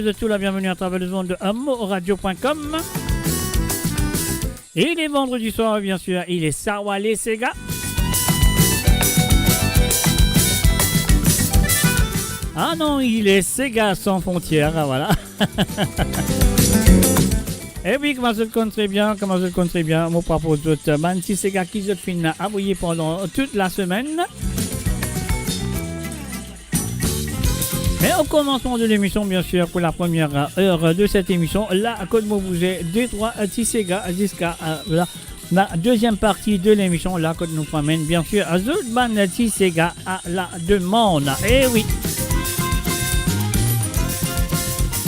de tout la bienvenue à travers le monde de amoradio.com. Et les vendredis soirs, bien sûr, il est Sawale Sega. Ah non, il est Sega sans frontières, voilà. Et oui, comment je le compte très bien, mon propre d'autres, petit Sega qui se finit à bouillir pendant toute la semaine. Et au commencement de l'émission, bien sûr, pour la première heure de cette émission, là, à Côte Maubouget, 2-3 petits Sega jusqu'à la deuxième partie de l'émission, là, Côte nous promène, bien sûr, à Zoutban petits Sega à la demande. Et oui.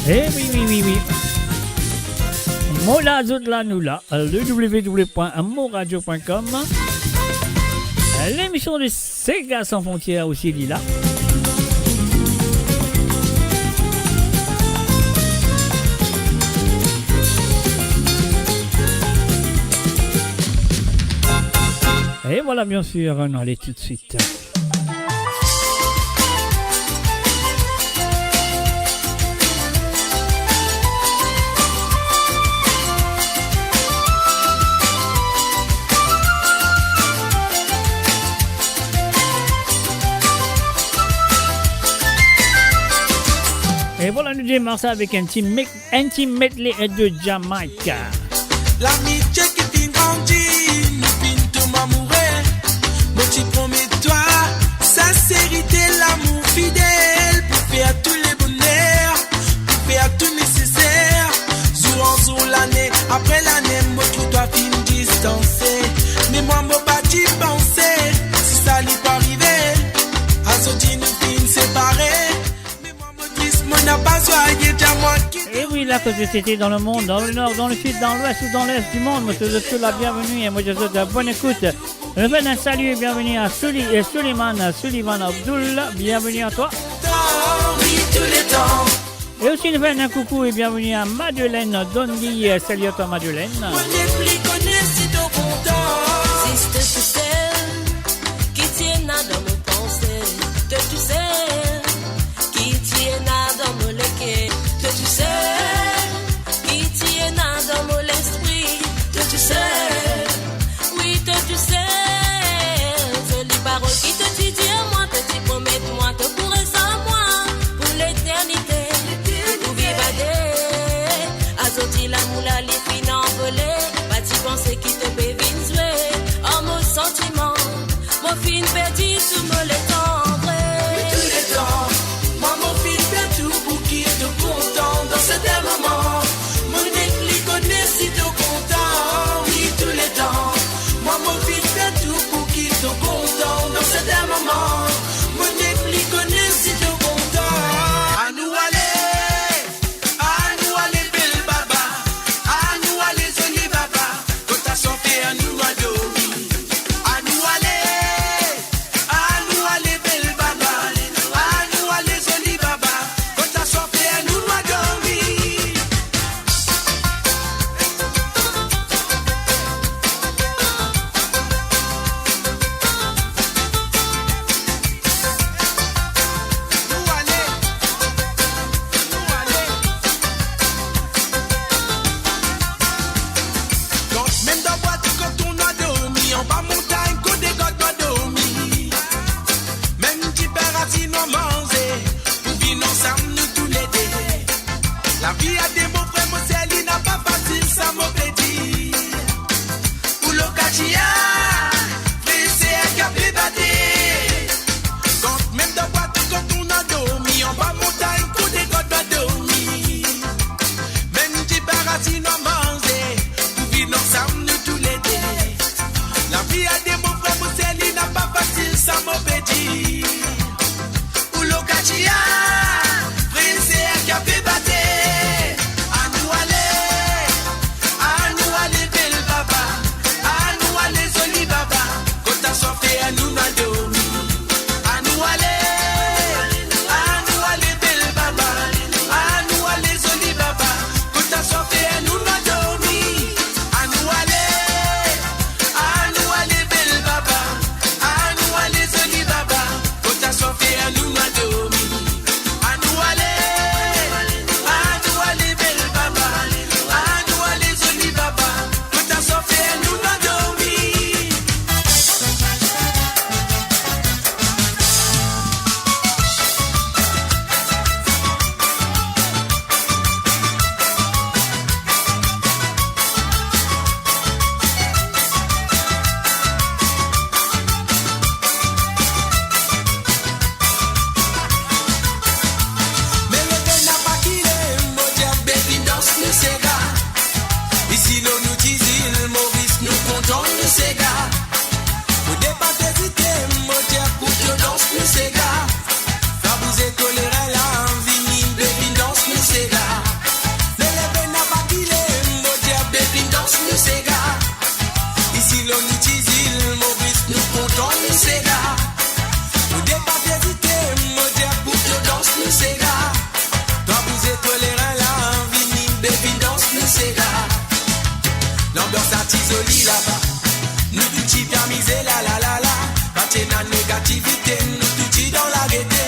Eh oui. Mola Zoutla nous là, le www.moradio.com. L'émission de Sega sans frontières aussi dit là. Et voilà, bien sûr, on allait tout de suite. Et voilà, nous démarrons avec un team medley de Jamaïque. L'amitié qui finit grandit, nous finit tout m'amourer. Moi tu promets-toi, sincérité, l'amour fidèle, pour faire tous les bonheurs, pour faire tout nécessaire. Jour en jour, l'année après l'année, moi tout doit finir distancé. Mais moi, moi pas d'y penser, si ça n'y pas arriver, à ce dit nous finir séparés. Et oui, là que c'était dans le monde, dans le nord, dans le sud, dans l'ouest ou dans l'est du monde, moi je te souhaite la bienvenue et moi je te souhaite bonne écoute. Un salut et bienvenue à Sullivan Abdul, bienvenue à toi. Et aussi une un coucou et bienvenue à Madeleine Dondi, salut à toi Madeleine. Nous aller baby danse nous c'est là. L'ambiance à Tisoli là-bas. Nous tout petit permisé la la la la. Pas de négativité, nous tout petit dans la gaieté.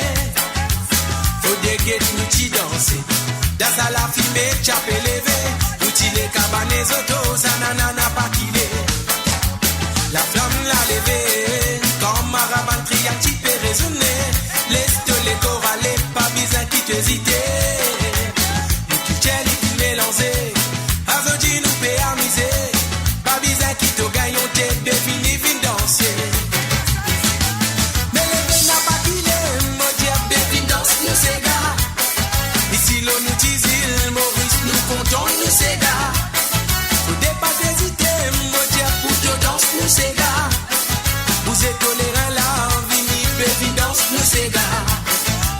Faut des guettes, nous petit danser. Dans à la fumée, chap élevé. Nous petit les cabanes, les autos, ça nanana pas killé. La flamme l'a levé. Quand Maravan crie, un petit peu résonné. Laisse les chorales, pas besoin qui t'hésiter. Nous tout les qui mélanger. Azodi nous peut amuser. Pas besoin qui te gagne, on t'aide, défini, vine danser. Mais le vin n'a pas killé, mon dieu, baby danse, nous c'est gars. Ici l'on nous dit il, Maurice, nous comptons, nous c'est gars. Faut pas hésiter, mon dieu, pour te danse, nous c'est gars. Vous êtes tolérants là, vini, baby danse, nous c'est gars.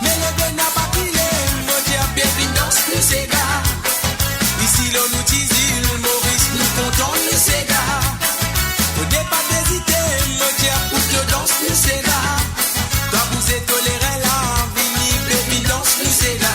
Mais le vin n'a pas killé, mon dieu, baby danse, nous c'est gars. Ici l'on nous dit il, Maurice, nous comptons, nous c'est gars. Faut pas hésiter, mon dieu, pour te danse, nous c'est gars. Toi vous êtes tolérants là, vini, baby danse, nous c'est gars.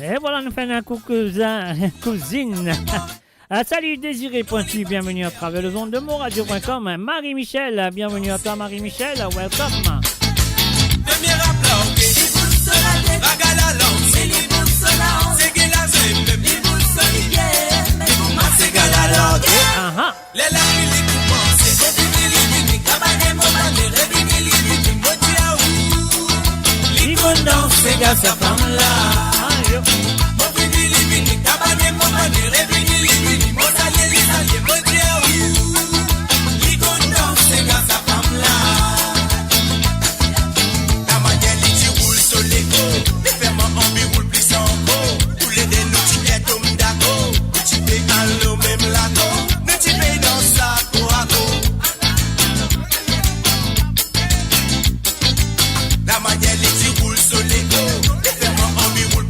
Et voilà, nous faisons un cousine. Salut Désiré Pointu, bienvenue à travers le ondes de moradio.com. Marie-Michel, bienvenue à toi Marie-Michel, welcome. Premier applaudé, Ragala Lance, Segela Zembe, Segala Lance, les larmes les commencent, c'est fini, Kabane Momane, Revini, Motiaou, Ligondan, Sega sa femme là. Mobili, Kabane Momane, Revini, Mosalie, Motiaou, Ligondan, Sega sa femme là. La manière tu roules sur l'écho, les ferments en biroule plus en gros. Tous les deux nous tu es comme d'accord. Tu payes à l'eau même la go. Nous tu payes dans sa go à go. La manière tu roules sur l'écho, les ferments en biroule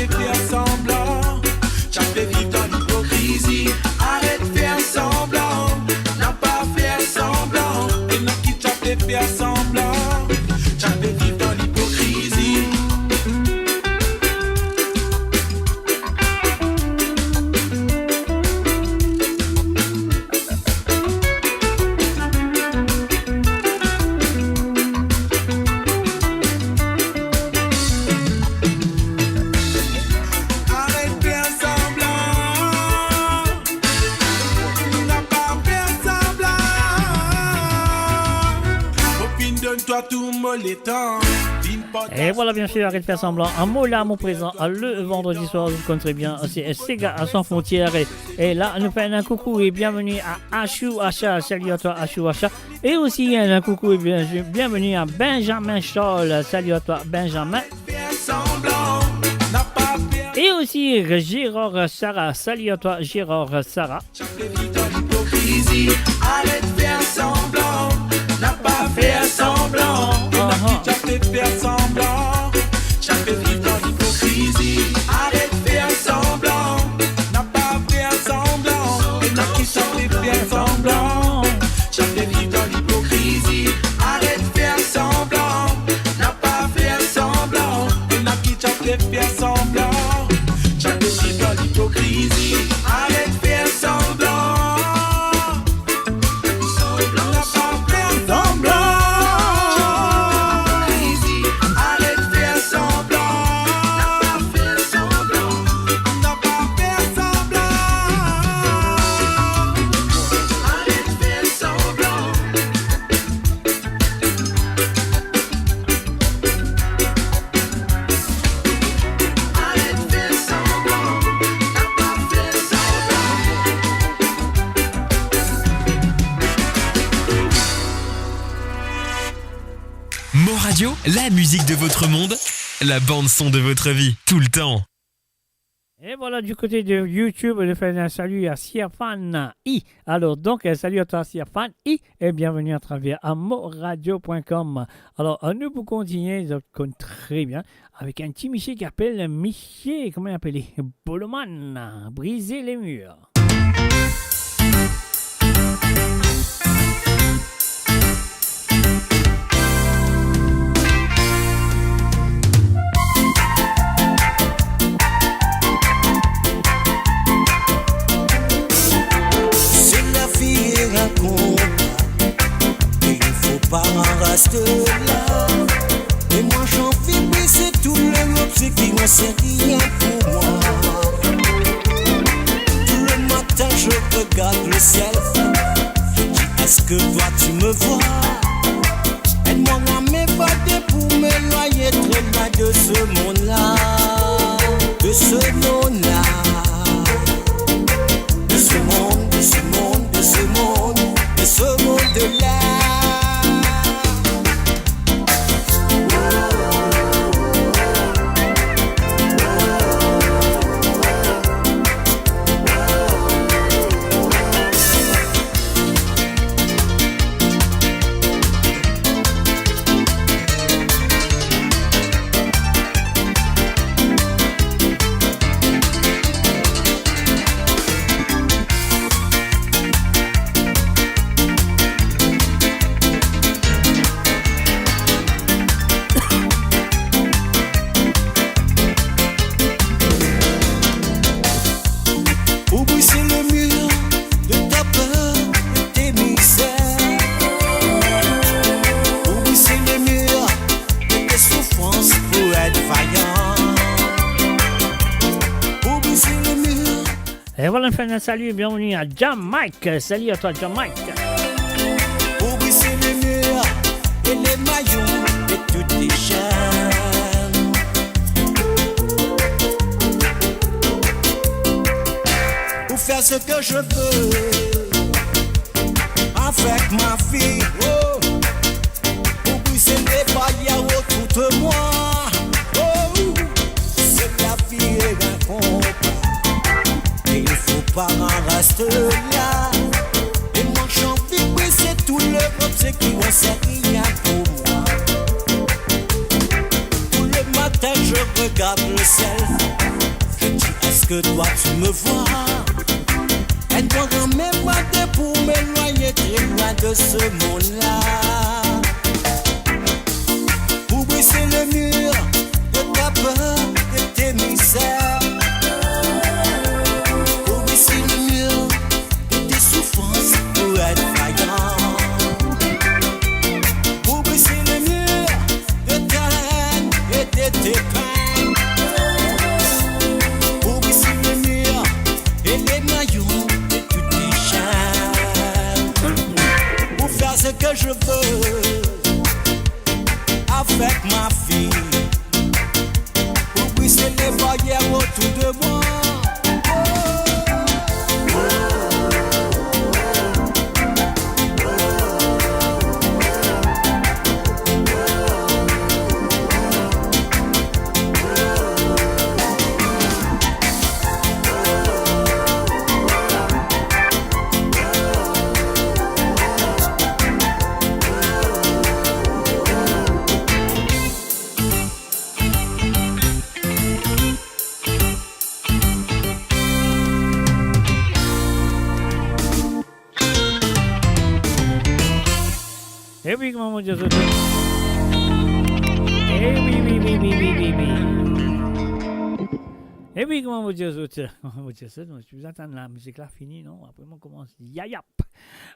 fait faire semblant, tu fait vivre dans l'hypocrisie. Arrête de faire semblant, n'a pas faire semblant. Et non qui t'a fait faire semblant, tu fait vivre dans l'hypocrisie. Et voilà, bien sûr, arrête de faire semblant. Un mot là, mon présent, le vendredi soir, vous connaissez bien, c'est Sega à sans frontières. Et là, nous faisons un coucou et bienvenue à Achou Acha. Salut à toi, Achou Acha. Et aussi, un coucou et bienvenue à Benjamin Scholl. Salut à toi, Benjamin. Et aussi, Gérard Sarah. Salut à toi, Gérard Sarah. Arrête de faire semblant, n'a pas faire semblant. Tu as fait faire semblant, tu as fait vivre dans l'hypocrisie. Arrête de faire semblant, n'a pas faire semblant. Et n'a qui t'a fait faire semblant, tu as fait vivre dans l'hypocrisie. Arrête de faire semblant, n'a pas faire semblant. Et n'a qui t'a fait faire semblant, tu as fait vivre dans l'hypocrisie. Arrête de faire semblant. La musique de votre monde, la bande-son de votre vie, tout le temps. Et voilà, du côté de YouTube, je fais un salut à Siafan I. Alors, donc, salut à toi, Siafan I, et bienvenue à travers amoradio.com. Alors, nous vous continuer, très bien, avec un petit Miché qui appelle Miché, comment il appelle? Boloman, briser les murs. Pas en reste là. Et moi j'en fais briser tout le objet qui n'en sait rien pour moi. Tout le matin je regarde le ciel. Je dis est-ce que toi tu me vois? Aide-moi à m'évader pour m'éloigner très loin de ce monde-là. De ce monde-là. De ce monde, de ce monde, de ce monde, de ce monde-là. Et voilà, on fait un salut et bienvenue à Jamaïque. Salut à toi, Jamaïque. Pour briser les murs et les maillons et toutes les chaînes. Pour faire ce que je veux avec ma fille. Oh. Pour briser les barrières autour de moi. Oh. C'est la vie et un combat. Et il faut pas en rester là. Et moi j'en fais briser tout le objet qui ne sait rien pour moi. Tout le matin je regarde le ciel. que toi tu me vois. Elle ne prendra même pas de pour m'éloigner très loin de ce monde-là. Pour briser le mur de ta peur, de tes misères. Pour briser le mur de tes souffrances, pour être vaillant. Pour briser le mur de ta haine et de tes peines. Pour briser le mur et les maillots de toutes tes chaînes. Pour faire ce que je veux avec ma fille. Pour briser les barrières autour de moi. Et oui, comment vous dire ça? Eh oui, oui, oui, oui, oui, oui, oui. Eh oui, comment vous dire ça? Comment vous dire ça? Si vous attendez la musique là finie, non? Après, on commence yayap.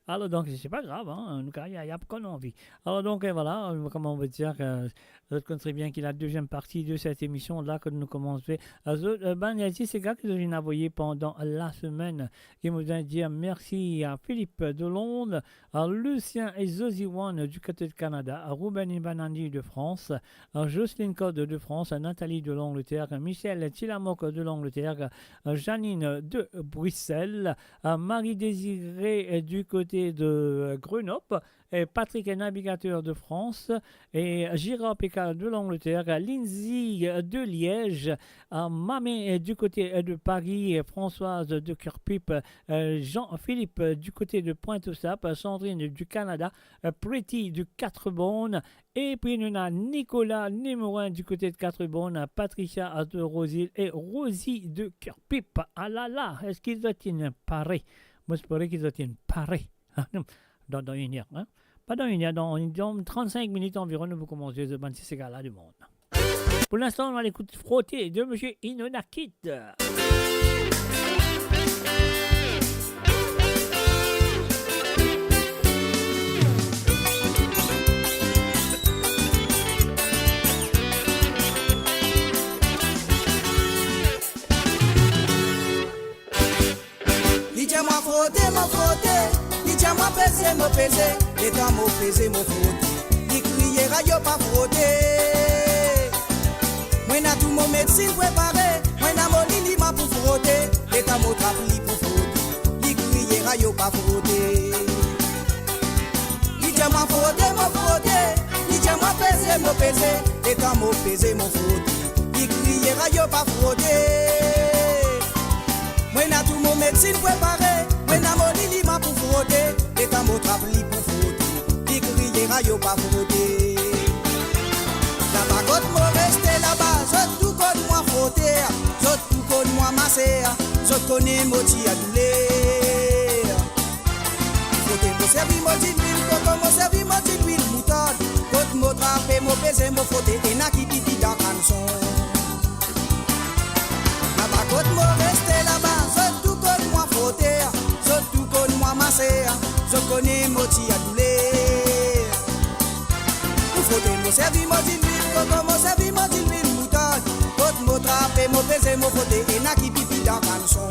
Alors donc, c'est pas grave, hein? Nous, yayap qu'on a envie. Alors donc, voilà, comment on veut dire que vous connaissez bien qu'il y a la deuxième partie de cette émission là que nous commençons. Ben, il y a ces gars que je viens d'envoyer pendant la semaine qui me viennent dire merci à Philippe de Londres, à Lucien et Zosiwan du côté de Canada, à Ruben Ibanandi de France, à Jocelyne Code de France, à Nathalie de l'Angleterre, à Michel Tilamoc de l'Angleterre, à Janine de Bruxelles, à Marie-Désirée du côté de Grenoble, et Patrick est navigateur de France, et Gira Pécal de l'Angleterre, Lindsay de Liège, Mamé du côté de Paris, Françoise de Curpip, Jean-Philippe du côté de Pointe-aux-Sapes, Sandrine du Canada, Pretty du Quatre-Bonnes, et puis nous avons Nicolas Némorin du côté de Quatre-Bonnes, Patricia de Rosil et Rosie de Curpip. Ah là là, est-ce qu'ils doivent être parés? Moi, je pourrais qu'ils doivent être parés. Dans une heure, hein? Pas dans une heure, dans 35 minutes environ, nous vous commencer ce 26 gars-là du monde. Pour l'instant, on va l'écouter frotter de M. Inonakit. Dis-moi frotter, dis-moi peser, et quand m'a pesé, m'a frotter. Dis crier, rayo pas frotter. Moi n'a tout mon médecine préparé, moi n'a mon lili m'a pour frotter, et quand m'a trapli pour frotter. Dis crier, rayo pas frotter. Dis-moi frotter, dis-moi peser, et quand m'a pesé, m'a frotter. Dis crier, rayo pas frotter. Moi n'a tout mon médecine préparé, moi n'a mon lili m'a pour frotter, et quand mon trapli pour frotter, dit crier rayo pas frotter. La bagotte m'a resté là-bas, je tout connais moi frotter, je tout connais moi masser, je connais moti à douler. Frotter mon servi moti d'huile, coco mon servi moti d'huile moutarde, côte mon trapé, mon pesé, mon frotter, et n'a qui pipi dans canson. La bagotte m'a resté là-bas. Surtout connais moi masser, je connais moti à douler. Pour frotter mon servi moti d'huile, coco mon servi moti d'huile moutarde, côte mon trapé, mon pesé, mon frotter, et n'a qui pipi dans canson.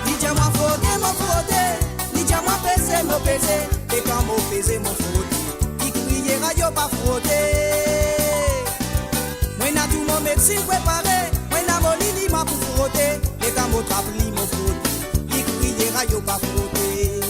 Dis-moi frotter, dis-moi peser, et quand mon pesé, mon frotter, qui crier rayo pas frotter. Moi n'a tout mon médecine préparé, moi n'a mon lili m'a pour frotter. Et quand mon trapli mon frotte, il criait rayo pas frotter.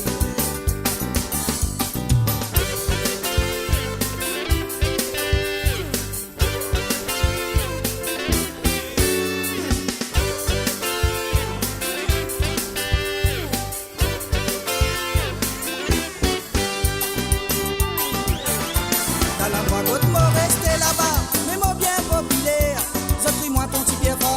Dans la bagotte m'a resté là-bas, mais mon bien populaire, je pris moi ton petit pied fort.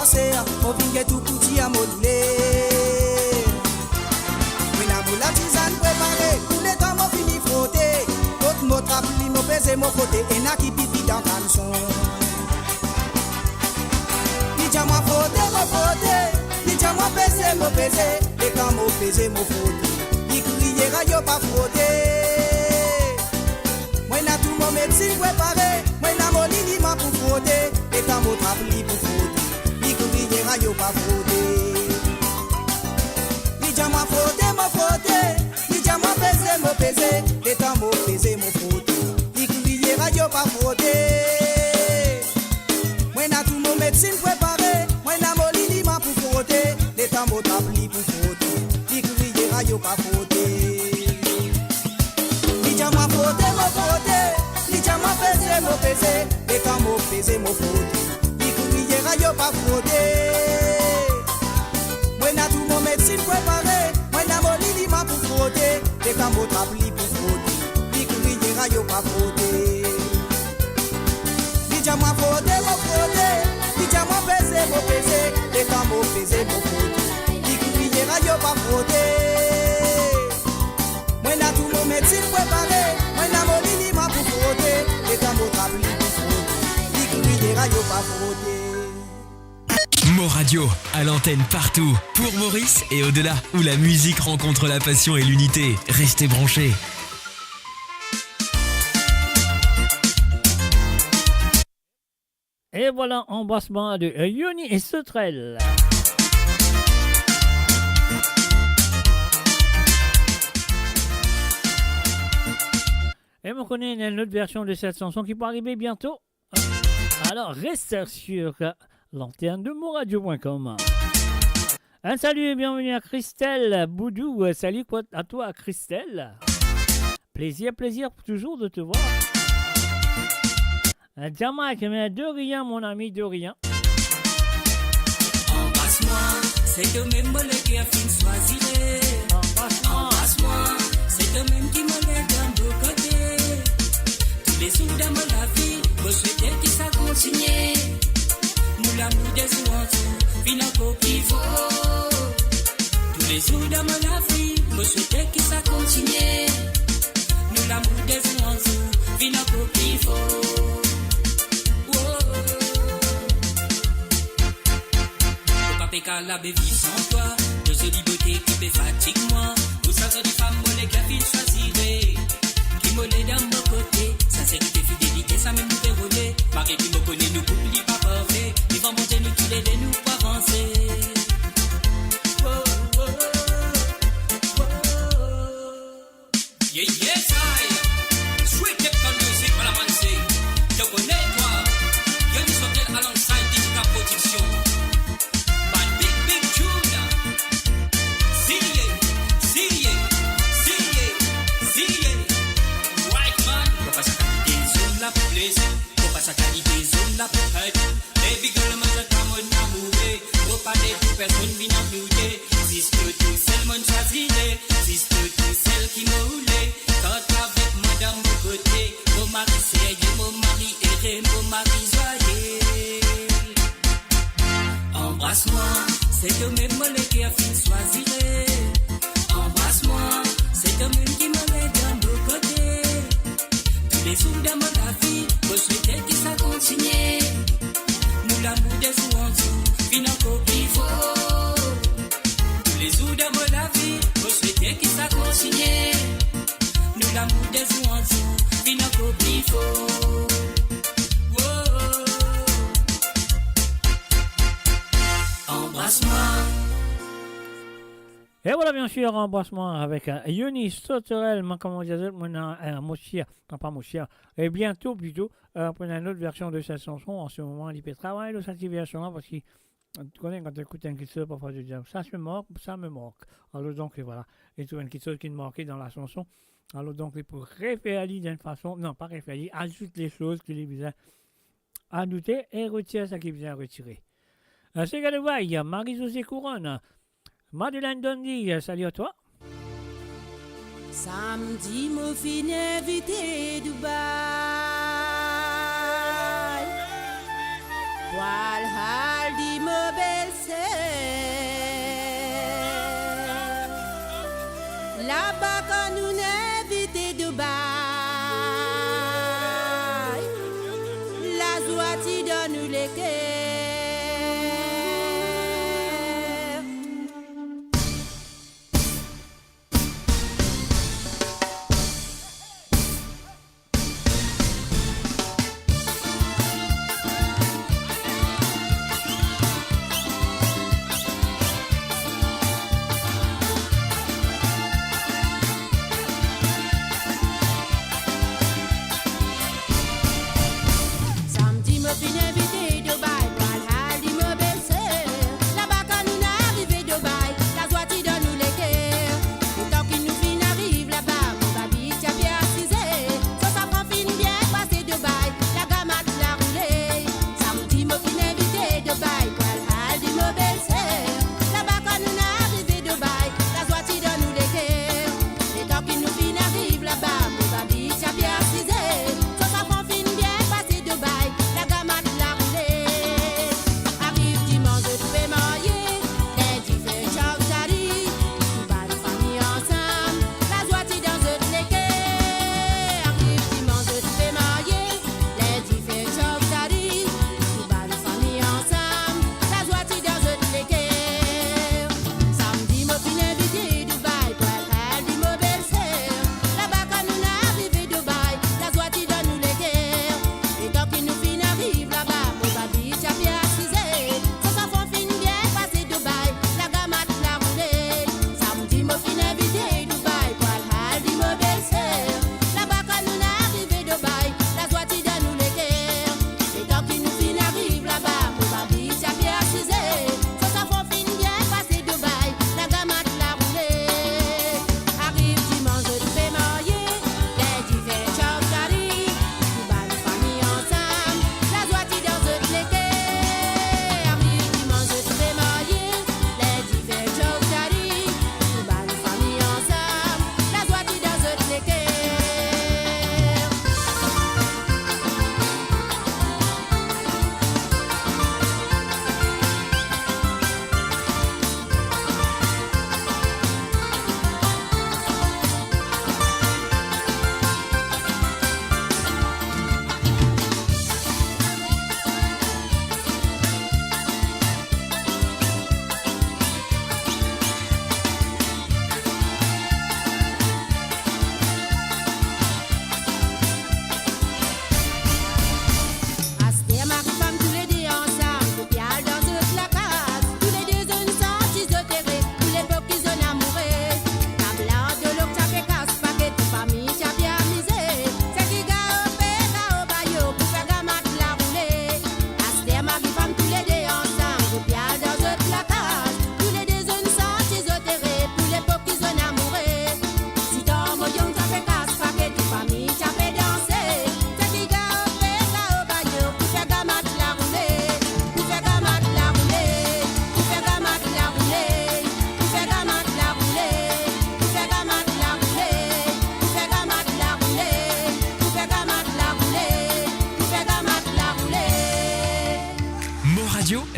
frotter et n'a qui pipi dans caleçon. Dis-moi frotter, dis-moi peser, et quand m'au peser, m'au frotter, il criera yo pas frotter. Moi n'a tout mon médecine préparé, moi n'a mon liniment pour frotter, et quand m'au trapli pour frotter, il criera yo pas frotter. Dis-moi frotter, dis-moi peser, et quand m'au peser, m'au frotter, il criera yo pas frotter. Moi n'a tout mon médecine préparé, moi n'a mon liniment pour frotter, et quand m'au trapli pour frotter, il criera yo pas frotter. Dis-moi frotter, dis-moi peser, et quand m'au peser, m'au frotter, il criera yo pas frotter. Moi n'a tout mon médecine préparé, moi n'a mon liniment pour frotter, et quand m'au trapli pour frotter, il criera yo pas frotter. Dis-moi frotter, dis-moi peser, et quand m'au peser, m'au frotter, il criera yo pas frotter. Moi n'a tout mon médecine préparé, moi n'a mon liniment pour frotter, et quand m'au trapli pour frotter, il criera yo pas frotter. Mo Radio, à l'antenne partout, pour Maurice et au-delà, où la musique rencontre la passion et l'unité. Restez branchés. Et voilà, embrassement de Yoni et Sauterelle. Et on connaît une autre version de cette chanson qui peut arriver bientôt. Alors, reste sur l'antenne de moradio.com. Un salut et bienvenue à Christelle Boudou. Salut à toi, Christelle. Plaisir toujours de te voir. Jamaïque, mais de rien, mon ami, de rien. Embrasse-moi, c'est de même qui a fini choisir. Embrasse-moi, c'est de même qui me lève d'un beau côté. Tous les jours de ma vie, je souhaitais que ça continue. Nous l'amour des oiseaux, vina copie faux. Tous les jours de ma vie, je souhaitais que ça continue. Nous l'amour des oiseaux, vina copie faux. Qu'à la vie sans toi, de ce liberté qui me fatigue moi. Tout ça, c'est des femmes molles qui a fini choisir. Qui molles dans mon côté, sincérité, fidélité, ça même nous fait rouler. Marie qui me connaît, nous n'oublie pas parler. Ils vont monter, nous qu'il aide, nous pour avancer. Yeah, yes, I. Sweet Captain Music, à la mancée. Je connais toi. Y'a une sortie alongside Digital Production. Faut pas s'accaliser, zone la poupette. Baby girl, moi je t'aime, on a mouvé. Faut pas des tout personne vient en flouter. Si je te tout seul, mon choisirai. Si je te tout seul qui m'a roulé. Quand avec madame mon côté. Mon mari sérieux, mon mari erré, mon mari joyeux. Embrasse-moi, c'est de même mollet qui a fini choisirai. Embrasse-moi, c'est de même qui m'a l'air d'un beau côté. Tous les jours de ma vie, je souhaitais que ça continue. Nous l'amour des oiseaux, vina copie faux. Tous les jours de ma vie, je souhaitais que ça continue. Nous l'amour des oiseaux, vina copie faux. Embrasse-moi. Et voilà, bien sûr, embrassement avec Yoni Sauterelle, comment dire, Mochia, pas Mochia, et bientôt plutôt, pour une autre version de cette chanson. En ce moment, il peut travailler de cette version-là parce que tu connais quand tu écoutes un kit parfois tu dis ça me manque. Alors donc, voilà, et tu as un kit qui est marqué dans la chanson. Alors donc, pour référer d'une façon, non, pas référer, ajoute les choses qu'il est besoin ajouter et retire ce qu'il est besoin retirer. C'est Galway, Marie-Josée Couronne. Madeleine Dondi, salut à toi. Samedi, mon fin invité Dubaï. Poil hal di me belle sœur. Là-bas, quand nous invité Dubaï.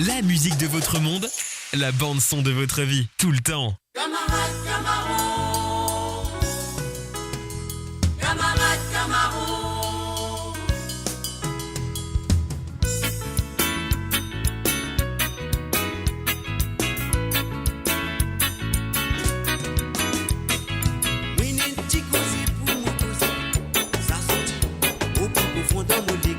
la musique de votre monde, la bande son de votre vie, tout le temps. Camarade Camaro, camarade Camaro. Oui, n'est petit causé pour mon cousin. Ça sortit au plus profond dans mon équipe.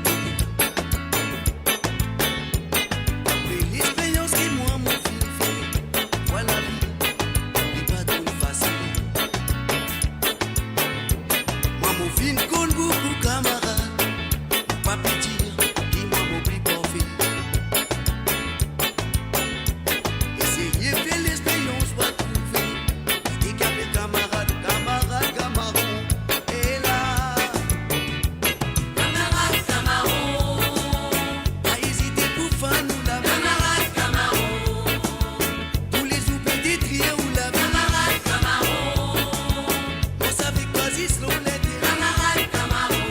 Après l'expérience qui moi mon fil fait, voilà la vie, n'est pas trop facile. Moi mon fil compte beaucoup camarades, pas petit, qui moi mon plus parfait. Essayez de faire l'expérience, va trouver. Des camarades, camarades, camarons, et là, Camarade Camaro, pas hésiter pour faire nous la vie. camarade Camaro, Tous les oublis des triers ou la vie. camarade Camaro, On savait pas si slow les terrains. camarade Camaro,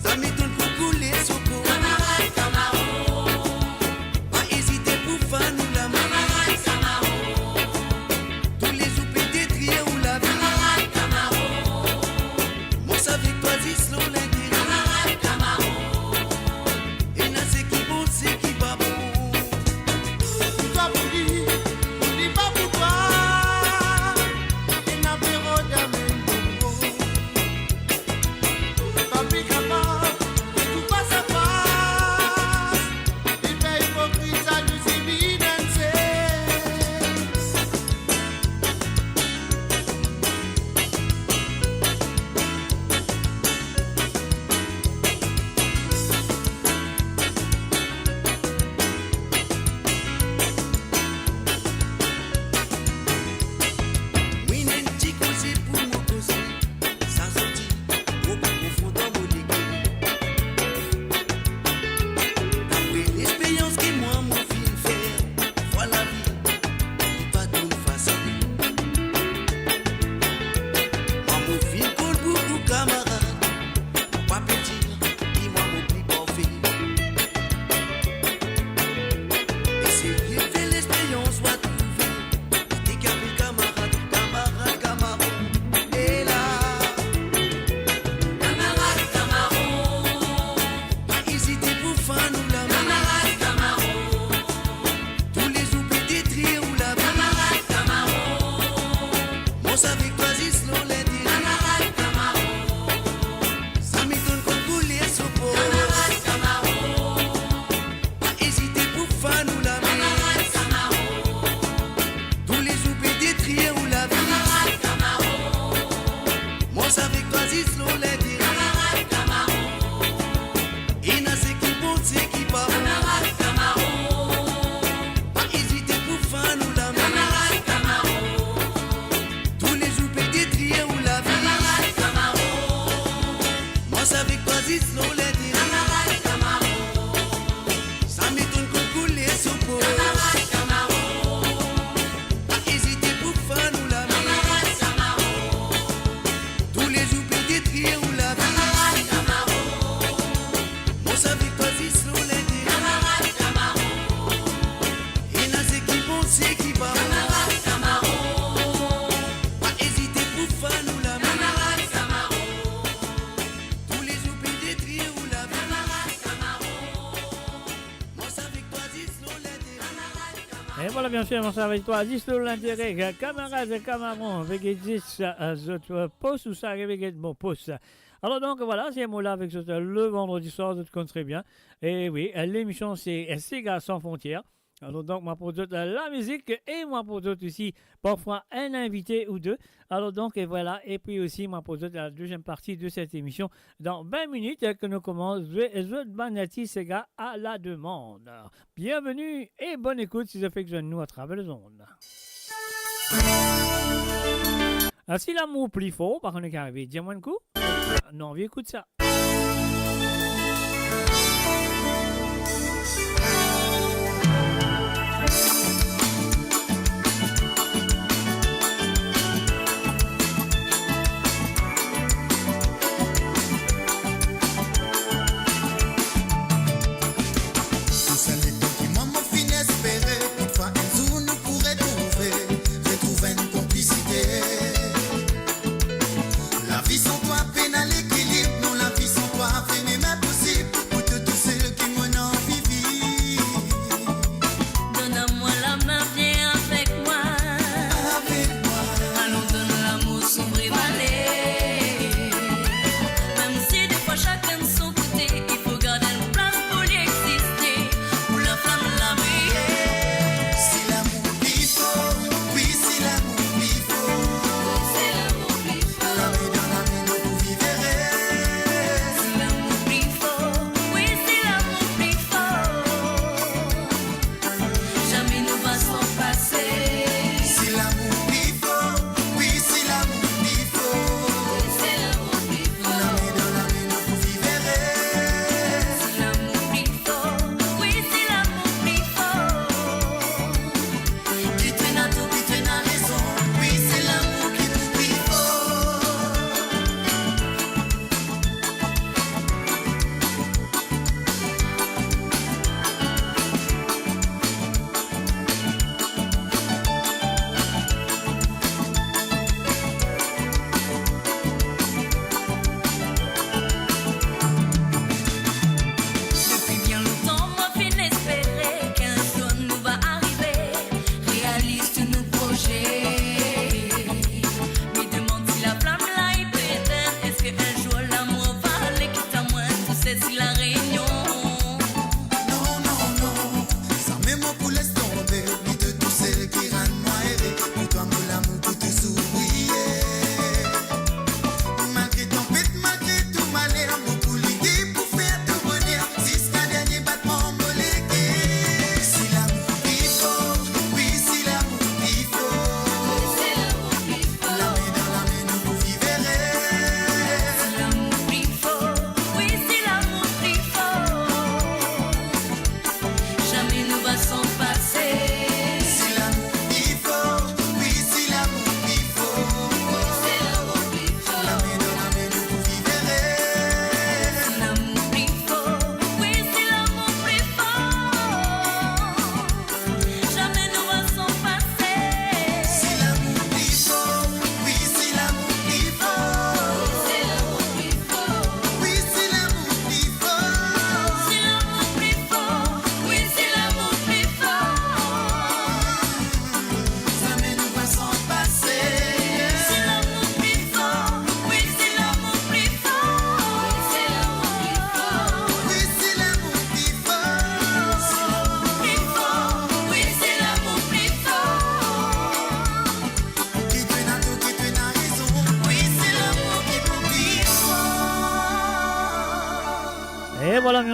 Ça m'étonne pour couler son corps. camarade Camaro, Pas hésiter pour faire nous la vie. camarade Camaro, Tous les oublis des triers ou la vie. camarade Camaro, On savait pas si slow les terrains. camarade Camaro. Et là c'est qui bon, c'est qui pas bon. Toi pour lui, dis pas pour toi. Et n'a pas rodamé bon. Papi capable, tout passe à face. Il fait hypocrite, ça nous évidence. Oui, n'est petit causé pour mon causé. Ça sortit au plus profond dans mon équipe. Après l'expérience que moi mon fil fait, voilà la vie, n'est pas tout facile. Moi mon fil colle beaucoup camarades, pas petit, dis moi mon plus parfait. Essayez de faire l'expérience, va trouver. Des camarades, camarades, camarades, et là, Camarade Camaro, pas hésiter pour faire nous la vie. camarade Camaro, Tous les oublis des triers ou la vie. camarade Camaro, On savait pas si slow les dire. camarade Camaro, Ça m'étonne qu'on coulait son pot. camarade Camaro, Pas hésiter pour faire nous la vie. camarade Camaro, Tous les oublis des triers ou la vie. camarade Camaro, On savait pas si slow les dire. camarade Camaro, Et n'a c'est qui bon, c'est qui pas bon. camarade Camaro, Pas hésiter pour faire nous la vie. camarade Camaro, Tous les oublis des triers ou la vie. camarade Camaro, On savait pas si slow les dire. camarade Camaro, Ça m'étonne qu'on coulait son pot. camarade Camaro, Pas hésiter pour faire nous la vie. camarade Camaro, Tous les oublis des triers ou la vie. camarade Camaro, On savait pas si slow les dire. camarade Camaro, Et là c'est qui bon, c'est qui pas bon. camarade Camaro, Pas hésiter pour faire nous la vie. camarade Camaro, Tous les oublis des triers ou la vie. camarade Camaro, On savait pas si slow les dire. Et voilà, bien sûr, on s'en avec toi. 10 l'intérêt, camarades, camarons, avec 10 autres postes ou ça arrive avec bon poste. Alors donc voilà, ces mots-là avec le vendredi soir, vous connaissez très bien. Et oui, l'émission c'est Sega sans frontières. Alors donc moi pour d'autres la musique et moi pour d'autres aussi parfois un invité ou deux. Alors donc et voilà, et puis aussi moi pour d'autres la deuxième partie de cette émission dans 20 minutes que nous commençons The Banati Sega à la demande. Bienvenue et bonne écoute si ça fait que nous à travers les ondes. Si l'amour plus fort, par contre, est arrivé, dis-moi un coup. Non, viens, écoute ça. Tous les temps qui m'ont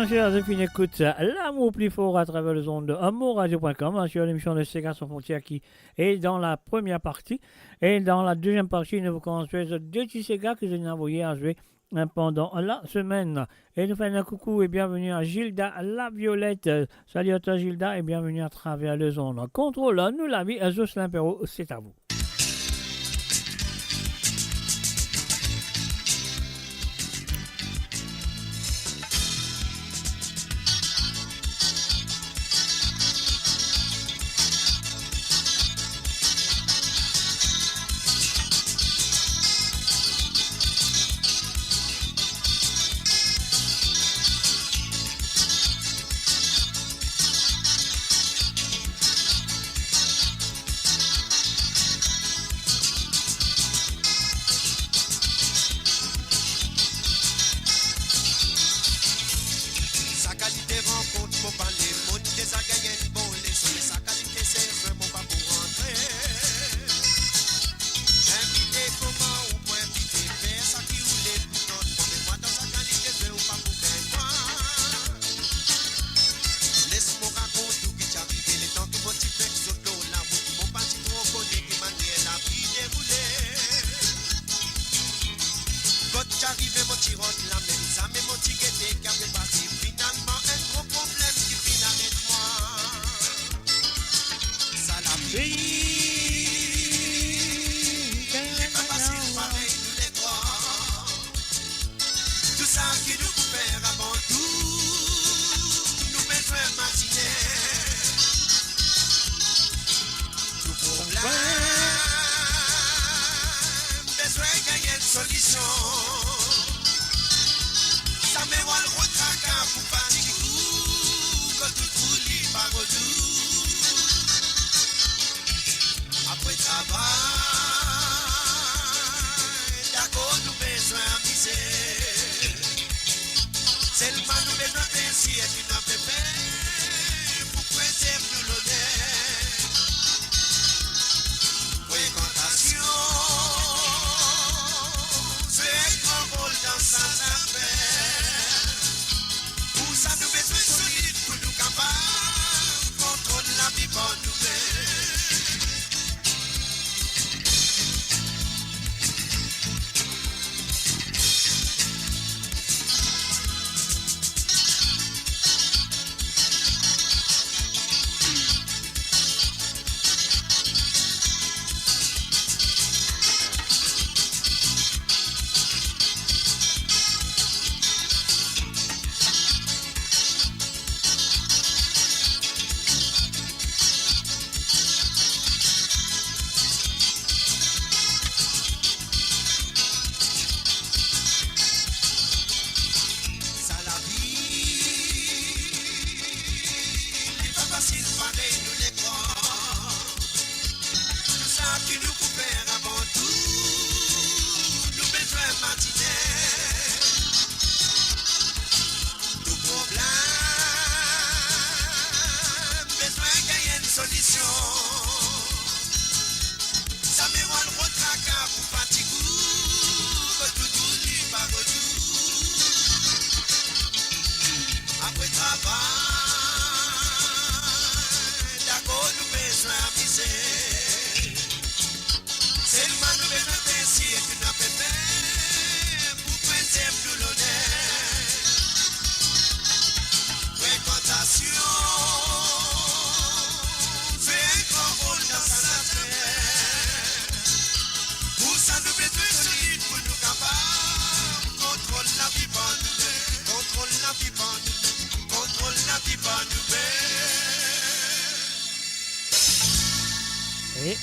bien sûr, depuis une écoute l'amour plus fort à travers les ondes de amourradio.com sur l'émission de Sega sans frontières qui est dans la première partie. Et dans la deuxième partie, nous vous conseillons deux petits Sega que j'ai envoyé à jouer pendant la semaine. Et nous faisons un coucou et bienvenue à Gilda la Violette. Salut à toi Gilda et bienvenue à travers les ondes. Contrôle, nous la vie, Jocelyn Perrault, c'est à vous.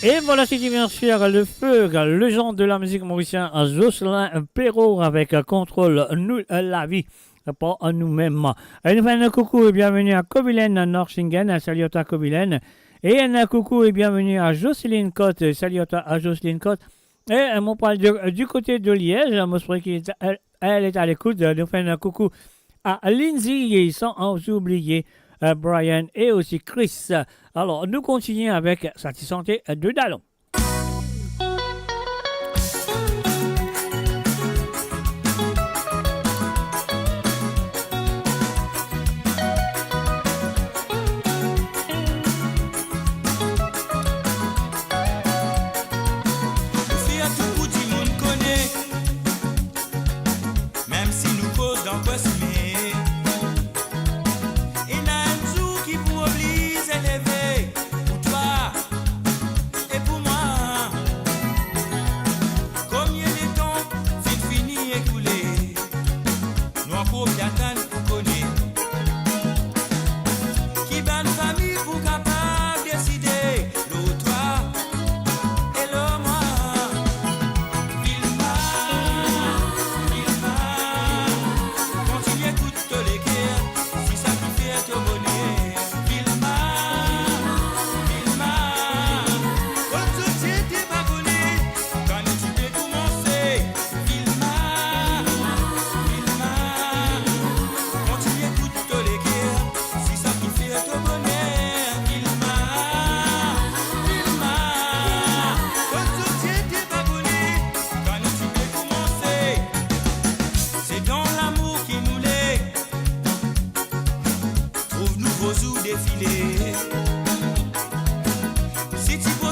Et voilà, c'était bien sûr le feu, le genre de la musique mauricienne, Jocelyn Perrault avec Contrôle, nous la vie, pas nous-mêmes. Et nous faisons un coucou et bienvenue à Kobilen Norsingen, salut à toi Kobilen. Et un coucou et bienvenue à Jocelyne Cotte, salut à toi à Jocelyne Cotte. Et on parle du côté de Liège, elle est à l'écoute, nous faisons un coucou à Lindsay, sans oublier Brian et aussi Chris. Alors, nous continuons avec Sati Santé de Dallon.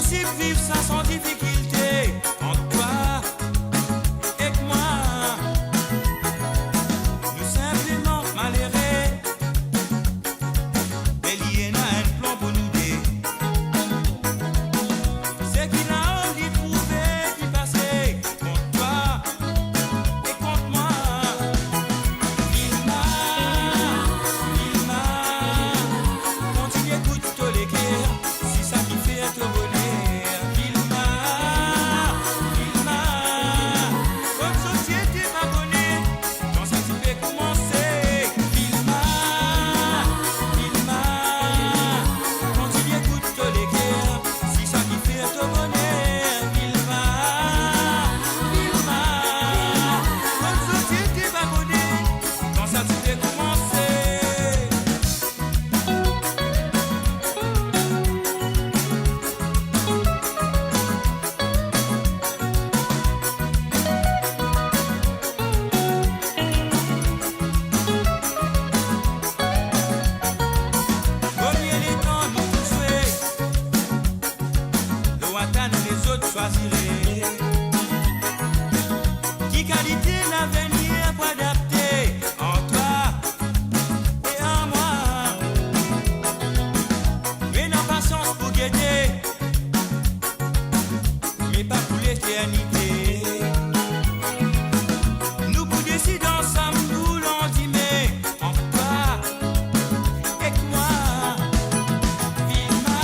possible vivre ça sans difficulté. Entre toi et moi, nous simplement malheureux. Mais il y en a un plan pour nous deux. C'est qu'il a envie de trouver du passé. Contre toi et contre moi. Vilma, quand tu écoutes tous les cœurs, c'est ça qui fait te bonheur. Vilma, comme société m'abonner, quand ça tu fait commencer. Vilma, quand tu écoutes tous les cœurs, c'est ça qui fait te bonheur. Vilma, comme société m'abonner, quand ça tu fait commencer. Combien les temps nous souhaitons, le Watan les autres choisiraient. Qui qualité l'avenir pour adapter en toi et en moi. Mais non patience pour guetter, mais pas pour l'éternité. Nous pour décider ensemble, nous l'on dit, mais en toi et moi. Vilma,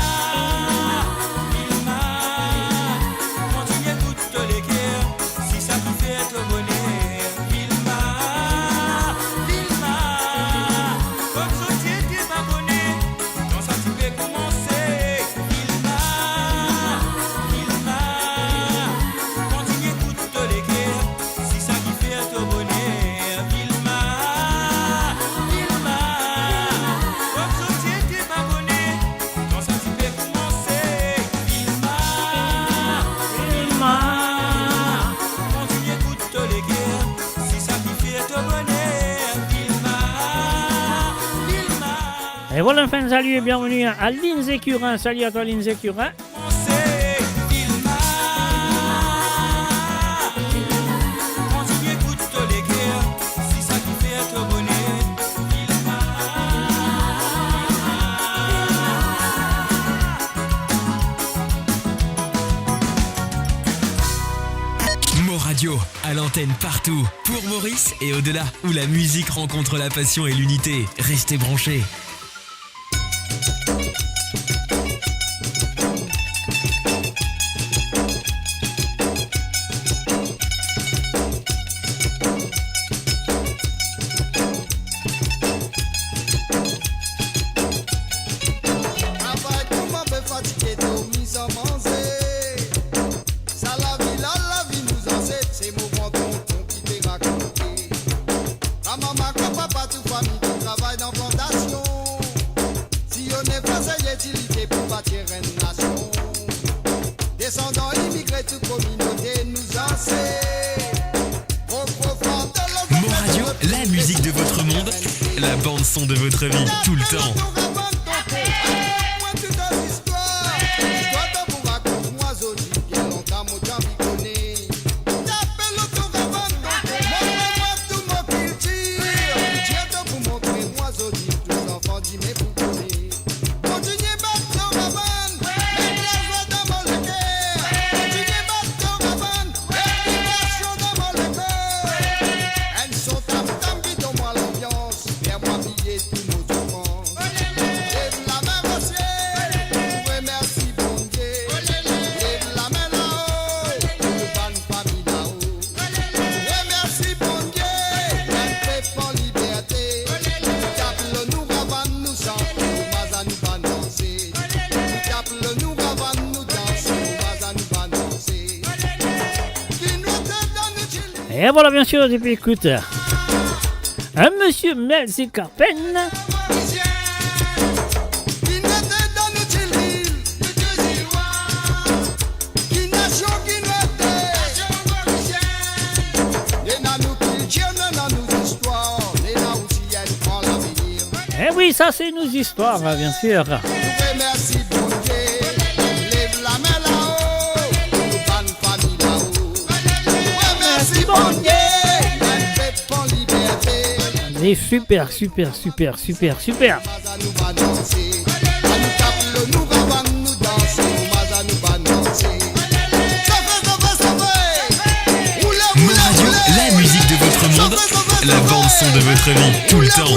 quand tu écoutes tous les cœurs, c'est ça qui fait te bonheur. Vilma, comme société m'abonner, quand ça tu fait commencer. Vilma, quand tu écoutes tous les cœurs, c'est ça qui fait te bonheur. Vilma, comme société m'abonner, quand ça tu fait commencer. Vilma, quand tu écoutes tous les cœurs, c'est ça qui fait te bonheur. Vilma. Et voilà, enfin, salut et bienvenue à Lindsay Curin. Salut à toi, Lindsay Curin. Quand tu écoutes tous les cœurs, c'est ça qui fait te bonheur. Mo Radio, à l'antenne partout, pour Maurice et au-delà, où la musique rencontre la passion et l'unité. Restez branchés. Travail comment me fatiguer, tout mis en manger. Ça la vie nous enseigne, c'est mon grand tonton qui t'est raconté. Ma maman, quand papa, toute famille qui travaille dans plantation. Si on est français, l'utilité pour bâtir une nation. Descendants immigrés, toute communauté nous enseigne. Au profond de Mo Radio, la musique de votre monde, la bande son de votre vie, tout le temps. Et voilà, bien sûr, et puis écoute, un monsieur Melzi Carpen. Eh oui, ça c'est nos histoires, bien sûr. Merci, bon Dieu. Lève la main là. Allez, super, super, super, super, super. Mon radio, la musique de votre monde, la bande son de votre vie, tout le temps.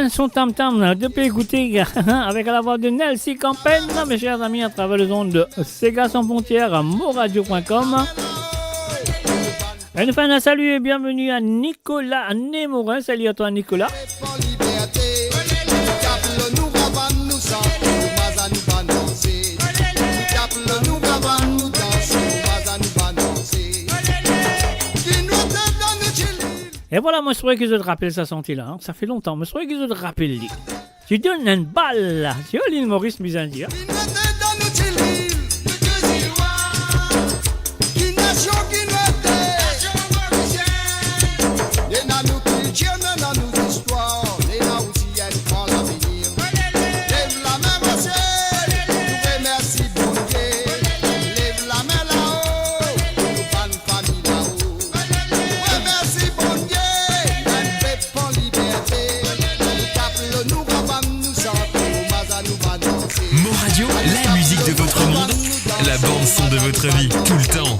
Son tam-tam, depuis écouter avec la voix de Nelsie Campagne, mes chers amis, à travers les ondes de Sega sans frontières, moradio.com. Et nous faisons un salut et bienvenue à Nicolas Némorin. Salut à toi, Nicolas. Et voilà, moi je trouvais que je te rappelle ça senti là, hein. Ça fait longtemps, mais je trouvais que je te rappelle. Tu donnes une balle, tu vois l'île Maurice Mizandia. La bande son de votre vie, tout le temps.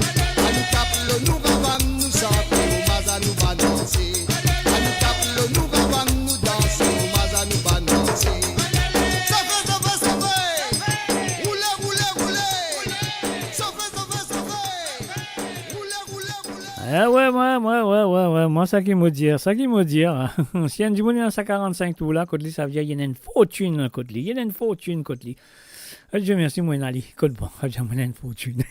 Ouais, moi ça qui me dit, si un du monde à 145 tout là, Côte-Li, ça vient, il y a une fortune, Côte-Li, il y a une fortune, Côte-Li. Je merci, moi, Ali. Code bon, j'ai une fortune.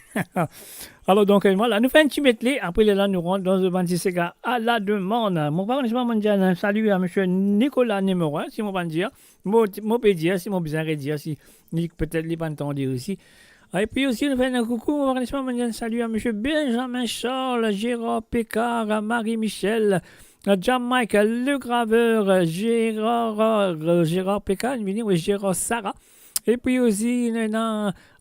Alors, donc, voilà, nous faisons un petit medley. Après, là, nous rentrons dans le 26 Sega à la demande. Mon parent, je vais dire un salut à M. Nicolas Némorin, si mon va dire. Mon peut dire, si mon besoin de dire, si peut-être les pas entendu aussi. Et puis aussi, nous faisons un coucou, mon parent, je vais dire un salut à M. Benjamin Charles, Gérard Pécard, Marie-Michel, Jean-Mike Le Graveur, Gérard Pécard, Gérard Sarah. Et puis aussi,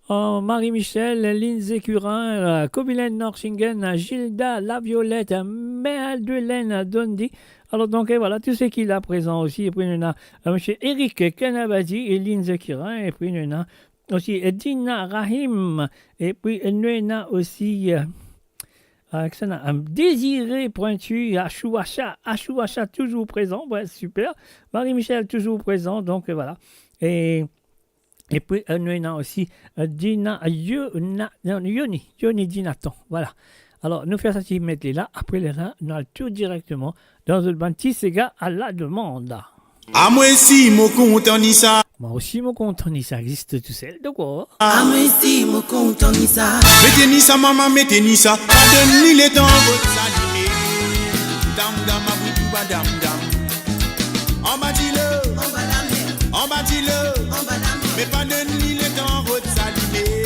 Marie-Michel, Lindsay Curin, Cobilène Norsingen, Gilda Laviolette, Madeleine Dondi. Alors donc, et voilà, tout ce qui est là présent aussi. Et puis, il y a M. Eric Canavadi et Lindsay Curin. Et puis, il y a aussi Dina Rahim. Et puis, il y a aussi Désiré Pointu, Achouacha toujours présent. Ouais, super. Marie-Michel toujours présent. Donc, voilà. Et puis, nous avons aussi Yoni Dinatan. Voilà. Alors, nous faisons ce medley là. Après, nous allons tout directement dans le banti Sega à la demande. Ah, moi aussi, mon compte en Issa. Moi aussi, mon compte en Issa existe tout seul. De quoi? Ah, moi aussi, mon compte en Issa. Mettez Nissa, maman, mettez Nissa. Donne-lui les temps, votre salimé. Dam, dam, abou, dam, dam. En bas, dis-le. En bas, la mer. En bas, dis-le. En bas, la mer. Mais pas de l'île est en route salimée.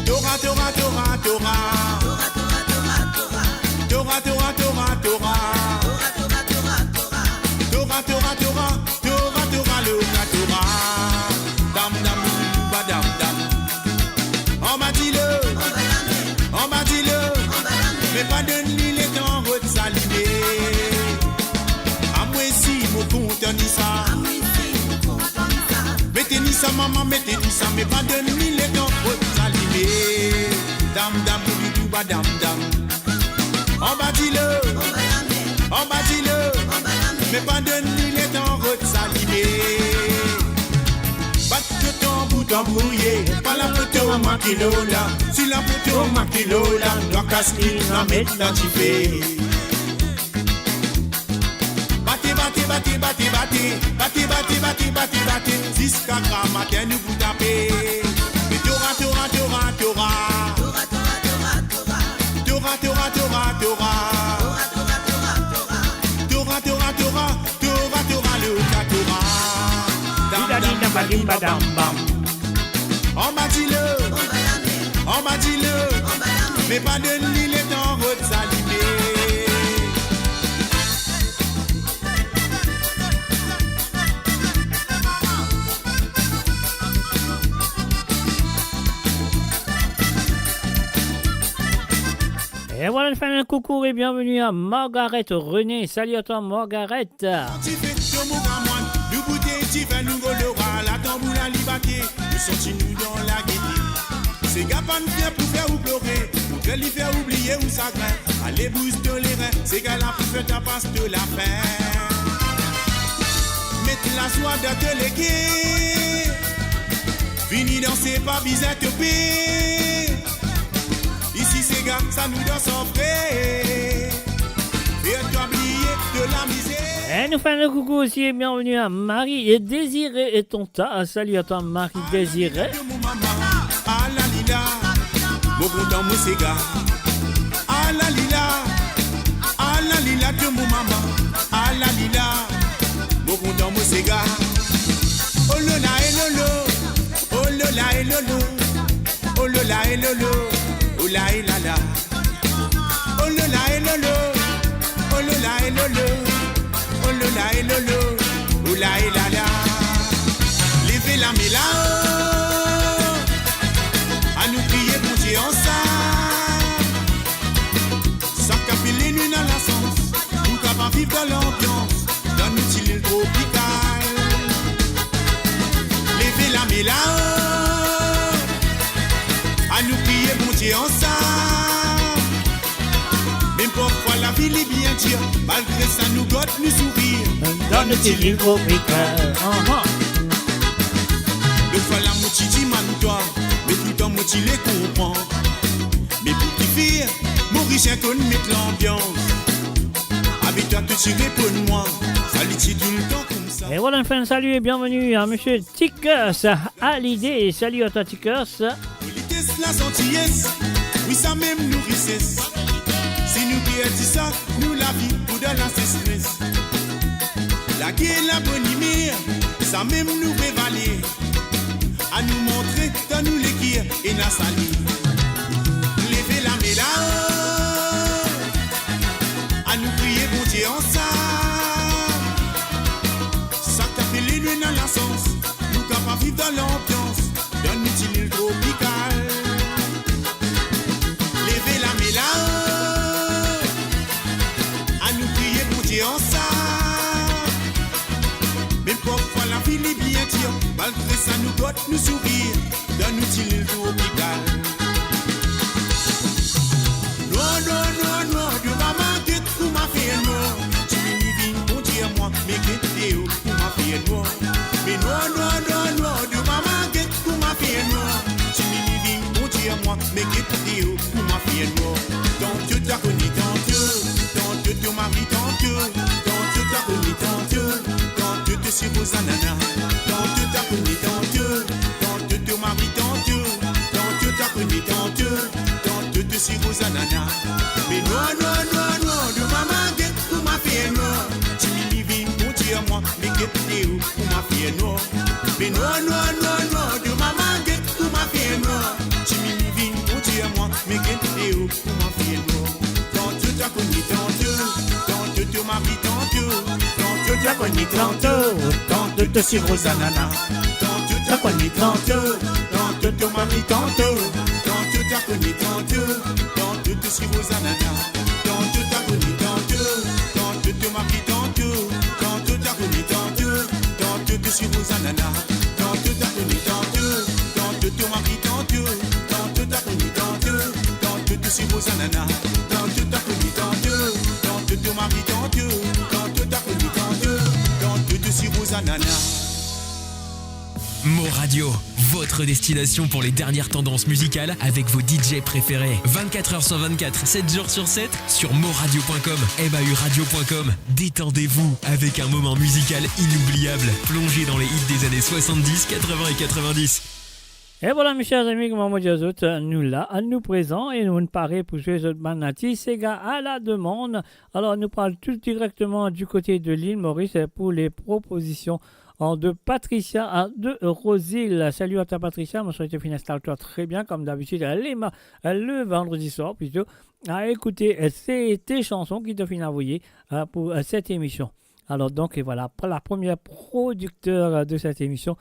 Torah, Torah, Torah, Torah. Torah, Torah, Torah, Torah, Torah. Torah, Torah, Torah. Dam dam ba dam dam. On m'a dit le. content ni ça. Mettez ni ça maman, mettez ni ça, mais pas de ni les temps pour s'allumer. Dam dam boubidou ba dam dam. On bâtit-le, mais pas de ni les temps pour s'allumer. Batte ton bout embrouillé, pas la photo en maquilo là. Si la photo en maquilo là, doit casser la mettre dans tu fais. Battez, jusqu'à grand matin nous vous tapez. Mais Torah, le Torah. On m'a dit le, mais pas de l'île est en route s'allumer. Et voilà, je fais un coucou et bienvenue à Margaret René. Salut à toi, Margaret. Nous bouteilles, tu fais nous golora, la tambour, la liberté, nous sortis-nous dans la gaieté. Ces gars pas nous faire pour faire ou pleurer, pour que lui faire oublier ou chagrin. Allez, booste les reins, ces gars-là pour faire ta passe de la fin. Mettez la soie de te léguer, fini danser, pas bizarre te payer. Ici, ces gars, ça nous danse en frais. Et toi, oublier de la misère. Et nous faisons un coucou aussi et bienvenue à Marie et Désiré et Tonta. Salut à toi, Marie Désiré. Ah la lila, mon content mon séga. Ah la lila de mon maman. Ah la lila, mon content mon séga. Oh le la et lolo, oh le la et lolo, oh le la et lolo, oh la et la la. Oh le la et lolo, oh le la et lolo, oh le la et lolo, oh la et la la. Levez la méla. À nous prier pour Dieu ensemble. Ça capille les nuits dans la sens. Nous capables vivre dans l'ambiance. Dans notre île tropicale. Levez la méla. À nous prier pour Dieu ensemble. Même parfois la vie est bien dure. Malgré ça nous gotte nous sourire. Dans notre île tropicale. Le fois la moitié dit man-toi. Mais tout le temps, moi, tu les comprends. Mais pour qui faire, Maurice, j'ai connu mettre l'ambiance. Avec toi, tu réponds-moi. Salut, tu tout le temps comme ça. Et voilà, enfin, salut et bienvenue à monsieur Tickers à l'idée. Salut à toi, Tickers. Politesse, la gentillesse, oui, ça même nous richesse. Si nous perdons ça, nous la vie pour de la stress. La guerre, la bonne humeur, ça même nous prévaler. À nous montrer dans nous les guirs et la salie. Levez la médaille. À nous prier pour Dieu ensemble. Ça t'a fait les nuits dans la sens. Nous capables vivre dans l'ambiance. Dans notre île tropicale. Levez la médaille. À nous prier pour Dieu ensemble. Même parfois la vie est bien dure. Malgré ça nous gotte nous sourire. Dans notre île tropicale. Non, de maman que tu m'as fait noir. Tu m'y viens pour dire moi, mais que t'es où pour m'a fait noir. Mais non, de maman que tu m'as fait noir. Tu m'y viens pour dire moi, mais que t'es où pour m'a fait noir. Tant que t'as connu tant que tu m'as mis tant que t'as connu tant que tu suis aux ananas. Tant que t'as connu tant que tu m'as mis tant que t'as connu tant que tu suis aux ananas. Mais non, de maman que tu m'as fait noir. Tu m'y viens pour dire moi, mais que t'es où pour m'a fait noir. Mais non, de maman que tu m'as fait noir. Tu m'y viens pour dire moi, mais que t'es où pour m'a fait noir. Tant que t'as connu tant que tu m'as mis tant que t'as connu tant que tu suis aux ananas. Tant que t'as connu tant que tu m'as mis tant que t'as connu tant que tu suis aux ananas. Tant que t'as connu tant que tu m'as mis tant que t'as connu tant que sur vos ananas. Tante t'a connu, tante ton mari, tante t'a connu, tante sur vos ananas. Tante t'a connu, tante ton mari, tante t'a connu, tante sur vos ananas. Mo Radio, votre destination pour les dernières tendances musicales avec vos DJ préférés. 24h sur 24, 7 jours sur 7 sur moradio.com, mauradio.com. Détendez-vous avec un moment musical inoubliable, plongé dans les hits des années 70, 80 et 90. Et voilà, mes chers amis, comme on dit aux autres, nous là, à nous présents, et nous paraît pour jouer les autres banati, c'est gars à la demande. Alors, nous parlons tout directement du côté de l'île Maurice pour les propositions de Patricia de Rosil. Salut à ta Patricia, moi je souhaite finir toi très bien, comme d'habitude, le vendredi soir, plutôt, à écouter tes chansons qui te finissent envoyer pour cette émission. Alors, donc, et voilà, la première producteur de cette émission,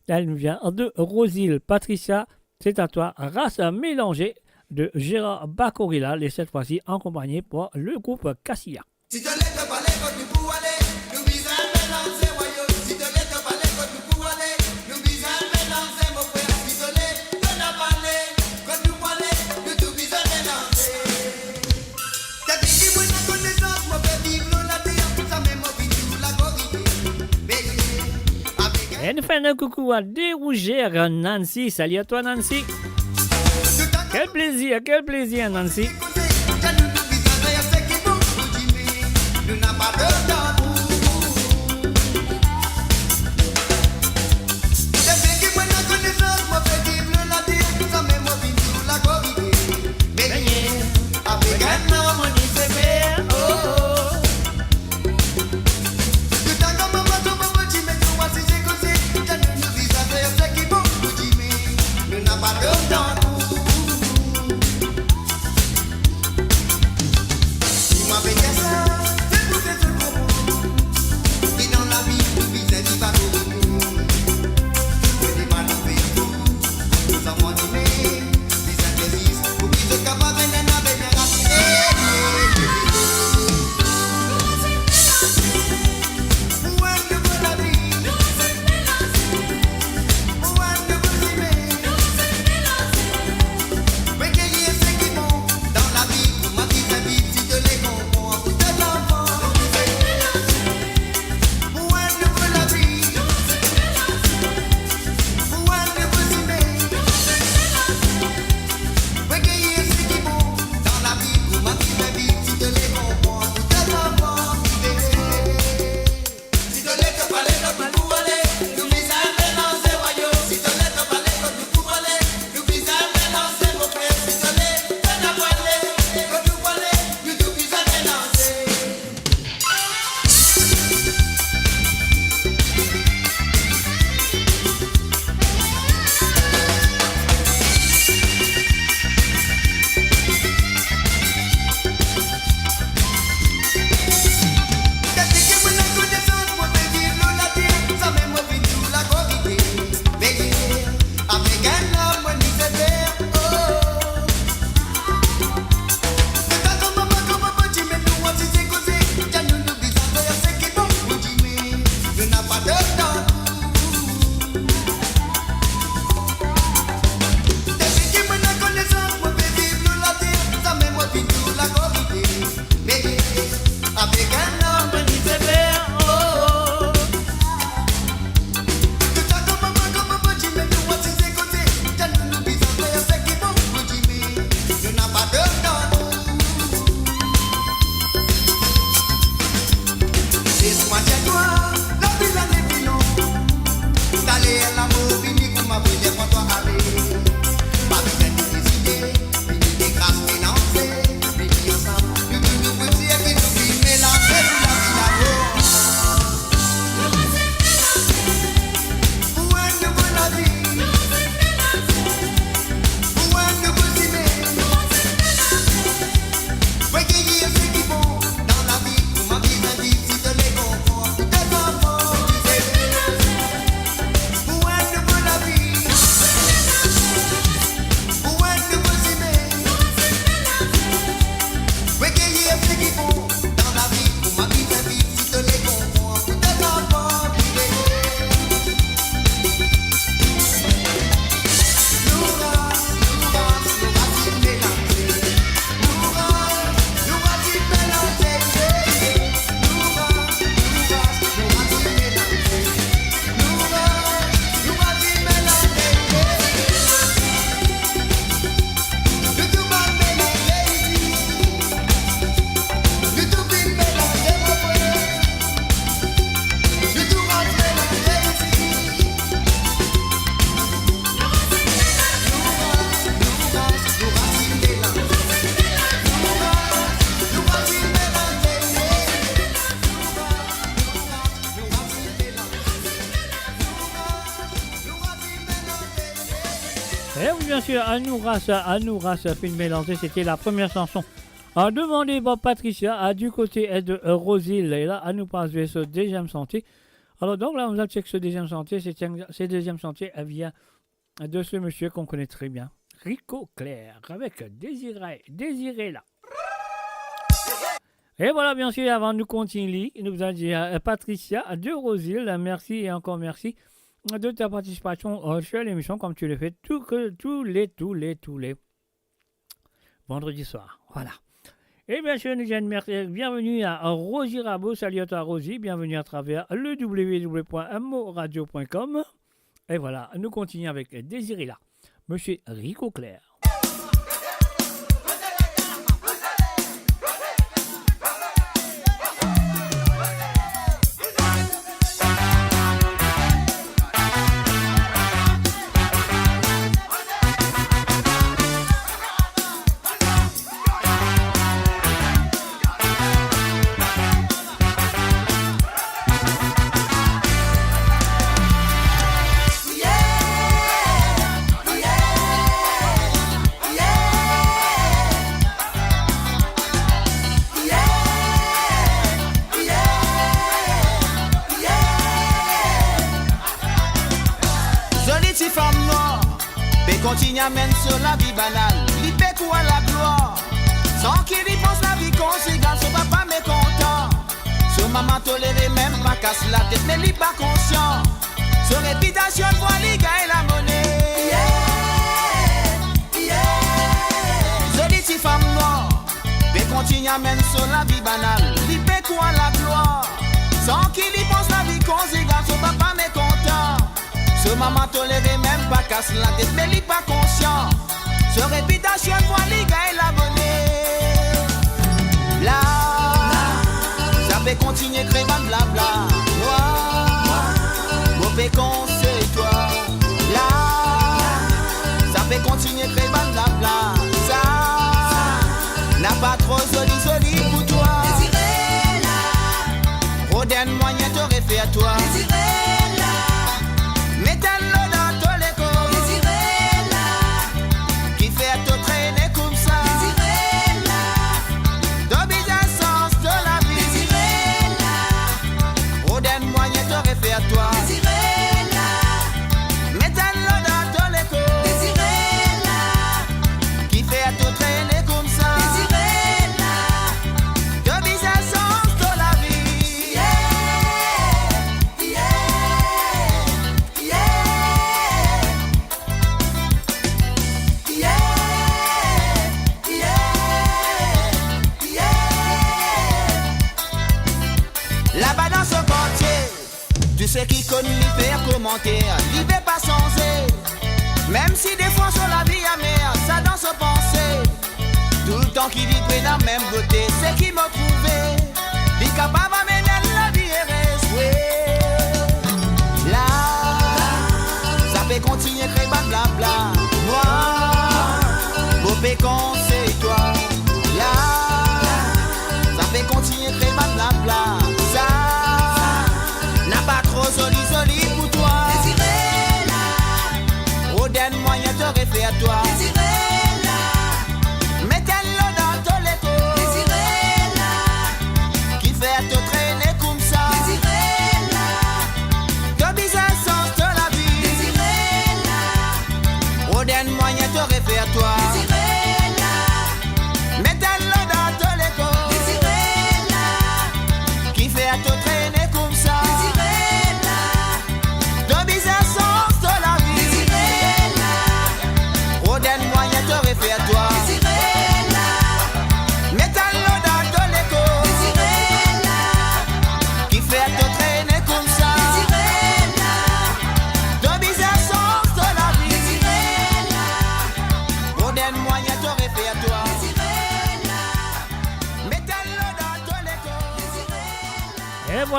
elle nous vient de Rosil. Patricia, c'est à toi. Race mélangée de Gérard Bacorilla, et cette fois-ci accompagné pour le groupe Cassia. Si tu l'es pas les côtes, nous pouvons aller. Nous visons mélanger, voyons. Si tu l'es pas les côtes, nous pouvons aller. Nous visons mélanger, mon frère. Si tu l'es pas parler, quand nous parler, nous tout visons mélanger. T'as dit que moi, la connaissance, mon frère, vive la terre, ça même au vidéo, la corrige. Et nous faisons un coucou à Dérougère, Nancy. Salut à toi, Nancy. Quel plaisir, Nancy. Fais pousser tout le monde. Et oui, bien sûr, Anouras, film mélangé, c'était la première chanson. A demandé Bob Patricia du côté de Rosil. Et là, à nous passer ce deuxième sentier. Alors donc là, on a checké ce deuxième sentier. Ce deuxième sentier vient de ce monsieur qu'on connaît très bien, Rico Clair, avec Désiré là. Et voilà, bien sûr, avant de nous continuer, il nous a dit Patricia de Rosil, merci et encore merci de ta participation sur l'émission, comme tu le fais tous les vendredis soirs. Voilà. Et bien sûr, bienvenue à Rosie Rabot, salut à toi Rosie, bienvenue à travers le www.moradio.com. Et voilà, nous continuons avec Désiré là, monsieur Rico Clair. Continue à mène sur la vie banale, il fait quoi la gloire. Sans qu'il y pense la vie conséquente, son papa mécontent. Son maman toléré même pas casse la tête, mais il pas conscient. Son réputation de voir les gars et la monnaie. Jolie petite femme noire, mais continue à mène sur la vie banale, il fait quoi la gloire. Sans qu'il y pense la vie conséquente, son papa mécontent. Ce maman toléré même pas casse la tête, mais il pas conscient. Ce réputation de voir les gars et la monnaie. Là, ça fait continuer créer blabla. Moi, mauvais conseil toi. Là, ça fait continuer créer blabla. Ça, n'a pas trop joli pour toi. Désiré là, Roden moyen t'aurait fait à toi. Désiré. Toi. Désiré là, mettez-le dans ton écho. Désiré là, qui fait à tout traîner comme ça. Désiré là, de bizarre sens de la vie. Yeah, là-bas dans ce quartier, tu sais qui connaît l'hiver commentaire, l'hiver pas sensé. Même si des fois sur la vie amère, ça dans se penser. Tout le temps qui vit près la même beauté, c'est qui m'a trouvé. Il capable d'amener la vie et rejouer. Là, ça fait continuer créer blabla. Moi, beau pécon c'est toi. Là, ça fait continuer créer blabla. Ça n'a pas trop joli pour toi. Désiré là, Roden moyen t'aurait fait à toi. Désiré là, mettez-le dans ton écho. Désiré là, qui fait à te traîner.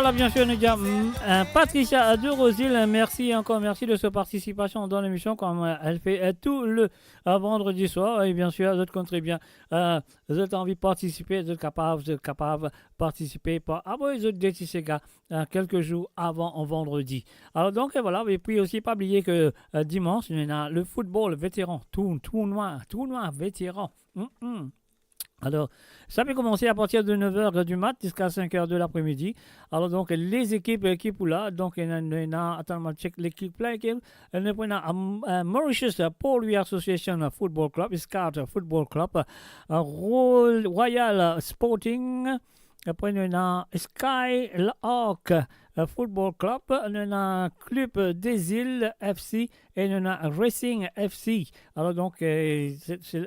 voilà, bien sûr, nous disons Patricia de Rosil, merci encore, merci de sa participation dans l'émission, comme elle fait tout le vendredi soir. Et bien sûr, vous êtes très bien, vous êtes envie de participer, vous êtes capable de participer pour avoir les autres détis, ces gars, quelques jours avant vendredi. Alors, donc, voilà, et puis aussi, pas oublier que dimanche, il y a le football vétéran, tournoi vétéran. Alors, ça peut commencer à partir de 9h du mat jusqu'à 5h de l'après-midi. Alors, donc, les équipes là, donc, il y a, attends, check l'équipe là, il y a Mauritius Pole Association Football Club, SCAT Football Club, Royal Sporting, après, il y a Skylark Football Club, il y a Club des Îles FC et il y a Racing FC. Alors, donc, c'est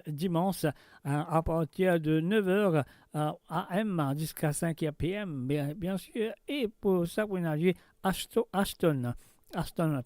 dimanche à partir de 9h AM jusqu'à 5h PM, bien sûr. Et pour ça, vous avez Aston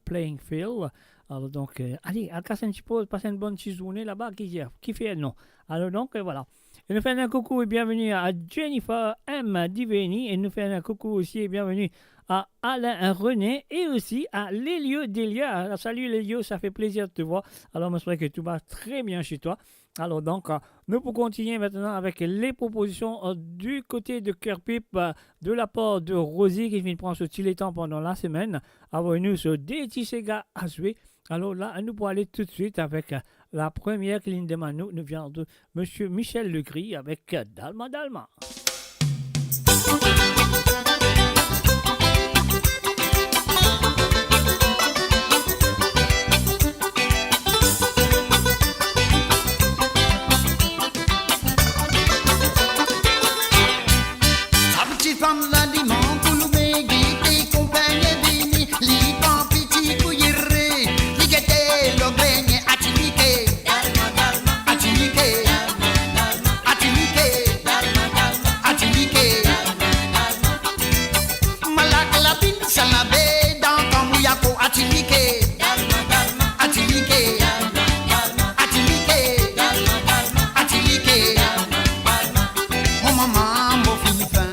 Playing Field. Alors, donc, allez, à casser un petit peu, passer une bonne petite journée là-bas, qui fait non. Alors, donc, voilà. Et nous faisons un coucou et bienvenue à Jennifer M. Diveni. Et nous faisons un coucou aussi et bienvenue à Alain René et aussi à Lélio Delia. Salut Lélio, ça fait plaisir de te voir. Alors, j'espère que tout va très bien chez toi. Alors, donc, nous pouvons continuer maintenant avec les propositions du côté de Cœur Pipe de la part de Rosie qui vient prendre ce petit temps pendant la semaine. Avant nous, ce Détisega à jouer. Alors là, nous pourrons aller tout de suite avec la première ligne de Manu. Nous vient de M. Michel Legris avec Dalma Dalma. From la limon, Kouloubé, Guité, compagnie, Bini, Lipan, Piti, Kouyere, Ligete, Logbegne, Atilike, Atilike, Atilike, Atilike, Malak, Lapin, Salabé, dans Kamouyako, Atilike, Atilike, Atilike, Atilike, oh maman, mon Philippin.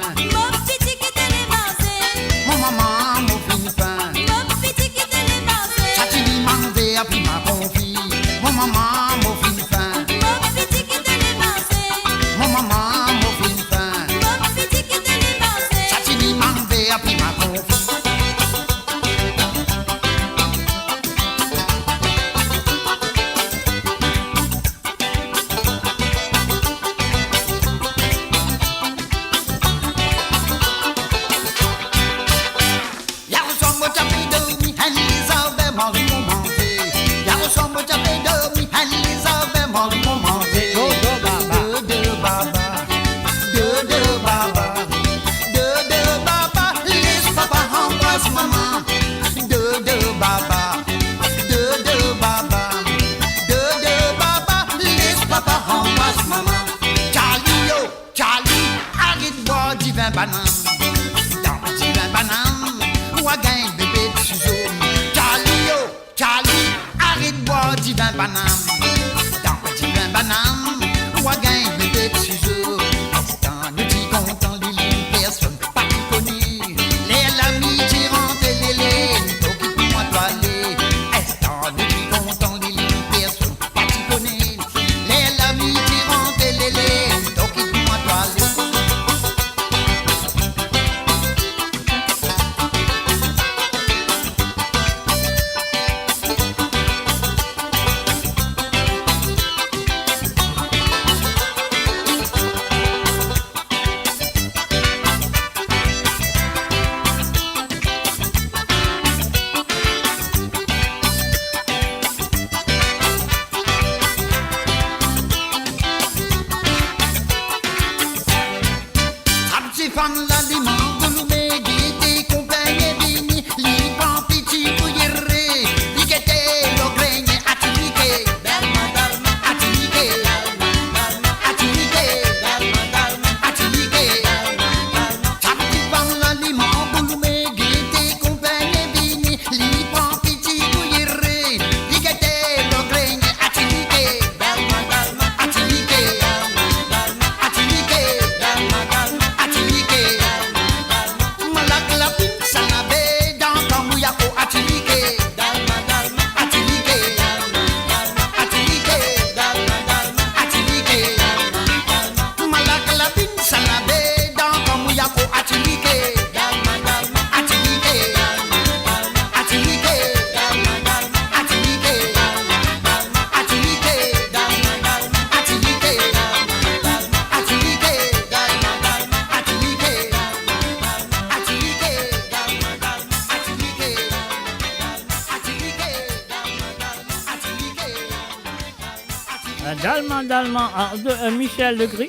d'Allemand de Michel Legris.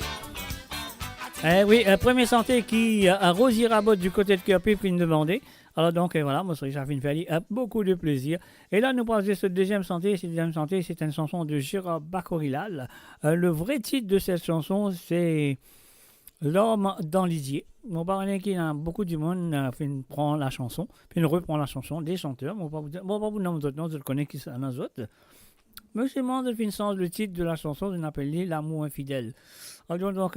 Eh oui, première santé qui a Rosie Rabot du côté de Kerpé puis demandé. Alors donc voilà, moi ça fait une famille beaucoup de plaisir. Et là nous passons cette deuxième santé. Cette deuxième santé, c'est une chanson de Gérard Bacorilal. Le vrai titre de cette chanson, c'est L'homme dans lisier. Mon parrain qui a beaucoup du monde prend la chanson, puis reprend la chanson des chanteurs. Bon, pas vous nommer d'autres noms, je le connais qui sont les autres. Monsieur Monde fait sens le titre de la chanson, je appelle L'amour infidèle. Alors donc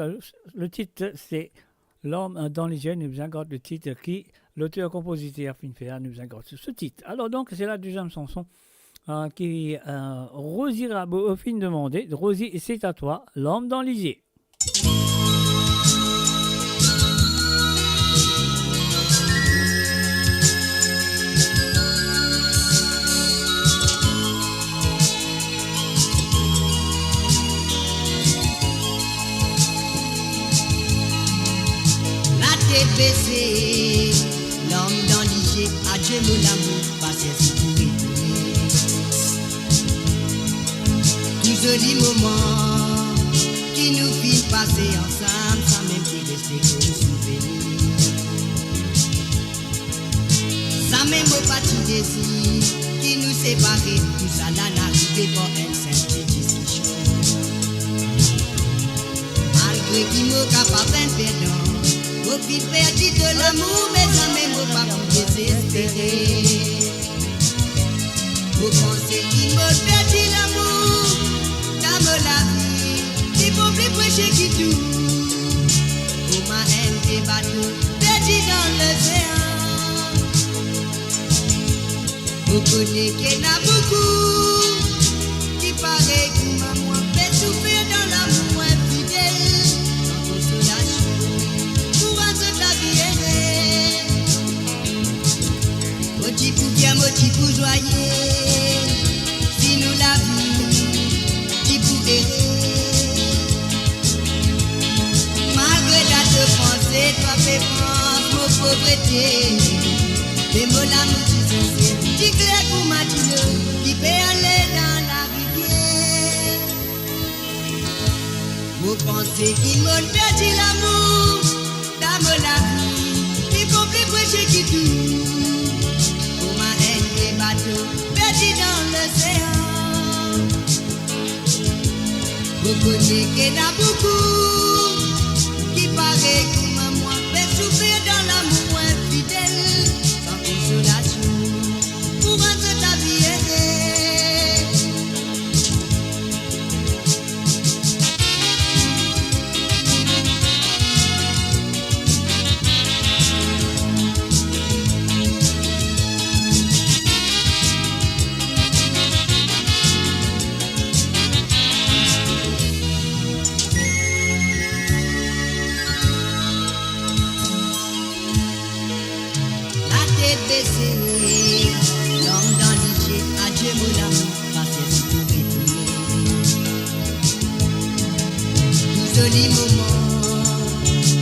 le titre c'est L'homme dans les yeux, nous vous accorde le titre qui l'auteur-compositeur Finfea nous accorde ce titre. Alors donc c'est la deuxième chanson qui Rosie Rabot au fin demandé. Rosie, c'est à toi, L'homme dans les yeux. Baissé, l'homme dans l'IG, adieu mon amour, passez si vous retournez. Tout joli moment qui nous fit passer ensemble, sans même plus rester comme souvenir. Sans même au parti désir qui nous séparait, tout ça là n'arrivait pas à une simple discussion. Malgré qu'il m'a capable de perdre. Au fil perdu de l'amour, mes amis m'ont pas pu désespérer. Vous pensez qu'il m'a perdu l'amour, dame la vie, il faut plus prêcher qui tout. Pour ma haine des bateaux, perdu dans l'océan. Vous connaissez qu'il y en a beaucoup, qui paraît que maman fait souffrir dans l'amour infidèle, sans consolation. Moti pour bien, moti pour joyer. Si nous la vie, qui pour errer. Malgré ta te pensée, toi fais France, mon pauvreté. Les mots l'amour du sincère, qui clair pour Mathieu, qui peut aller dans la rivière. Vous pensez qu'il m'a perdu l'amour, dame la vie, il faut plus prêcher qui tout. Perdu dans l'océan. Vous connaissez qu'il y en a beaucoup qui paraît que maman fait souffrir dans l'amour infidèle, sans consolation pour rendre ta vie aidée. L'homme dans l'IG, adieu mon amour, passez si vous retournez. Tout joli moment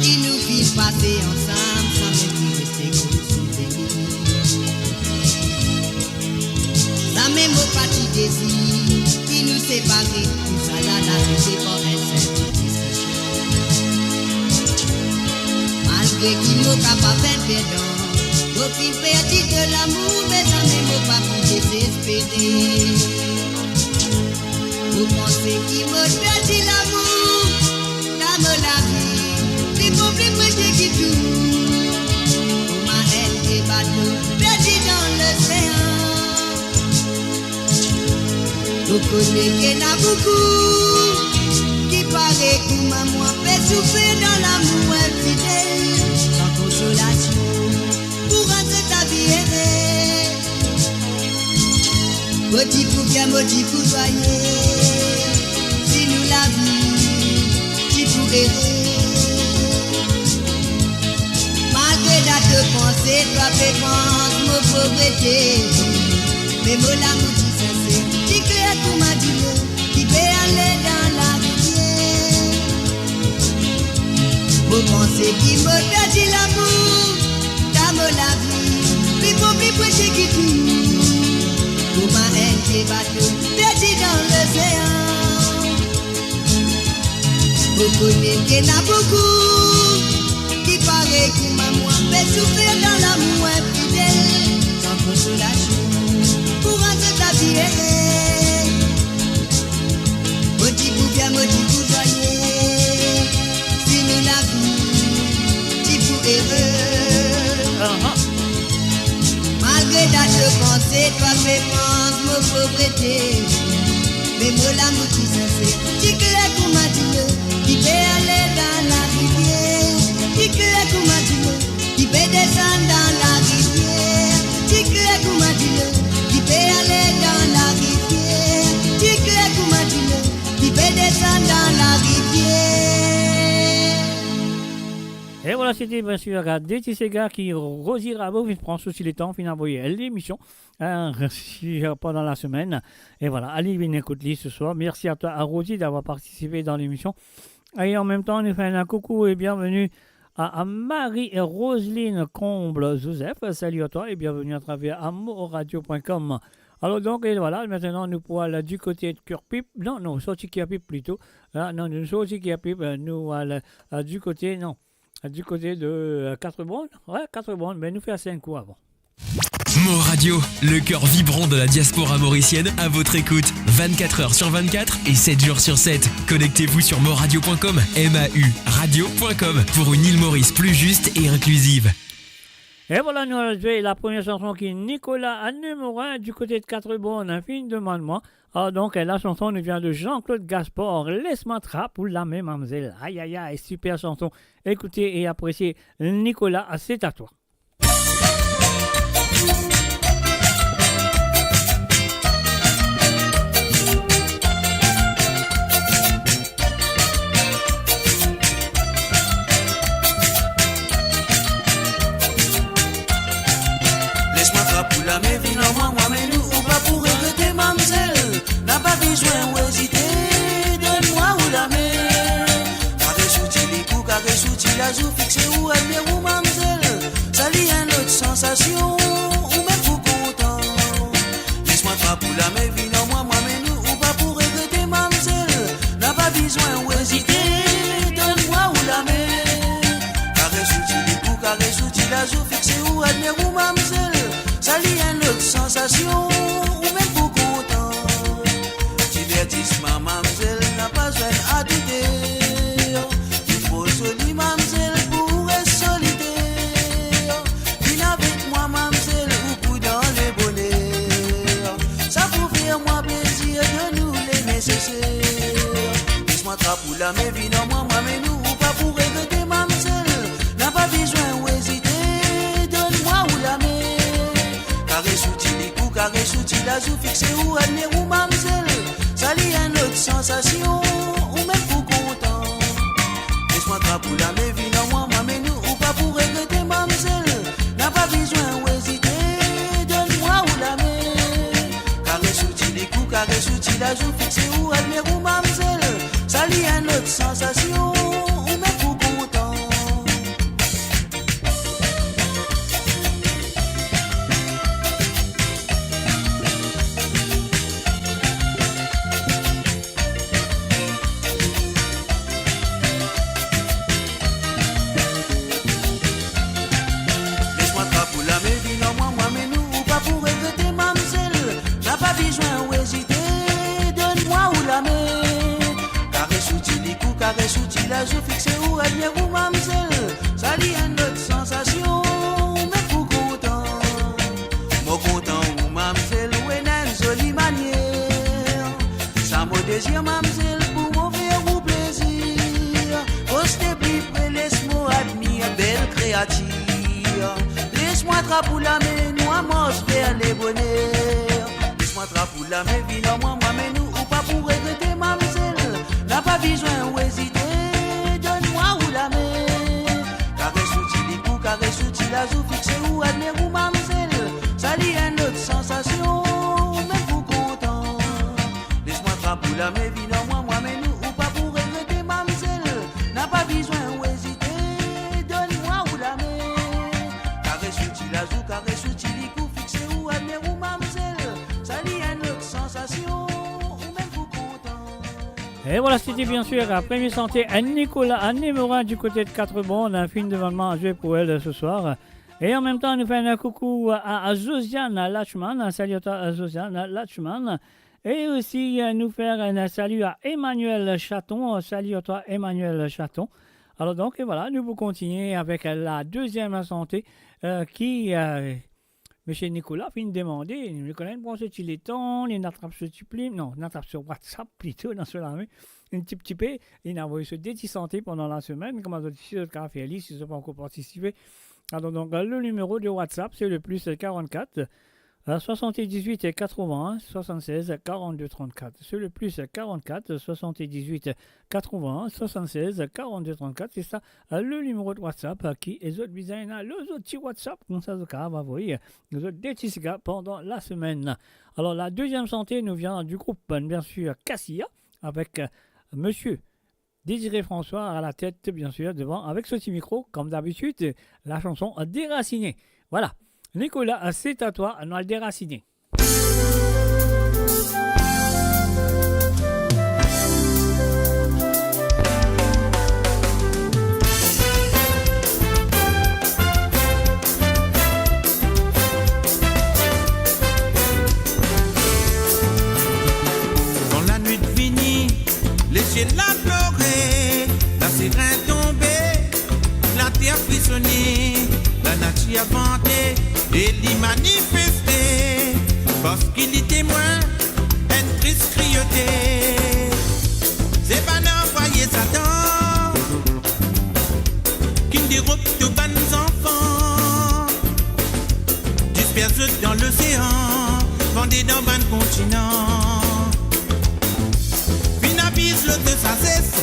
qui nous fit passer ensemble, sans même plus rester comme souvenir. La même au parti désir qui nous séparait, tout ça là n'arrivait pas à une simple discussion. Malgré qu'il m'a capable de perdre. Au fil perdu de l'amour, mes amis m'ont pas pu désespérer. Vous pensez qu'il m'a perdu l'amour, dame la vie, il faut plus prêcher qui tout. Pour ma haine des bateaux, perdu dans l'océan. Vous connaissez qu'il y en a beaucoup qui paraît que maman fait souffrir dans l'amour infidèle, sans consolation. Pour rendre ta vie aidée. Moti pour bien, moti pour joyer. Si nous la vie, qui pour errer. Malgré la te pensée, toi fais France, mon pauvreté. Mais mon amour du sincère, qui clair pour ma Dieu, qui peut aller dans la rivière. Vous pensez qu'il m'a perdu l'amour, la vie, il faut plus prêcher qui tout. Pour ma haine des bateaux, perdu dans l'océan. Vous connaissez qu'il y en a beaucoup qui paraît que maman fait souffrir dans l'amour infidèle, sans consolation pour rendre ta vie errée. Maudit pour bien, maudit pour joyeux, si nous la vie, si pour heureux. Malgré ta pensée, toi fais France, mon pauvreté. Mais moi l'amour qui sincère, tu clair comme m'a dit, qui peut aller dans la rivière, qui clair comme m'a dit, qui peut descendre dans la rivière, qui clair comme m'a dit, qui peut aller dans la rivière, qui clair comme m'a dit, qui peut descendre dans la rivière. Et voilà, c'était bien sûr des petits gars qui Rosie Rabot prend aussi le temps d'envoyer l'émission pendant la semaine. Et voilà, allez, venez écouter ce soir. Merci à toi, à Rosie, d'avoir participé dans l'émission. Et en même temps, on nous fait un coucou et bienvenue à Marie et Roselyne Comble-Joseph. Salut à toi et bienvenue à travers amourradio.com. Alors donc, et voilà, maintenant nous pourrons aller du côté de Cœur-Pipe. Non, sorti Cœur-Pipe plutôt. Non, nous sorti Cœur-Pipe, nous allons du côté, non. Du côté de 4 bandes. Ouais, 4 bandes, mais nous fait à 5 coups avant. Mo Radio, le cœur vibrant de la diaspora mauricienne, à votre écoute 24h sur 24 et 7 jours sur 7. Connectez-vous sur moradio.com, MAU radio.com pour une île Maurice plus juste et inclusive. Et voilà, nous allons jouer la première chanson qui est Nicolas à numéro 1 du côté de 4 bandes, un film de moi. Alors donc, la chanson nous vient de Jean-Claude Gaspard, Laisse-moi trappe pour la même mademoiselle. Aïe aïe aïe, super chanson. Écoutez et appréciez Nicolas, c'est à toi. Laisse-moi trappe pour la même vie, non, moi, mais nous, ou pas pour regretter, mademoiselle. N'a pas besoin ou hésiter, donne-moi ou la mer. Carré sous-ti les coups, carré sous-ti la joue, fixé ou admire ou mademoiselle. Ça lie une autre sensation, ou même pour content. Laisse-moi trappe pour la même vie, non, moi, mais nous, ou pas pour regretter, mademoiselle. N'a pas besoin ou hésiter, donne-moi ou la mer. Carré sous-ti les coups, carré sous-ti la joue, fixé ou admire ou mademoiselle. Ça lie une autre sensation, ou même pour content. Divertissement, mademoiselle, n'a pas besoin à douter. Il faut jolie, mademoiselle, pour être solitaire. Viens avec moi, mademoiselle, ou pour dans les bonheurs. Ça pour faire moi plaisir de nous les nécessaires. Laisse-moi trappe pour la même vie, non, moi, mais nous, ou pas pour regretter, mademoiselle. N'a pas besoin ou hésiter, donne-moi ou la mer. Carré sous-ti les coups, carré sous-ti la joue, fixé ou admire ou mademoiselle. Ça lie une autre sensation, ou même pour content. Laisse-moi trappe pour la même vie, non, moi, mais nous, ou pas pour regretter, mademoiselle. N'a pas besoin ou hésiter, donne-moi ou la mer. Carré sous-ti les coups, carré sous-ti la joue, fixé ou admire ou mademoiselle. Ça lie une autre sensation, ou même pour content. Laisse-moi trappe pour la même vie, non, moi, mais nous, ou pas pour regretter, mademoiselle. N'a pas besoin ou hésiter, donne-moi ou la mer. Carré sous-ti les coups, carré sous-ti la joue, fixé ou admire ou mademoiselle. Ça lie une autre sensation, ou même pour content. Moi content ou mademoiselle, ou une jolie manière. Ça me désire, mademoiselle, pour m'en faire ou plaisir. Postez plus près, laisse-moi admire, belle créature. Laisse-moi trappe pour la main, nous amorce vers les bonheurs. Laisse-moi trappe pour la main, vie, non, moi, mais nous, ou pas pour regretter, mademoiselle. N'a pas besoin ou hésiter, donne-moi ou la main. Carré sous-ti les coups, carré sous-ti la joue, fixé ou admire ou mademoiselle. Ça lie une autre sensation, ou même pour content. Laisse-moi trappe pour la main, vie, non, moi, mais nous, ou pas pour regretter, mademoiselle. N'a pas besoin ou hésiter, donne-moi ou la main. Carré sous-ti la joue, carré sous-ti les coups, fixé ou admire ou mademoiselle. Ça lie une autre sensation, ou même pour content. Et voilà, c'était bien sûr à Premier Santé à Nicolas, à numéro 1 du côté de 4 un film de vendement à jouer pour elle ce soir. Et en même temps, nous faisons un coucou à Josiane Lachman, salut à Josiane Lachman. Et aussi, nous faire un salut à Emmanuel Chaton, salut à toi Emmanuel Chaton. Alors donc, et voilà, nous vous continuer avec la deuxième santé qui... Monsieur Nicolas vient de demander, Nicolas, bon, c'est-il les temps, il n'attrape ce type non, il attrape sur WhatsApp plutôt, dans cela, un petit peu, il a envoyé ce déti santé pendant la semaine, comme on a dit, le café Alice, ils n'ont pas encore participé. Alors donc, le numéro de WhatsApp, c'est le plus 44 78 et 81 76 42 34. C'est le plus 44 78 81 76 42 34. C'est ça le numéro de WhatsApp qui est autres bizarres. Le autre WhatsApp, comme ça, va voir. Nous autres détisiga pendant la semaine. Alors la deuxième santé nous vient du groupe, bien sûr, Cassia, avec monsieur Désiré François à la tête, bien sûr, devant, avec ce petit micro, comme d'habitude, la chanson Déraciné. Voilà. Nicolas, c'est à toi, on a le déraciné. Quand la nuit finit, les ciels la pleuré, la sirène tombée, la terre frissonnée, la nature a vanté. Et l'y manifester, parce qu'il y témoin, une triste cruauté. C'est pas d'envoyer Satan, qui dérobe de bonnes enfants, dispersés dans l'océan, vendés dans ban continent. Finabise l'eau de sa cesse,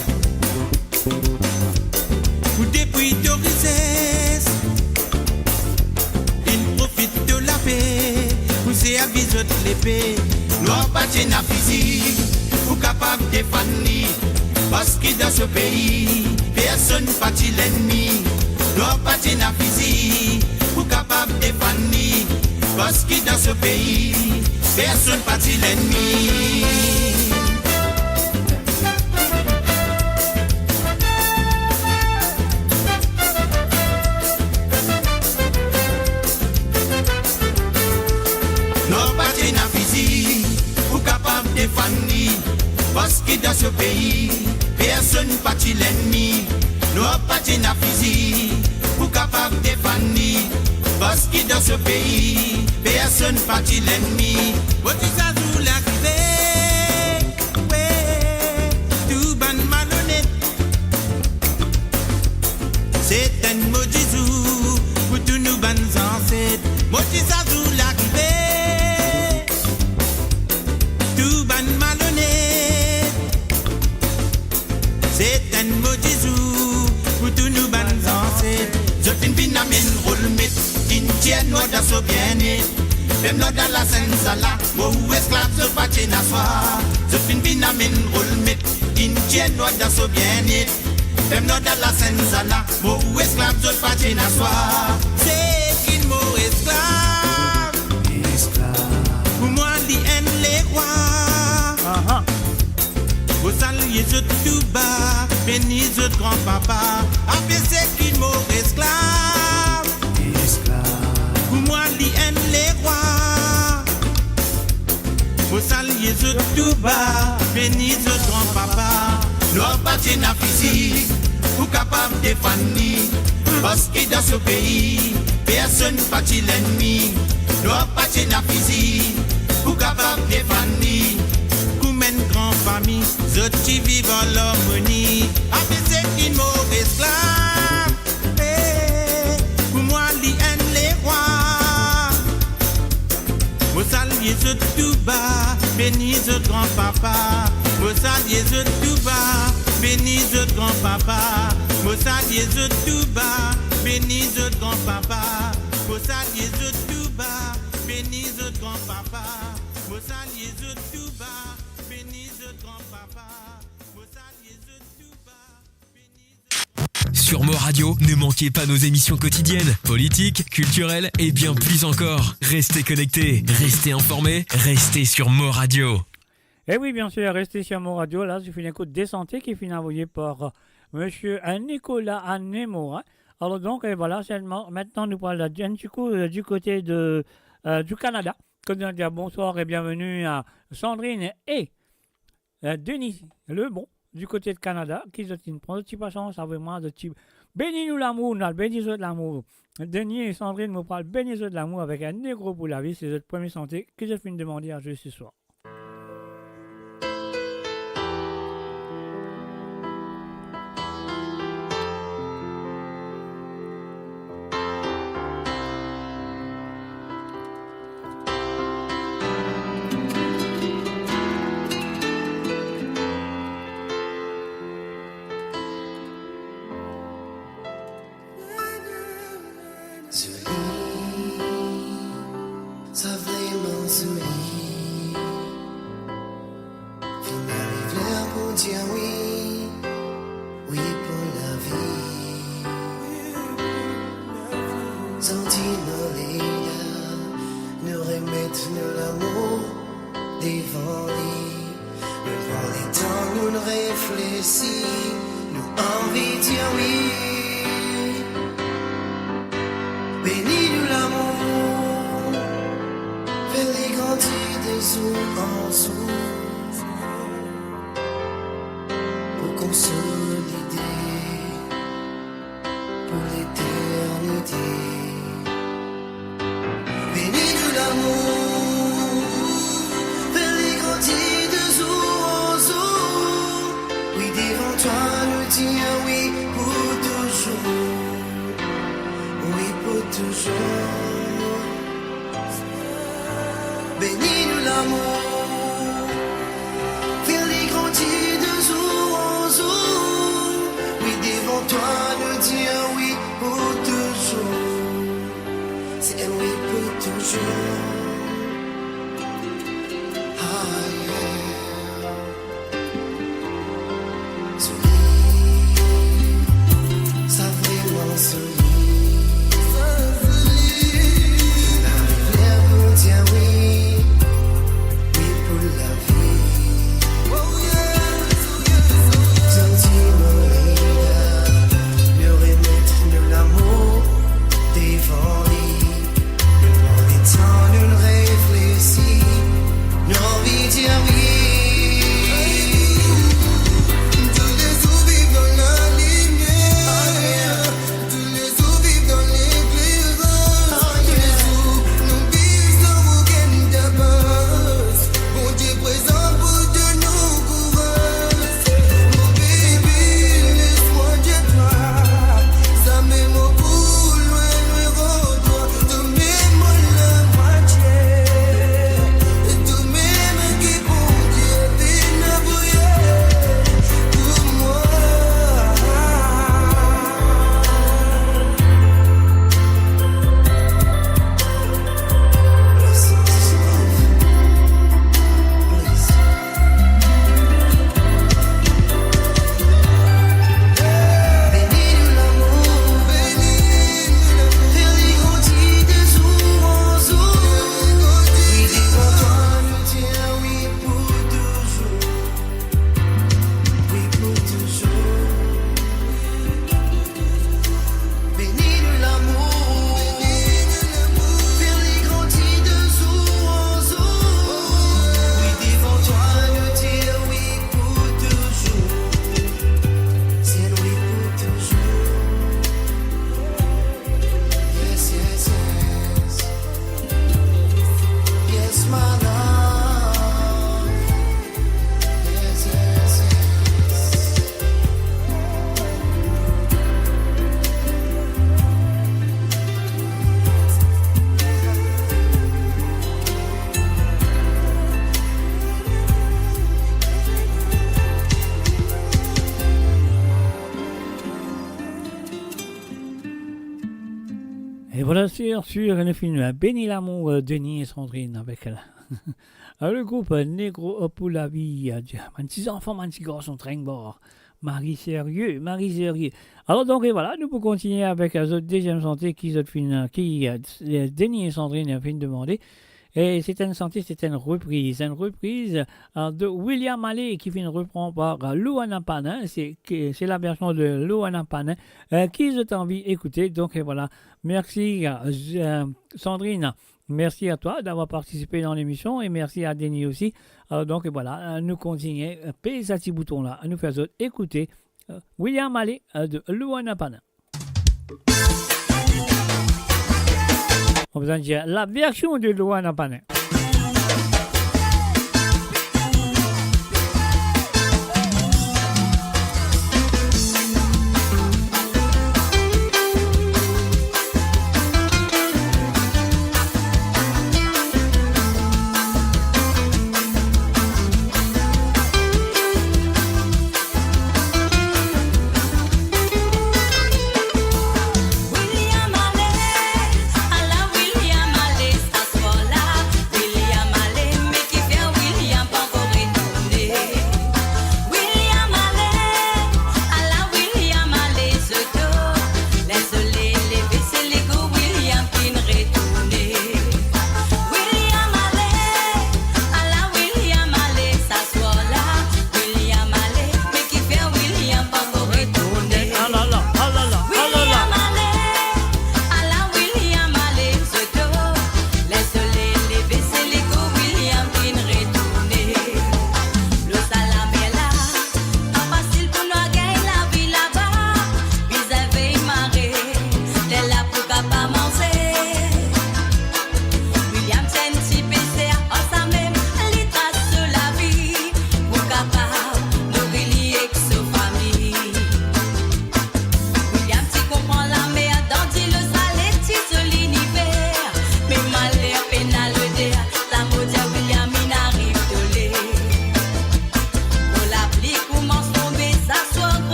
ou depuis de richesse. Profite de la paix, vous c'est à viser de l'épée. Nous bâtir na physique, vous capable de défendre. Parce que dans ce pays, personne ne bâtit l'ennemi. Nous bâtir na physique, vous capable de défendre. Parce que dans ce pays, personne ne bâtit l'ennemi. Parce que dans ce pays, personne ne bâtit l'ennemi. Nous bâtis na physique, pour capable de défendre. Parce que dans ce pays, personne ne bâtit l'ennemi. Votre sazou la criée, ouais, tout ban malhonnête. C'est un maudit jour pour tous nous ban ancêtres. Votre sazou la criée, tout ban malhonnête. C'est un maudit jour pour tous nous ban ancêtres. Je fin binamen roulmet, Indien noir dans ce bien-être. Même dans la Seine-Sala, où esclave se bâtit na soir. Je fin binamen roulmet, Indien noir dans ce bien-être. Même dans la Seine-Sala, où esclave se bâtit na soir. C'est qu'il mot esclave, pour moi l'IN les rois. Vous saluez ce tout bas, bénis ce grand-papa. Abaissez qu'il mot esclave, pour moi l'IN les rois. Vous saluez ce tout bas, bénis ce grand-papa. Nous bâtis na physique, pour capable de défendre. Parce que dans ce pays, personne ne bâtit l'ennemi. Nous bâtis na physique, pour capable de défendre. Une grande famille, je t'y vive en l'harmonie. Abaissez qu'il mot esclave, pour moi l'IN les rois. Vous saluez ce tout bas, bénis ce grand-papa. Vous saluez ce tout bas, bénis ce grand-papa. Vous saluez ce tout bas, bénis ce grand-papa. Vous saluez ce tout bas, bénis ce grand-papa. Vous saluez ce tout bas. Sur Mo Radio, ne manquez pas nos émissions quotidiennes, politiques, culturelles et bien plus encore. Restez connectés, restez informés, restez sur Mo Radio. Et oui, bien sûr, restez sur mon radio. Là, je fais une écoute des santé qui est envoyée par monsieur Nicolas Anemo. Hein. Alors donc, et voilà, maintenant nous parlons du coup du côté du Canada. Comme on dit bonsoir et bienvenue à Sandrine et Denis Lebon du côté de Canada qui se prend de petit patience avec moi de type bénis-nous l'amour, bénis-nous de l'amour. Denis et Sandrine me parlent bénis-nous de l'amour avec un négro pour la vie. C'est notre première santé que je finis de demander à jouer ce soir. Et voilà sur le film Béni l'amour, Denis et Sandrine avec le groupe Negro pour la vie. Mes petits enfants, mes petits garçons, train bord. Marie sérieux. Alors donc et voilà, nous pouvons continuer avec la deuxième santé qui Denis et Sandrine ont fait demander. Et c'est une reprise de William Alley qui vient reprendre par Luana Panin. C'est la version de Luana Panin qui je t'envie d'écouter. Donc et voilà, merci Sandrine. Merci à toi d'avoir participé dans l'émission et merci à Denis aussi. Donc et voilà, nous continuons, payer ce petit bouton là, nous faisons écouter William Alley de Luana Panin. On vous en dit la version de Luana Panin. William Alley, à la William Alley, ça soit là.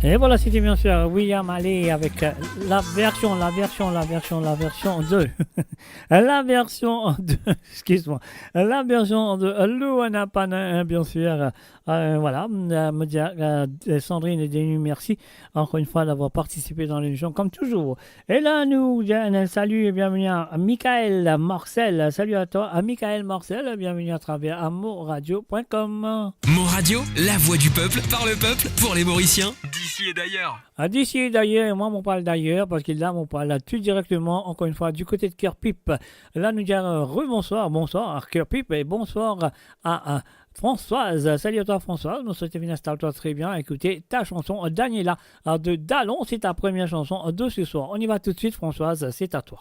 Et voilà, c'était bien sûr William Alley avec la version 2. La version de, excuse-moi, la version de Luana Pana, bien sûr. Voilà, me dire Sandrine et Denis, merci encore une fois d'avoir participé dans l'émission comme toujours. Et là, nous, salut et bienvenue à Michael Marcel. Salut à toi, à Michael Marcel. Bienvenue à travers amourradio.com. Mon Radio, la voix du peuple, par le peuple, pour les Mauriciens, d'ici et d'ailleurs. D'ici et d'ailleurs, moi, on parle d'ailleurs, parce que là, on parle là tout directement, encore une fois, du côté de Cœur-Pipe. Là, nous disons rebonsoir, bonsoir, Cœur-Pipe, et bonsoir à Françoise. Salut à toi, Françoise. Nous souhaitons une installe-toi très bien. Écoutez ta chanson, Daniela de Dallon. C'est ta première chanson de ce soir. On y va tout de suite, Françoise. C'est à toi.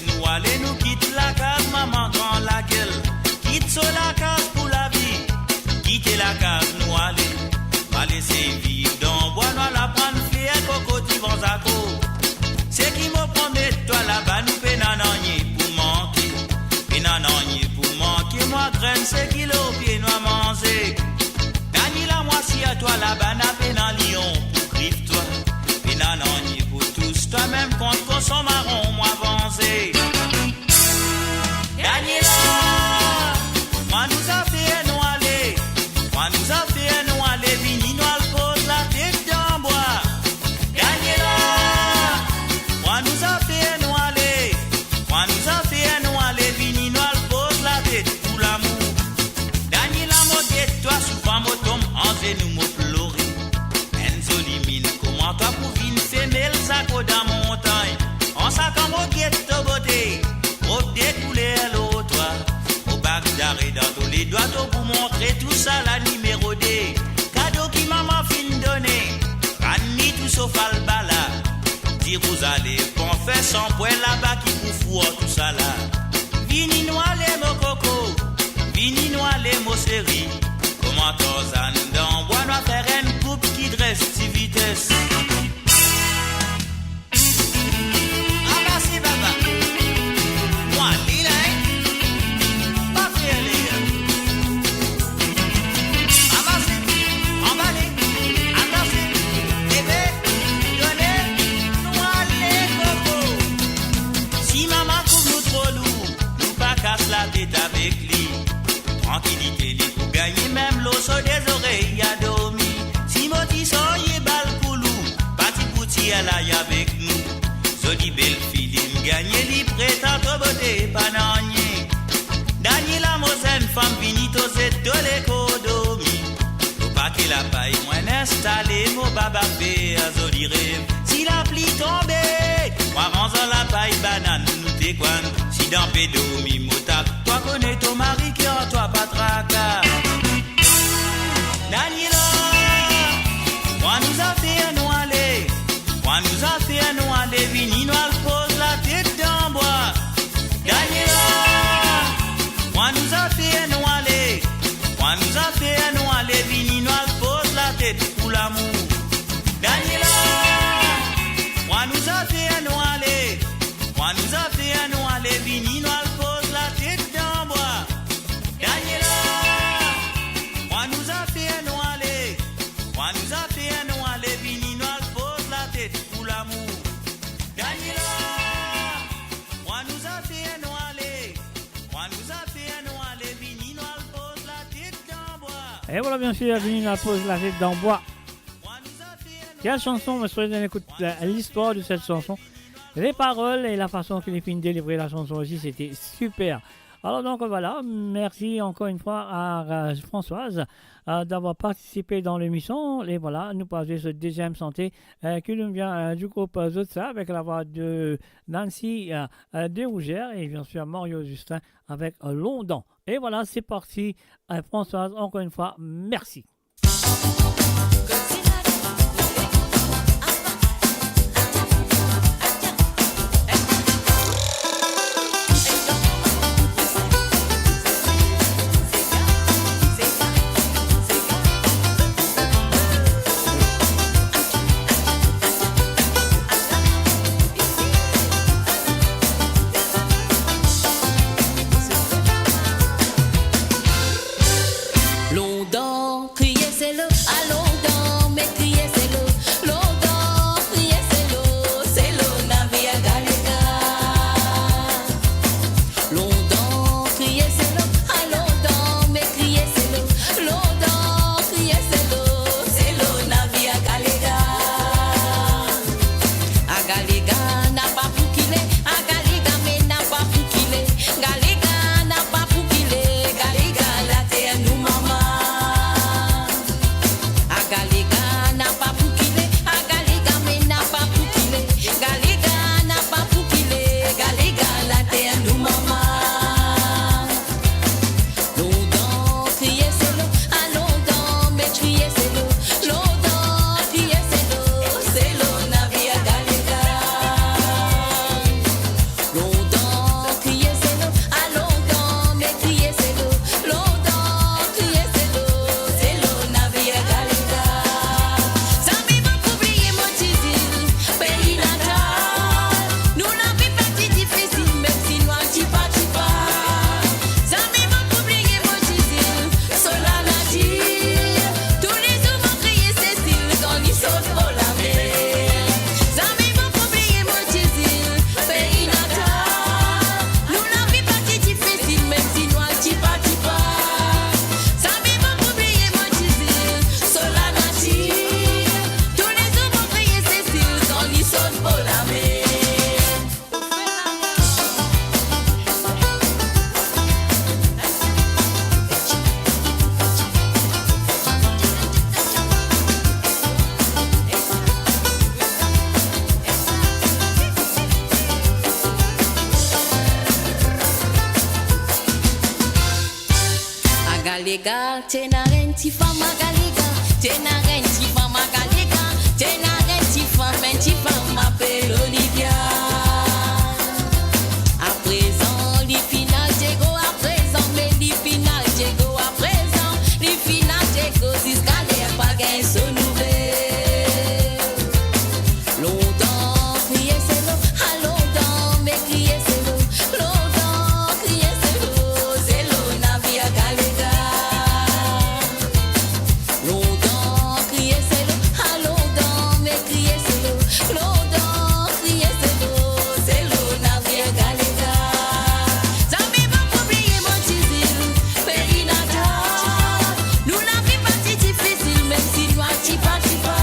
Nous aller, nous quitte la case, maman grand la gueule. Quitte sur la case pour la vie. Quitter la case, nous aller. Pas laisser vivre dans bois, nous la prendre fier, coco, divans à co. C'est qui me promet, toi là-bas, nous pénananier pour manquer. Pénananier pour manquer, moi graine, c'est kilos, pied, nous à manger. Daniela, moi si à toi là-bas, n'a pénan lion pour griffe toi. Pénananier pour tous, toi-même contre qu'on marron, moi avancé. Daniela, moi nous a fait nous aller. Moi nous a fait nous aller. Vini nous al pose la tête dans bois. Daniela, moi nous a fait nous aller. Moi nous a fait nous aller. Vini nous al pose la tête pour l'amour. Daniela, mon tête, toi souvent mon tombe en nous me pleurer. Enzo limine, comment toi pour vine femelle saco dans montagne. En sac en mot guette de beauté, au découlé à l'autre, au bac d'arrêt dans tous les doigts pour montrer tout ça la numéro D. Cadeau qui maman fin donné, Rani tout sauf albala. Dire vous allez, qu'on fait sans poêle là-bas qui vous fout tout ça là. Vini noir les mots coco, vini noir les mots série. Comment t'osan dans bois noir faire une coupe qui dresse si vitesse. Avec lui, tranquillité lui pour gagner même l'eau sur des oreilles à dormir. Si moti soye bal pour loup, parti pouti elle aille avec nous. Joli belle fille, gagner li prétend au beauté pananier. Daniela Mosen, femme finito, c'est de l'économie. Au paquet la paille, moins installé, mon baba fait à joli rêve. Si la pluie tombait, moi rangeant la paille banane, nous t'écoine. Si dans pédo, mi motap, toi connais ton mari qui en toi pas tracas. Daniela, moi nous a fait nous aller. Moi nous a fait nous aller. Vini nous al pose la tête dans bois. Daniela, moi nous a fait nous aller. Moi nous a fait nous aller. Vini nous al pose la tête pour l'amour. Daniela, moi nous a fait nous aller. Moi nous a fait nous aller. Vini nous al pose la tête dans bois. Daniela, moi nous a fait nous aller. Moi nous a fait nous aller. Vini nous al pose la tête pour l'amour. Daniela, moi nous a fait nous aller. Moi nous a fait nous aller. Vini nous al pose la tête dans bois. Et voilà, bien sûr, Vini nous al pose la tête dans bois. Quelle chanson, me souhaite qu'on écoute l'histoire de cette chanson. Les paroles et la façon que les filles délivraient la chanson aussi, c'était super. Alors donc voilà, merci encore une fois à Françoise d'avoir participé dans l'émission. Et voilà, nous passons ce deuxième santé qui nous vient du groupe Zotsa avec la voix de Nancy Desrougères et bien sûr Mario Justin avec London. Et voilà, c'est parti. Françoise, encore une fois, merci. galega, tena renti fama galega, tena renti fama galega, tena renti fama m'appelle Olivia. À présent, les finales j'ego, à présent, mais les finales j'ego, à présent, les finales j'ego, jusqu'à l'air pas gain se nouvelle. Longtemps crier c'est l'eau, à longtemps mais crier c'est l'eau, longtemps crier c'est l'eau, navire galega. Longtemps crier c'est l'eau, à longtemps mais crier c'est l'eau, longtemps crier c'est l'eau, navire galega. Zami va oublier mon tizil, pays natal. Nous la vie pas si difficile, même si nous a pas.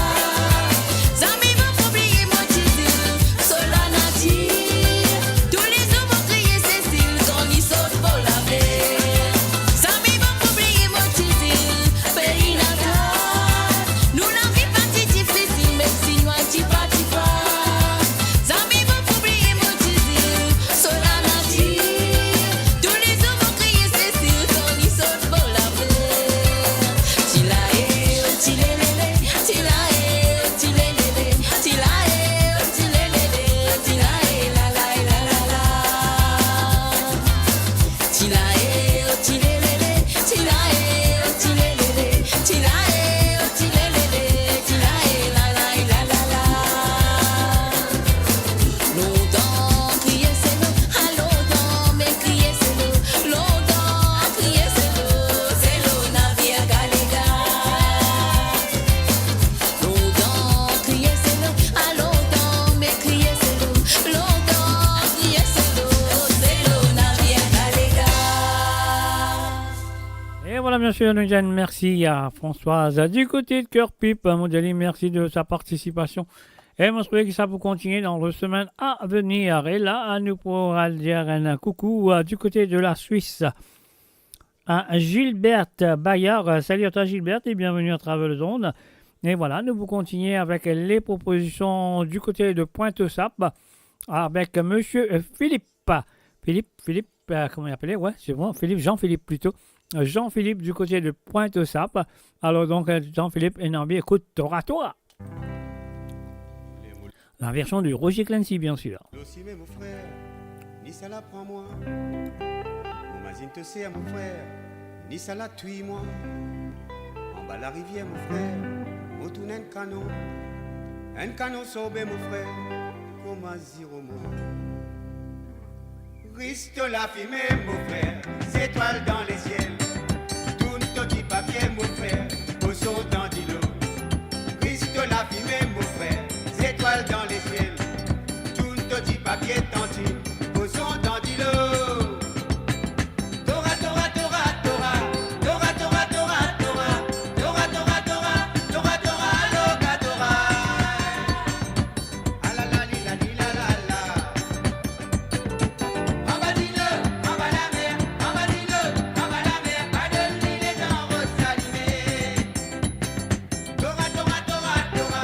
Zami va oublier mon tizil, sola nature. Tous les hommes vont crier Cécile quand ils sautent pour la mer. Zami va oublier mon tizil, pays natal. Nous la vie pas si difficile, même si nous a pas. Zami va oublier mon tizil, sola nature. Tous les hommes vont crier Cécile quand ils sautent pour la mer. Tilae, tilelele, tilae, tilelele, tilae, tilelele, tilae, la la la la la. Tilae, tilelele, tilae, tilelele, tilae, tilelele, tilae, la la la la la. Longtemps crier c'est l'eau, à longtemps mais crier c'est l'eau, longtemps crier c'est l'eau, navire galega. Longtemps crier c'est l'eau, à longtemps mais crier c'est l'eau, longtemps crier c'est l'eau, navire galega. Et voilà, bien sûr, nous disons merci à Françoise du côté de Cœur Pipe. Modèle, merci de sa participation. Et moi, je trouvais que ça vous continuer dans les semaines à venir. Et là, nous pourrons dire un coucou du côté de la Suisse à Gilberte Bayard. Salut à toi, Gilberte, et bienvenue à Travel Zone. Et voilà, nous vous continuer avec les propositions du côté de Pointe-Sap avec monsieur Philippe. Philippe, comment il appelait? Ouais, c'est bon, Jean-Philippe plutôt. Jean-Philippe du côté de Pointe-Sap. Alors donc, Jean-Philippe et Nambi, écoute, Tora. La version du Roger Clancy, bien sûr. Aussi, mais mon frère, ni ça la prend moi. Mon mazine te sait, mon frère, ni ça la tue moi. En bas la rivière, mon frère, on tourne un canon sorbet, mon frère, comme un zéro mot. Riste la fumée, mon frère, étoiles dans les ciels. Tourne ton petit papier, mon frère, au son dans l'îlot. Riste la fumée, mon frère, étoiles dans les ciels. Tourne ton petit papier, tantine, au son dans l'îlot. Tora, tora, tora, tora, tora, tora, tora, tora, tora, tora, tora, tora, tora, loca, tora. Ah la la li la li la la la. En bas dis-le, en bas la mer, en bas dis-le, en bas la mer, pas de l'île est en rose salimée. Tora, tora, tora, tora,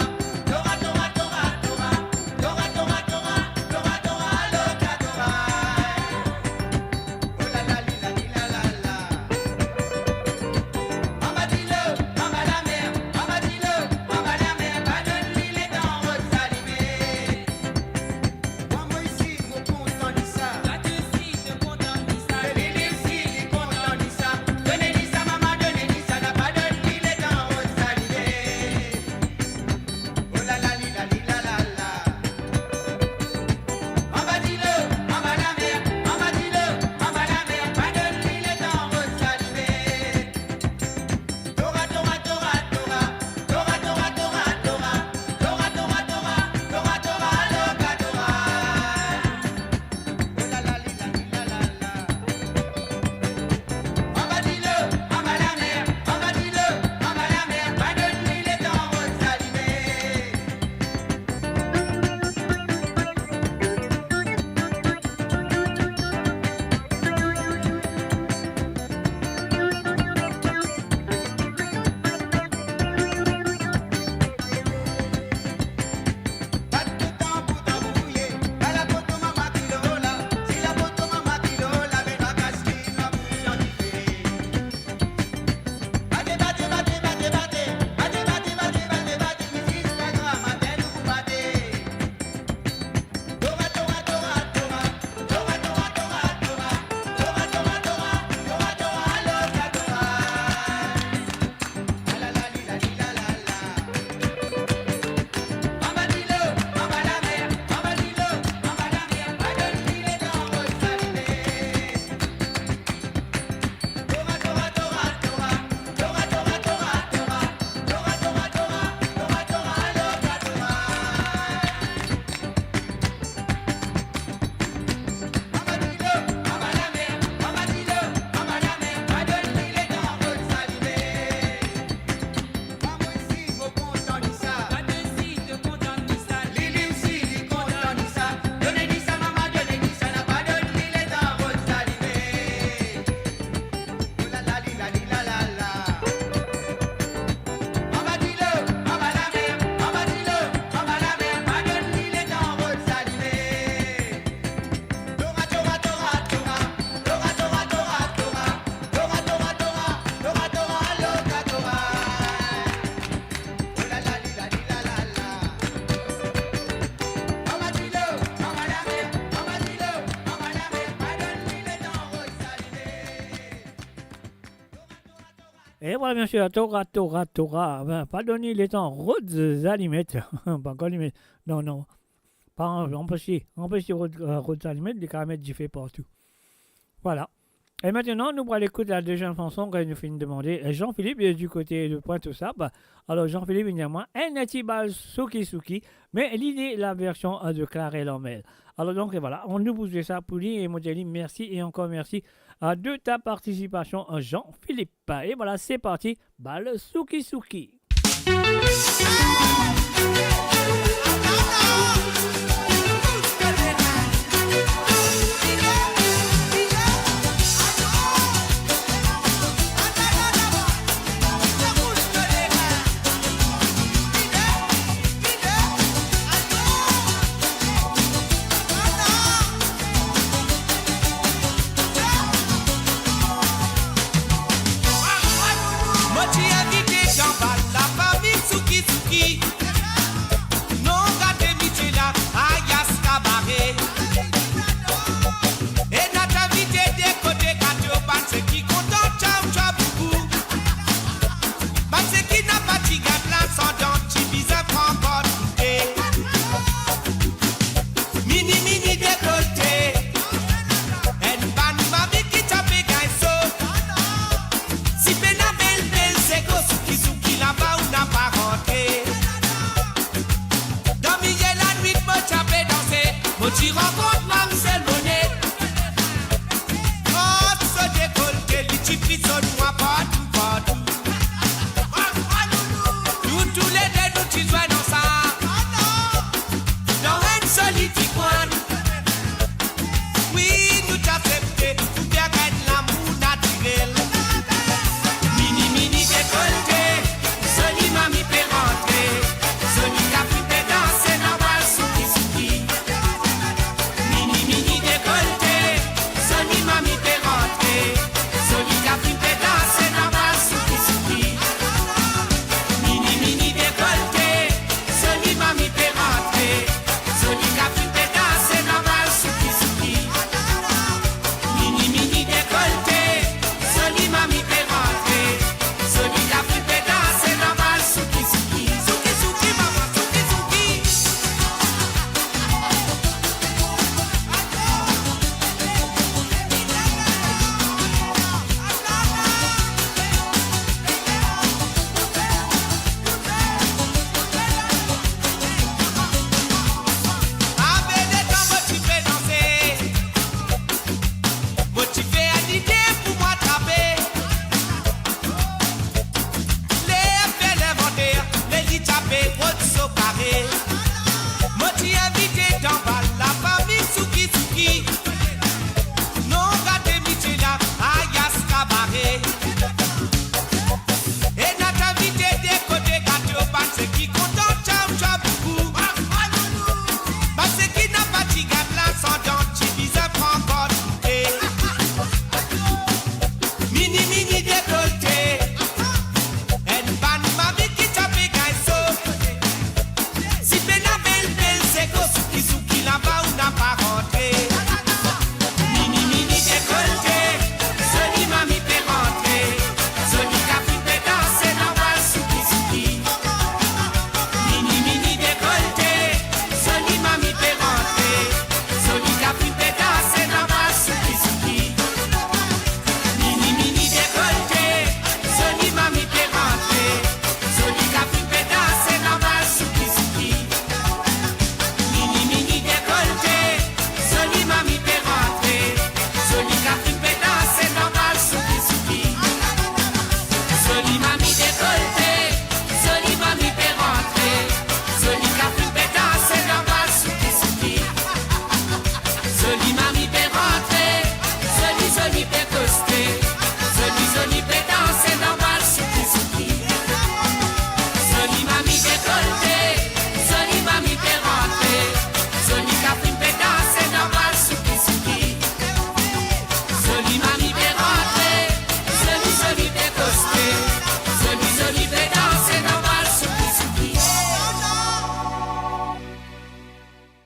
Et voilà, bien sûr, Torah. Ben, pardonnez les temps, Rhodes Alimettes. Pas encore Alimettes. Non. Pas empêcher Rhodes Alimettes, des caramels du fait partout. Voilà. Et maintenant, nous allons écouter la deuxième chanson que nous finissons de demander. Jean-Philippe est du côté de Pointe-aux-Sables. Alors, Jean-Philippe, il y a moi, un natibal Suki, mais l'idée, la version de Clarel Lormel. Alors, donc, voilà, on nous bouge ça pour lui et Modeli, merci et encore merci de ta participation, Jean-Philippe. Et voilà, c'est parti, bal Suki. Moti a dit que j'en parle.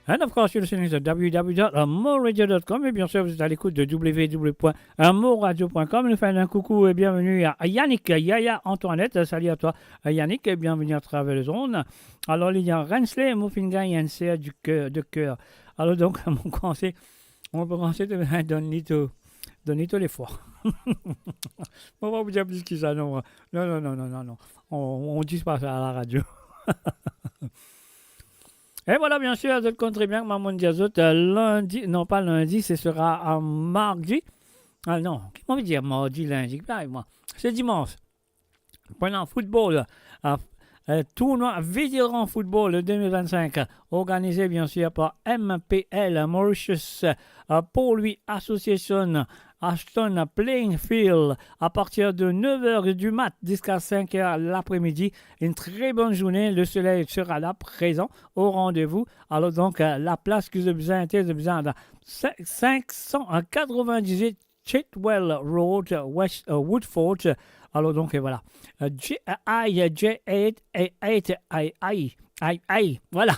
And of course, you're listening to www.moradio.com. Et bien sûr, vous êtes à l'écoute de www.moradio.com. Nous faisons un coucou et bienvenue à Yannick, Yaya, Antoinette. Salut à toi, Yannick, et bienvenue à travers les zones. Alors, il y a Rensley, Muffinga, Yancy, du cœur, de cœur. Alors, donc, on peut commencer de Donito l'effort. On va vous dire plus que ça, non. Non. On dit pas ça à la radio. Et voilà, bien sûr, vous comptez bien que Maman Diazot, lundi, non pas lundi, ce sera mardi. Ah non, comment veut dire mardi, lundi, moi. C'est dimanche. Pendant football, tournoi vétéran football 2025, organisé bien sûr par MPL Mauritius pour lui Association Ashton Playing Field à partir de 9h du mat jusqu'à 5h l'après-midi. Une très bonne journée. Le soleil sera là, présent, au rendez-vous. Alors donc, la place que vous avez besoin de 598 Chitwell Road, West Woodford. Alors donc, voilà. J8, voilà.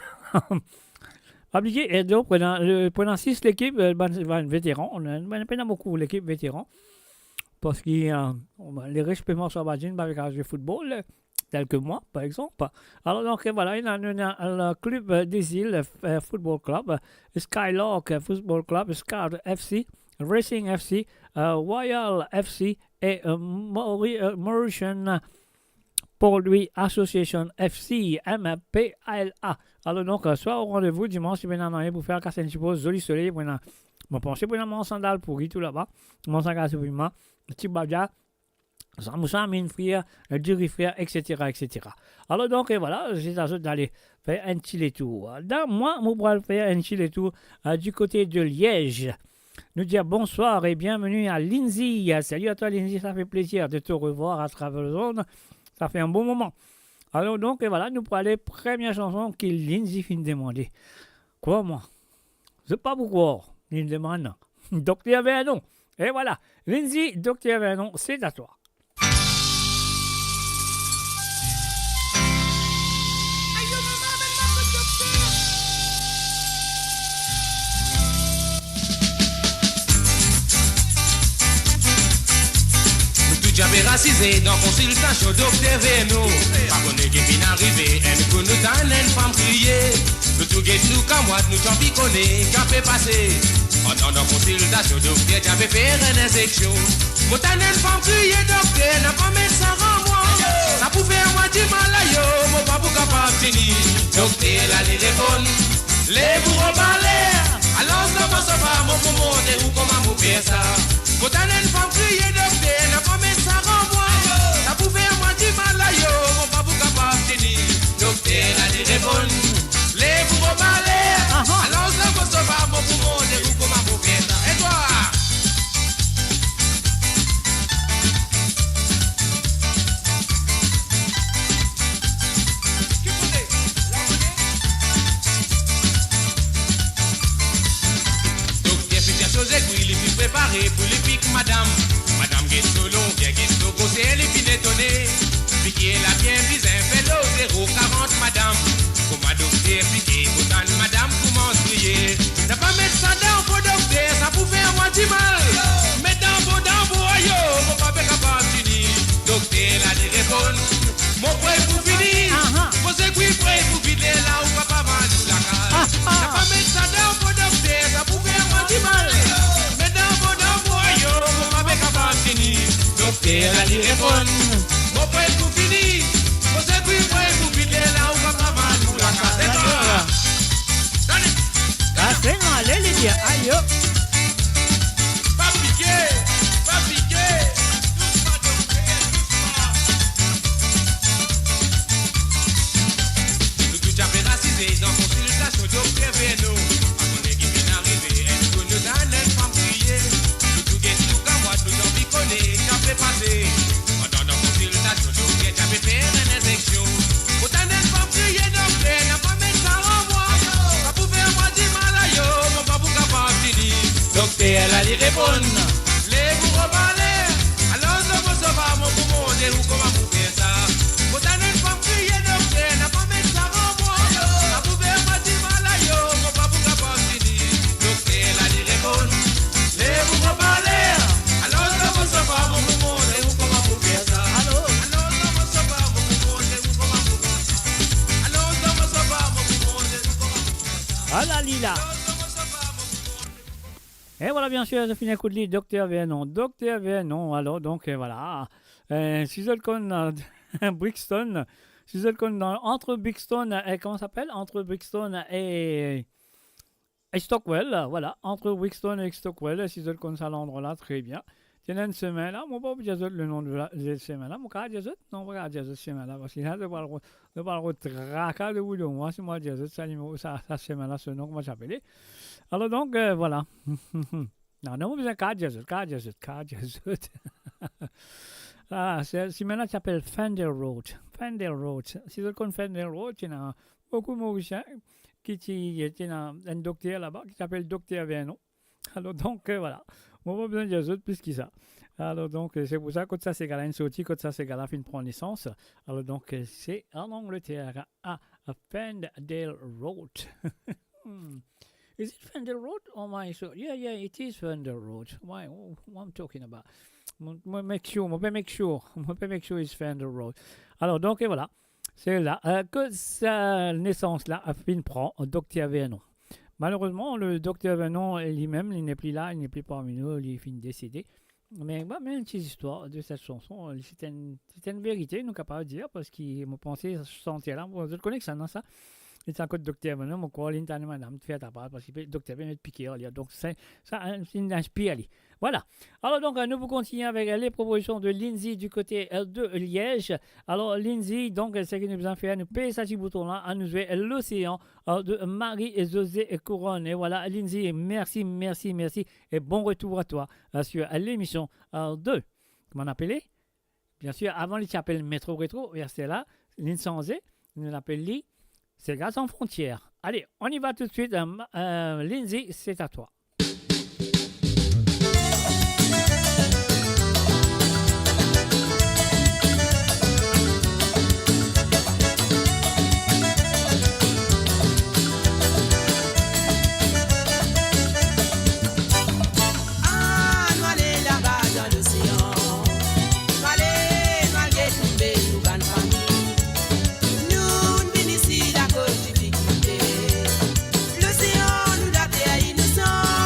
Appliqué, et donc, pendant 6 l'équipe, vétéran, on n'a pas beaucoup l'équipe vétéran, parce que les riches paiements sont basés avec un football, tel que moi, par exemple. Alors, donc, voilà, il y a le club des îles, Football Club, Skylark Football Club, Scout FC, Racing FC, Royal FC et Mauritian pour lui Association FC MPLA. Alors donc, soit au rendez-vous dimanche, pour faire casser un petit peu joli soleil, pour penser pour mon sandal pourri tout là-bas, mon sandal pour moi, petit badja, samoussa, mine frire, du riz frire, etc. Alors donc, voilà, c'est à d'aller faire un petit tour. Moi, je vais faire un petit tour du côté de Liège. Nous dire bonsoir et bienvenue à Lindsay. Salut à toi Lindsay, ça fait plaisir de te revoir à travers le zone. Ça fait un bon moment. Alors donc, et voilà, nous prenons les premières chansons que Lindsay finit de demander. Quoi, moi? Je sais pas pourquoi. Il me demande. Docteur Vernon. Et voilà. Lindsay, Docteur Vernon, c'est à toi. J'avais racisé dans consultation docteur Veno. Pas qu'on est qui vient arriver, elle nous donne une femme criée. Nous tout guette nous comme moi, nous t'en piconner, qu'à fait passer. En dans consultation docteur, j'avais fait une injection. Mon t'en une femme criée docteur, n'a pas mis ça en moi. Ça pouvait moi du mal à yo, mon pas pour capable tenir. Docteur, là les répondent, les bourreaux balais. Alors ça va se faire, mon poumon, et où comment vous faire ça? Mon t'en une femme criée docteur, n'a pas mis ça en moi. Ça pouvait moi du mal à yo, mon pas pour capable tenir. Docteur, là les répondent, les bourreaux balais. Alors ça va se faire, mon poumon, et où comment vous faire ça? Et toi? Préparé pour les pics, madame. Madame Guesso long, bien Guesso grossé, elle est bien étonnée. Piqué la bien bise, un vélo 040, madame. Comment docteur piqué, autant madame, comment crier. N'a pas mettre ça dans vos docteurs, ça vous fait moi du mal. Mais dans vos yo, mon papa capable de finir. Docteur, là, les répondent. Mon prêt pour finir. Vous êtes prêt pour vider là où papa va tout la case. N'a pas mettre ça dans vos docteurs, ça vous fait moi du mal. Docteur, elle y répond. Mon prêt pour finir. Vous êtes prêt pour vider là où papa va nous la case. Et toi? Donnez. C'est moi, allez les dire. Aïe. Pas piquer. Pas piquer. Doucement, docteur, doucement. Nous tout j'avais racisé dans consultation docteur Veno. À mon équipe vient d'arriver. Elle nous donne une femme criée. Nous tout guette nous comme moi, nous en piconner. Passé. Pendant nos consultations, docteur, j'avais fait une injection. Autant d'une femme criée, docteur, n'a pas mis ça en moi. Ça pouvait moi du mal à yo, mon pas pour capable finir. Docteur, elle a dit répondre. Les bourreaux balais. Alors, je vous sauve mon poumon, et où comment vous faire ça? Autant d'une femme criée, docteur, n'a pas mis ça en moi. Ça pouvait moi du mal à yo, mon pas pour Ah la lila. Et voilà, bien sûr, je finis un coup de lit, Docteur Vernon. Docteur Vernon, alors, donc, voilà. Sizzlecon Brixton. Sizzlecon entre Brixton et, comment ça s'appelle? Entre Brixton et Stockwell, voilà. Entre Brixton et Stockwell, Sizzlecon, ça l'endroit-là, très bien. Tiens, une semaine là, moi, pas oublier le nom de la semaine là. Mon cas, Jazot, non, pas Jazot, semaine là, parce qu'il y a de parler tracas de boulot. Moi, c'est moi, Jazot, ça, semaine là, ce nom, comment j'appelle. Alors, donc, voilà. Non, non, vous avez qu'à Jazot. Ah, si maintenant, ça s'appelle Fender Road. Fender Road. Si vous connaissez Fender Road, il y a beaucoup de Mauriciens qui ont un docteur là-bas qui s'appelle Docteur Vernon. Alors, donc, voilà. On va besoin de Jazot plus que ça. Alors, donc, c'est pour ça que ça, c'est gala une sortie, que ça, c'est gala fin de prendre naissance. Alors, donc, c'est en Angleterre, à Fendale Road. Is it Fendale Road? Oh my, so yeah, it is Fendale Road. Why? What I'm talking about? Make sure it's Fendale Road. Alors, donc, et voilà. C'est là que sa naissance, là, a fin de prendre Docteur Vernon. Malheureusement, le docteur Vernon lui-même, il n'est plus là, il n'est plus parmi nous, il est fini décédé. Mais bah, même une petite histoire de cette chanson, c'est une vérité, nous capable de dire, parce qu'il m'a pensé sentir là, je le connais que ça, non, ça. C'est un code docteur Vernon, mon quoi, l'internet, madame, tu fais ta part, parce que le docteur Vernon est piqué, donc ça inspire. Voilà. Alors donc, nous vous continuons avec les propositions de Lindsay du côté de Liège. Alors Lindsay, donc, c'est que nous avons fait, nous payer ça petit bouton-là, à nous jouer l'océan de Marie-Josée Couronne. Et voilà, Lindsay, merci, et bon retour à toi sur l'émission de, comment on appelait? Bien sûr, avant les appelle Métro Rétro, verset là, l'Insansé, nous l'appelle Lee. C'est Gaz sans frontières. Allez, on y va tout de suite. Lindsay, c'est à toi. L'océan nous date à innocent.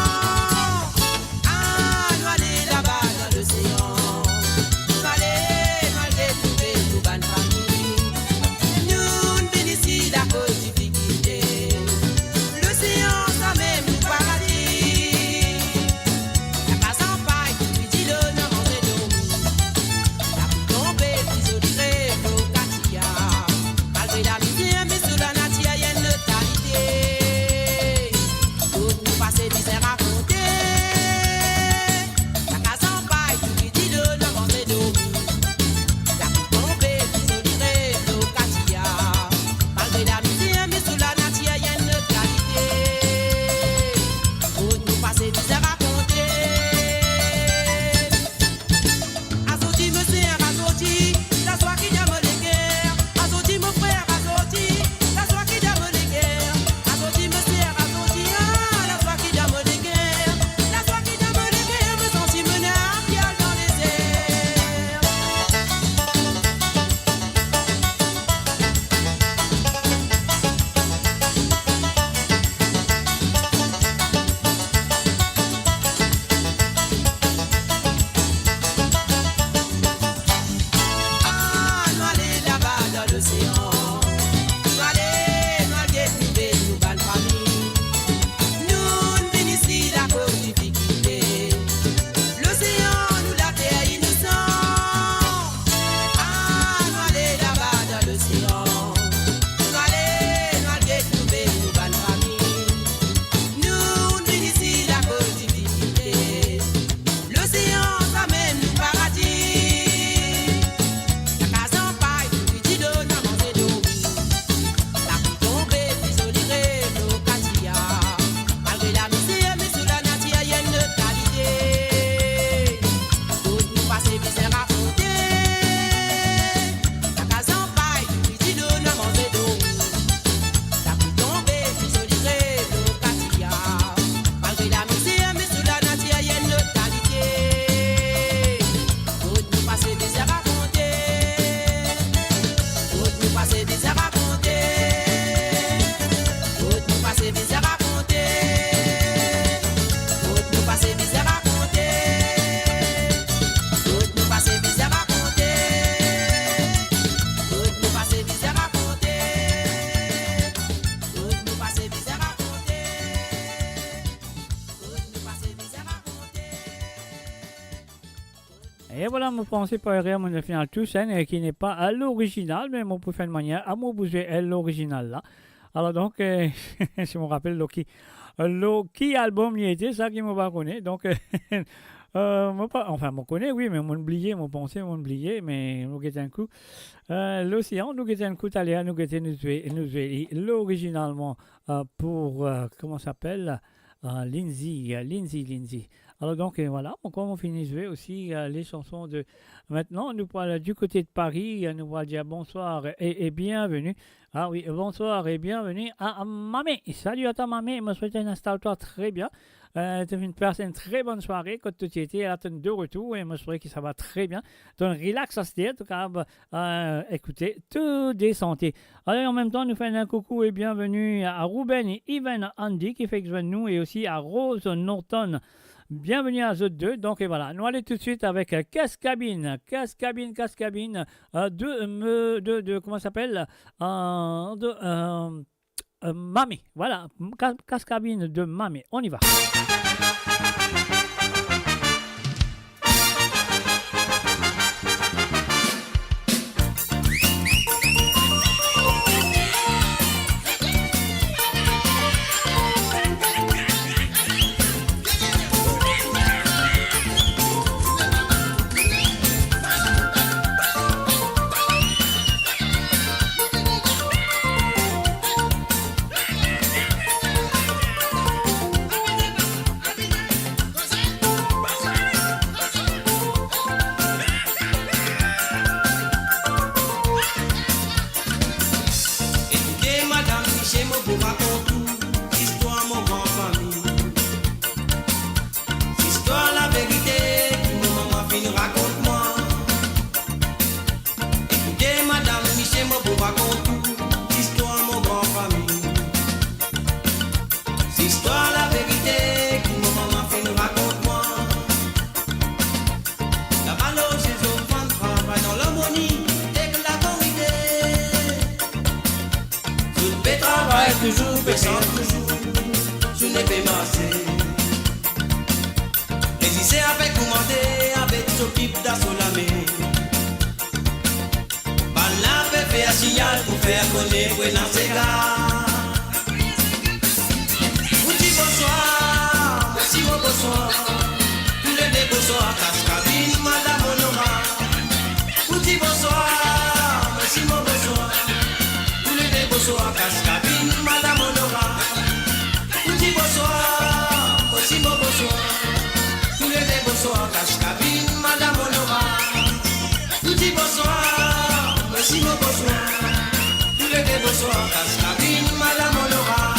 Et voilà, mon pensée pour rire, mon final tout scène, qui n'est pas à l'original, mais mon pour faire de manière à mon bouger est l'original là. Alors donc, je me rappelle qui album y était, ça qui me pas connaît. Donc, enfin, me connaît, oui, mais mon oublié, mon pensée, mon oublié, mais nous guettons un coup. L'océan, nous guettons un coup, Talia, nous guettons l'originalement pour, comment ça s'appelle Lindsay. Alors donc voilà, comme on finit de jouer aussi les chansons de... Maintenant, nous parlons du côté de Paris, nous allons dire bonsoir et bienvenue. Ah oui, bonsoir et bienvenue à Mamé. Salut à ta Mamé, je me souhaite installe-toi très bien. Tu as une personne très bonne soirée quand tu étais, elle attend de retour et je me souhaite que ça va très bien. Donc relax à se dire, en tout cas, écoutez, tout désanté. Alors en même temps, nous faisons un coucou et bienvenue à Ruben et Ivan Andy qui fait que nous et aussi à Rose Norton. Bienvenue à Zot 2. Donc et voilà, nous allons tout de suite avec Cascabine de comment ça s'appelle Mamé. Voilà, Cascabine de Mamé. On y va. Toujours, personne toujours, je n'ai pas massé. Résister avec commander, avec s'occupe d'assolamé. Par là, fait un signal pour faire connaître dans ces gars. Vous dites bonsoir, merci mon bonsoir. Tous les deux bonsoir, Cascabine, Madame Honora. Vous dites bonsoir, merci mon bonsoir. Tous les deux bonsoir, Cascabine, Madame Honora. Vous dites bonsoir, merci mon bonsoir. Tous les deux bonsoir, Cascabine, Madame Honora. Vous dites bonsoir, merci mon bonsoir. Tous les deux bonsoir, Cascabine, Madame Honora.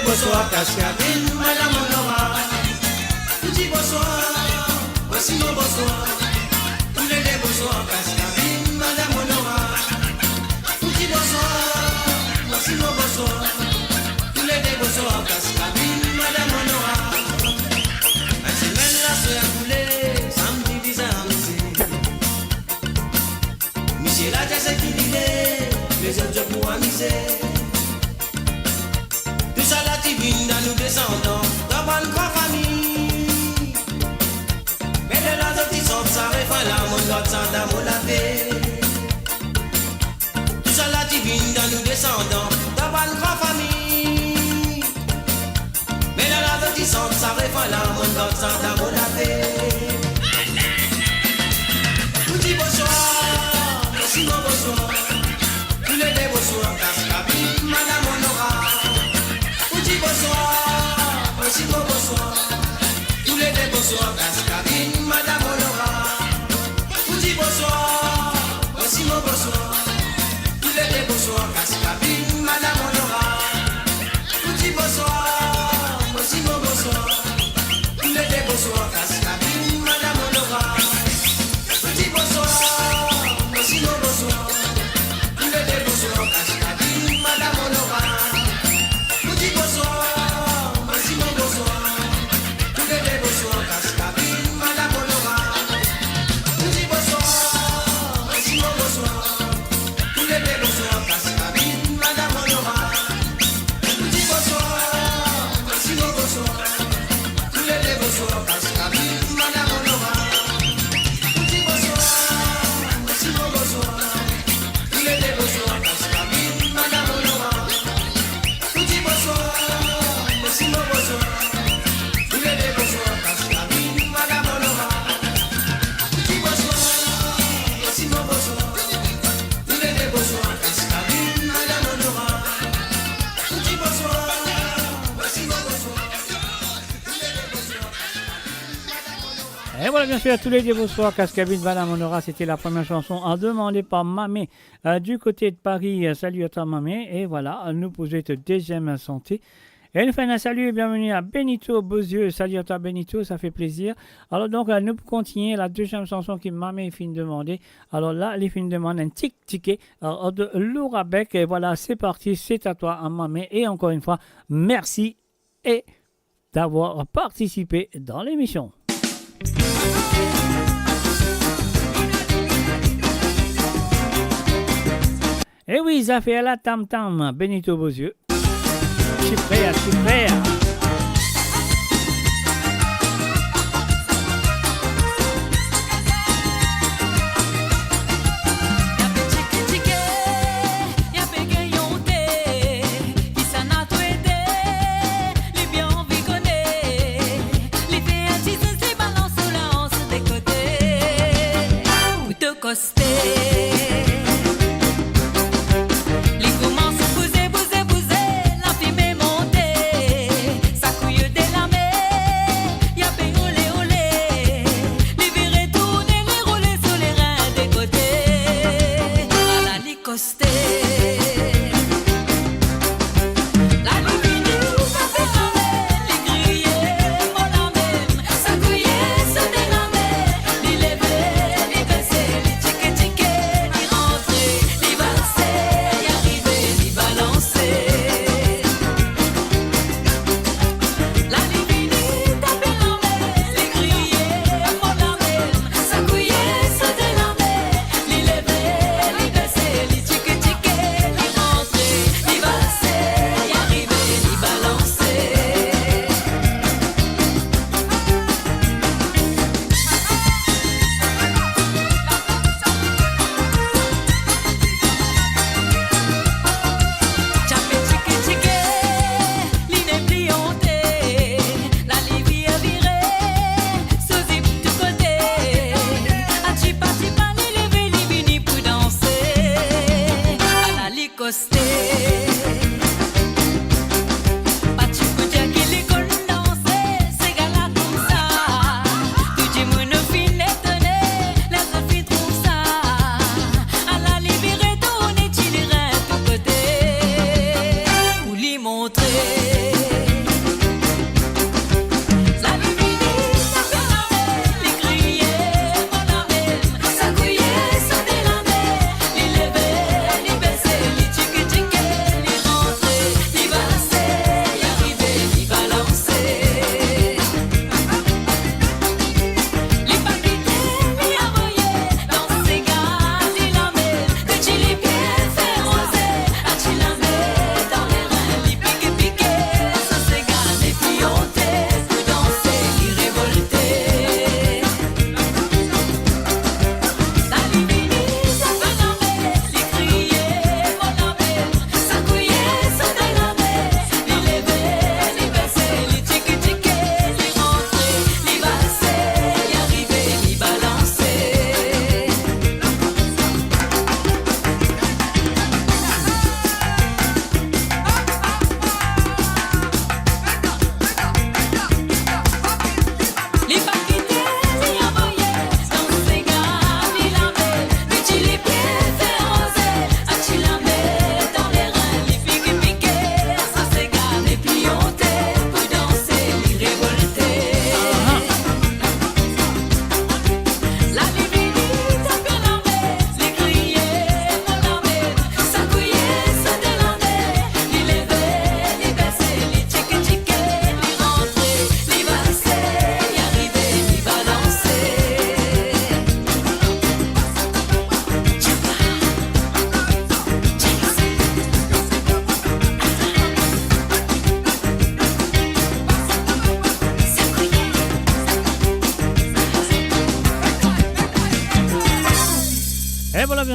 Bonsoir, Cascabine, Madame Honora. Vous dites bonsoir, voici mon bonsoir. Tous les deux bonsoir, Cascabine, Madame Honora. Vous dites bonsoir, voici mon bonsoir. Tous les deux bonsoir, Cascabine, Madame Honora. La semaine là se a coulé, samedi bizarre amusé. Monsieur là, j'ai cette idée, les autres pour amuser. Dans nous descendants, dans bonne grande famille. Mais de la zone qui sont ça refait la monde God sans d'amour la paix. Tout ça la divine dans nous descendants, dans bonne grande famille. Mais de la zone qui sont ça refait la monde God sans d'amour la paix. Vous dites bonsoir, merci mon bonsoir. Tous les deux bonsoir, Cascabine, Madame Honora. Bonsoir, voici mon bonsoir. Tous les deux bonsoir, Cascabine, Madame Honora. Vous dites bonsoir, voici mon bonsoir. Tous les deux bonsoir, Cascabine, Madame Honora. Vous dites bonsoir, voici mon bonsoir. voilà, bien sûr, à tous les dieux, bonsoir. Cascabine, Bala Monora, c'était la première chanson demandée par Mamé du côté de Paris. Salut à toi, Mamé. Et voilà, nous posons cette deuxième santé. Et nous faisons un salut et bienvenue à Benito Beauzieux. Salut à toi, Benito, ça fait plaisir. Alors, donc, nous continuons la deuxième chanson qui Mamé fin demandée. Alors là, les fins demandent un tic-ticket de Laura Beck. Et voilà, c'est parti, c'est à toi, Mamé. Et encore une fois, merci et d'avoir participé dans l'émission. Et oui, ça fait la tam-tam, Benito Beauzieux. Je suis prêt, je suis prêt. Costé. Les commencent à bouser, bouser, bouser, la fumée montée, ça couille de la mer, y'a bien olé, olé, les verres tourner, les rouler sur les reins des côtés, à la licosté. La lumière, ça fait ramer, les grillés, mon amène, ça couillait, se déramer, les lever, les baisser.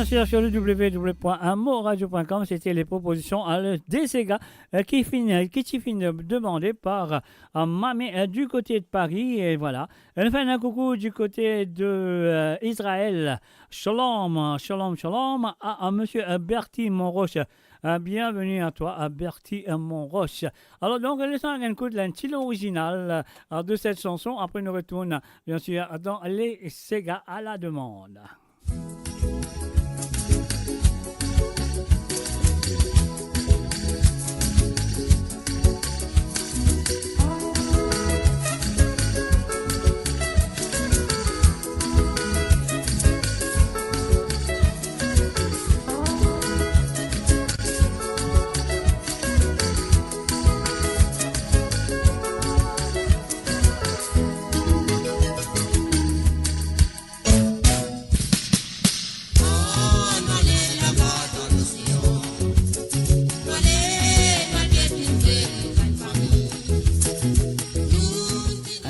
bien sûr, sur le www.moradio.com, c'était les propositions des Sega qui finissent demandées par Mamé du côté de Paris. Et voilà. Elle fait un coucou du côté de Israël. Shalom, shalom, shalom à monsieur Bertie Monroche. Bienvenue à toi, à Bertie Monroche. Alors donc, laissons un coup de l'intitulé original de cette chanson. Après, nous retournons, bien sûr, dans les Sega à la demande.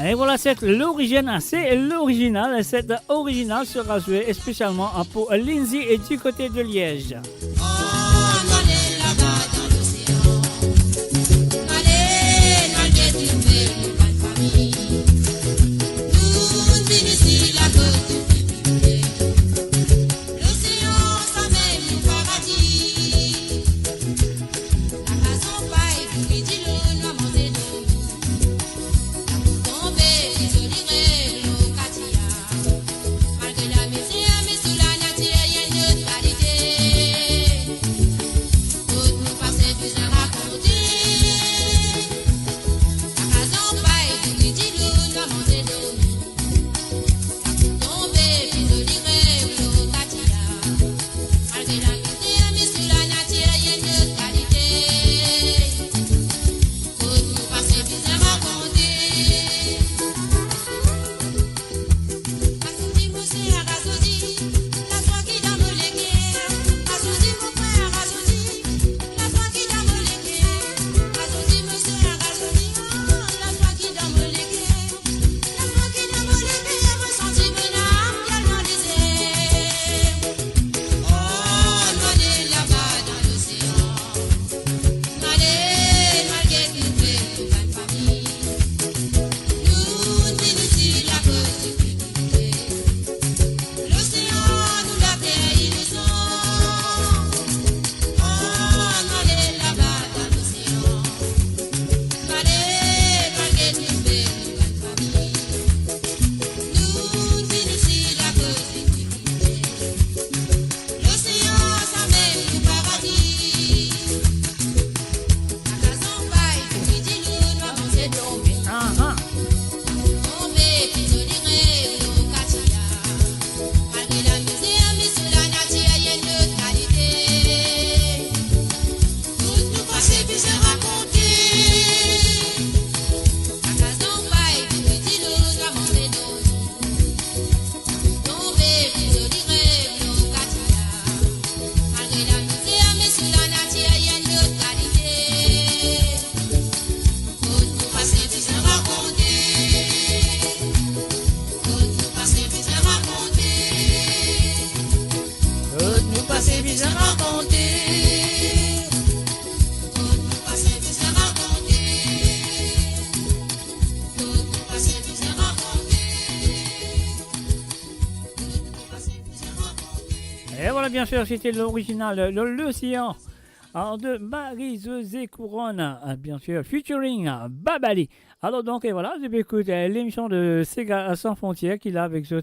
Et voilà, c'est l'original, Cette originale sera jouée spécialement pour Lindsay et du côté de Liège. Bien sûr, c'était l'original, l'océan de Marie-Josée Couronne, bien sûr, featuring Babali. Alors donc, et voilà, je vais écouter l'émission de Sega sans frontières qu'il a avec Zot,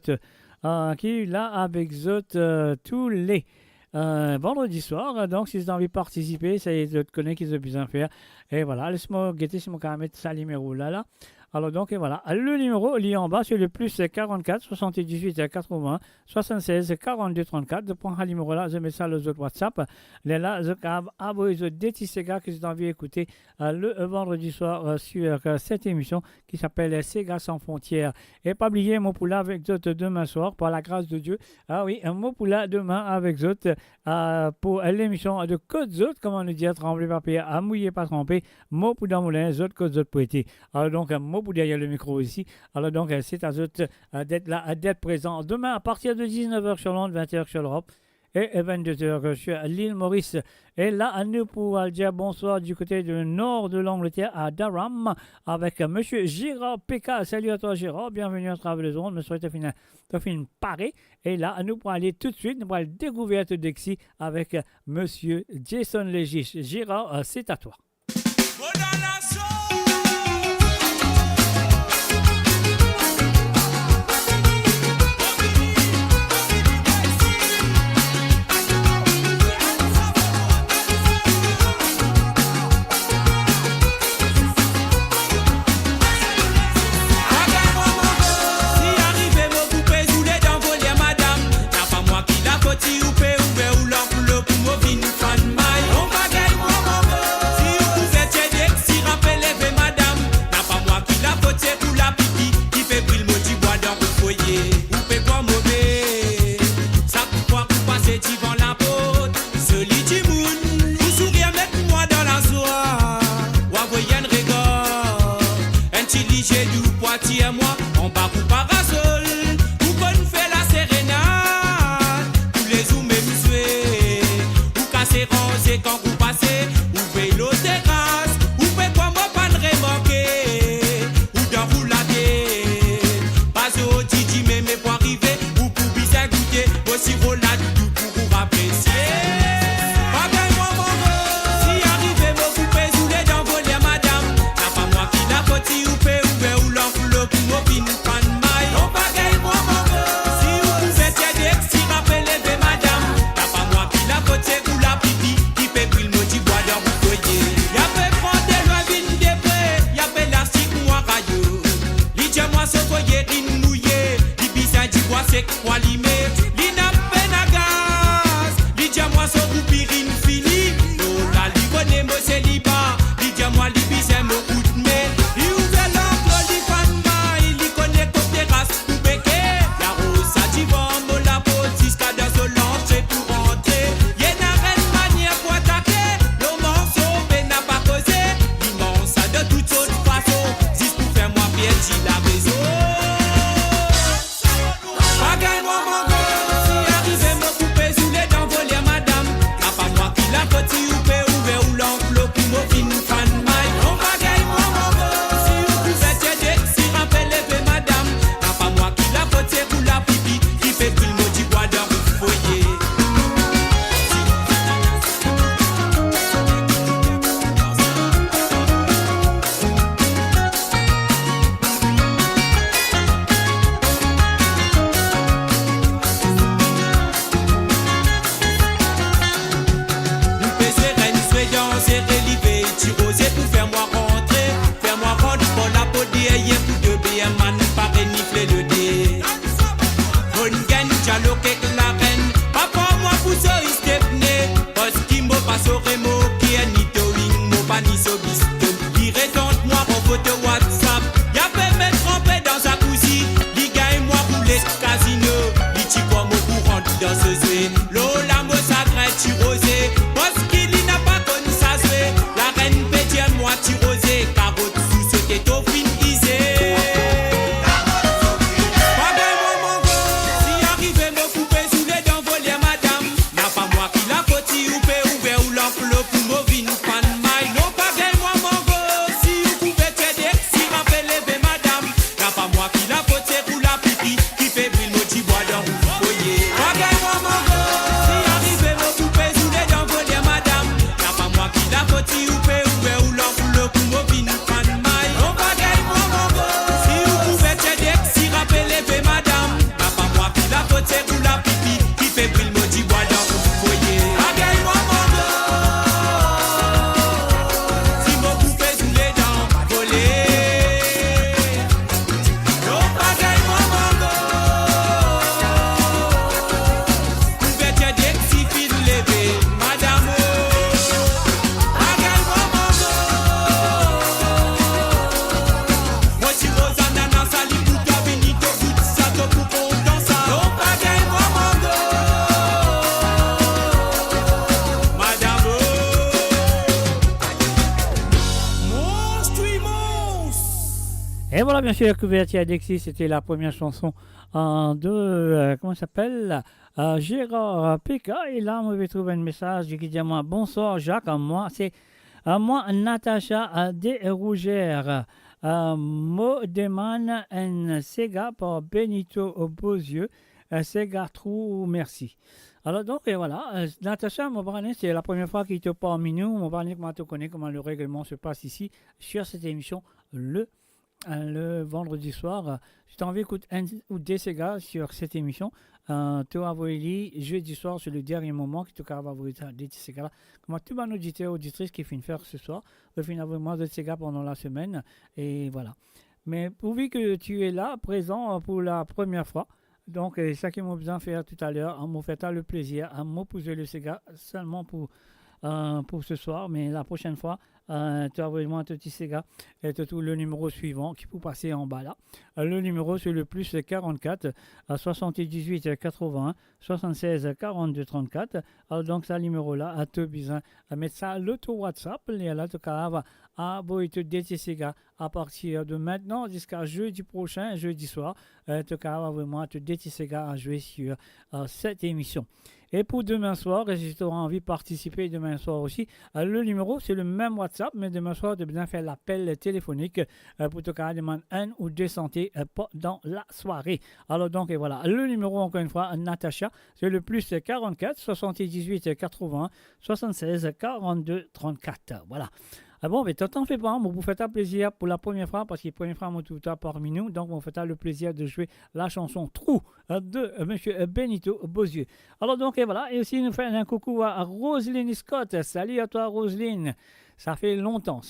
tous les vendredis soirs. Donc, si vous avez envie de participer, ça y est, je te connais qu'ils ont besoin de faire. Et voilà, laisse-moi guetter si mon caméra met ça numéro là. Alors donc, et voilà, le numéro lié en bas, c'est le plus 44 78 80 76 42 34. Je prends le numéro là, je mets ça le WhatsApp. Là, je vais envoyer des petits Sega que j'ai envie d'écouter le vendredi soir sur cette émission qui s'appelle Sega sans frontières. Et pas oublier mon poula avec d'autres demain soir, par la grâce de Dieu. Ah oui, mon poula demain avec d'autres pour l'émission de Côte Zot, comment nous dire, trembler papier, à mouiller pas tremper, mon poula moulin, Zot Côte Zot poété. Alors donc, mon poula, il y a le micro ici. Alors donc, c'est à Zot d'être là, d'être présent demain à partir de 19h sur Londres, 20h sur l'Europe. et 22h sur l'île Maurice. Et là, nous pouvons dire bonsoir du côté du nord de l'Angleterre à Durham avec Monsieur Gérard Péka. Salut à toi Gérard, bienvenue à travers les ondes. Je souhaite te faire une parée. Et là, nous pourrons aller tout de suite, nous pourrons aller découverte d'Exi avec Monsieur Jason Legis. Gérard, c'est à toi. Ou pe ouve ou l'enveloppe ou movin fan mai. Non pa gay moi Et voilà, bien sûr, couverture Alexis, c'était la première chanson de, comment ça s'appelle, Gérard Péka. Et là, on va trouver un message qui dit à moi, bonsoir Jacques, moi, c'est moi, Natacha Desrougères. Modeman en Sega par Benito Bozieux. Sega Trou, merci. Alors donc, et voilà, Natacha, mon parrain, c'est la première fois qu'il te parle parmi nous. Mon parrain, comment tu connais, comment le règlement se passe ici, sur cette émission, le vendredi soir. Si tu as envie d'écouter un ou des Sega sur cette émission, tu vas voir jeudi soir, c'est le dernier moment que tu vas voir des Sega. Comment tu vas nous dire, auditrice, qui finit faire ce soir, tu finis avoir moins de Sega pendant la semaine, et voilà. Mais pourvu que tu es là, présent pour la première fois, donc c'est ça qu'ils m'ont besoin de faire tout à l'heure, m'ont fait le plaisir, à m'opposer le Sega seulement pour ce soir, mais la prochaine fois, tu as vraiment un petit Sega et tu as le numéro suivant qui peut passer en bas là. Le numéro c'est le plus 44 78 81 76 42 34. Alors donc ça numéro là, tu as besoin de mettre ça l'auto WhatsApp et là tu vas avoir des Sega à partir de maintenant jusqu'à jeudi prochain, jeudi soir. Tu vas vraiment des Sega à jouer sur cette émission. Et pour demain soir, si tu auras envie de participer demain soir aussi, le numéro c'est le même WhatsApp, mais demain soir tu as besoin de faire l'appel téléphonique pour te demander un ou deux santé dans la soirée. Alors donc et voilà, le numéro encore une fois, Natacha, c'est le plus 44 78 80 76 42 34. Voilà. Ah bon, mais t'en fais pas, vous faites un plaisir pour la première fois, parce que la première fois, tout à parmi nous, donc on fait le plaisir de jouer la chanson Trou de M. Benito Bozieux. Alors donc, et voilà, et aussi nous fait un coucou à Roselyne Scott. Salut à toi, Roselyne. Ça fait longtemps.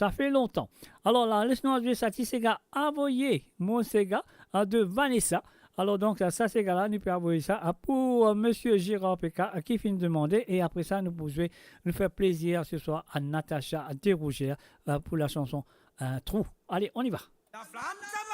Alors là, laisse-nous jouer ça, Sega envoyé mon Sega de Vanessa. Alors donc, ça c'est là, nous pouvons envoyer ça pour Monsieur Gérard Péka qui finit de demander. Et après ça, nous pouvons nous faire plaisir ce soir à Natacha Desrougères pour la chanson Trou. Allez, on y va. La flamme, ça va.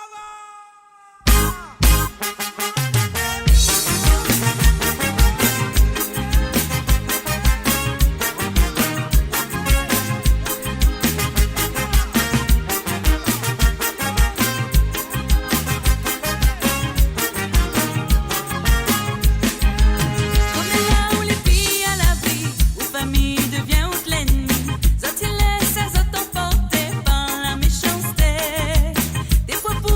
Des fois pour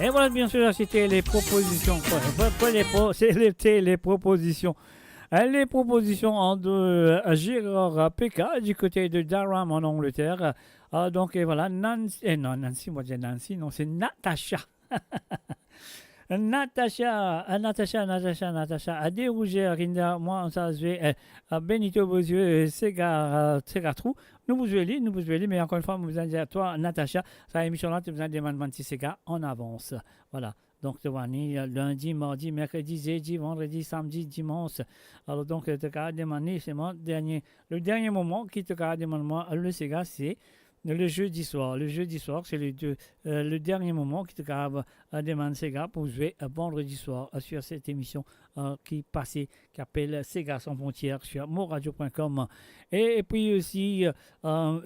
Et voilà, bien sûr, c'était les propositions. C'était les propositions. Les propositions de Gérard Péka du côté de Durham en Angleterre. Donc, et voilà, Nancy, non, Nancy, moi j'ai Nancy, non, c'est Natacha. Natacha, Adé Rouget, Rinda, moi, ça se fait, Benito Bozieux, Segatrou. Nous vous allez, mais encore une fois, vous allez à toi, Natacha, ça émission là, tu vous allez demander si Sega en avance. Voilà. Donc, tu vois, lundi, mardi, mercredi, jeudi, vendredi, samedi, dimanche. Alors, donc, tu as demandé, c'est le dernier moment qui te a demandé, moi, le Sega, c'est le jeudi soir. Le jeudi soir, c'est le dernier moment qui te demande Sega pour jouer vendredi soir sur cette émission qui passait, qui appelle Sega sans frontières sur moradio.com. Et puis aussi,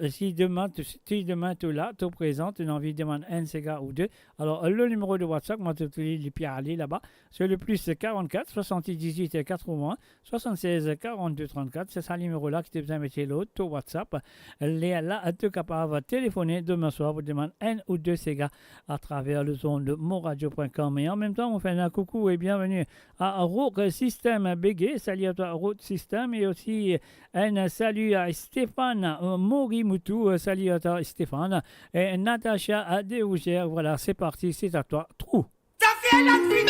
si demain tu es là, tu présentes une envie de demander un Sega ou deux. Alors, le numéro de WhatsApp, moi, tu les pierres aller là-bas, c'est le plus 44 78 80 76 42 34. C'est ça le numéro-là qui te besoin de mettre l'autre, ton WhatsApp. Là, tu es capable de téléphoner demain soir pour demander un ou deux Sega à travers le zone de moradio.com. Et en même temps, on fait un coucou et bienvenue à Road System Bégué. Salut à toi, Road System. Et aussi, un salut à Stéphane Morimutu. Salut à toi, Stéphane. Et Natacha Adéougère. Voilà, c'est parti, c'est à toi. Trou. Ça fait la fille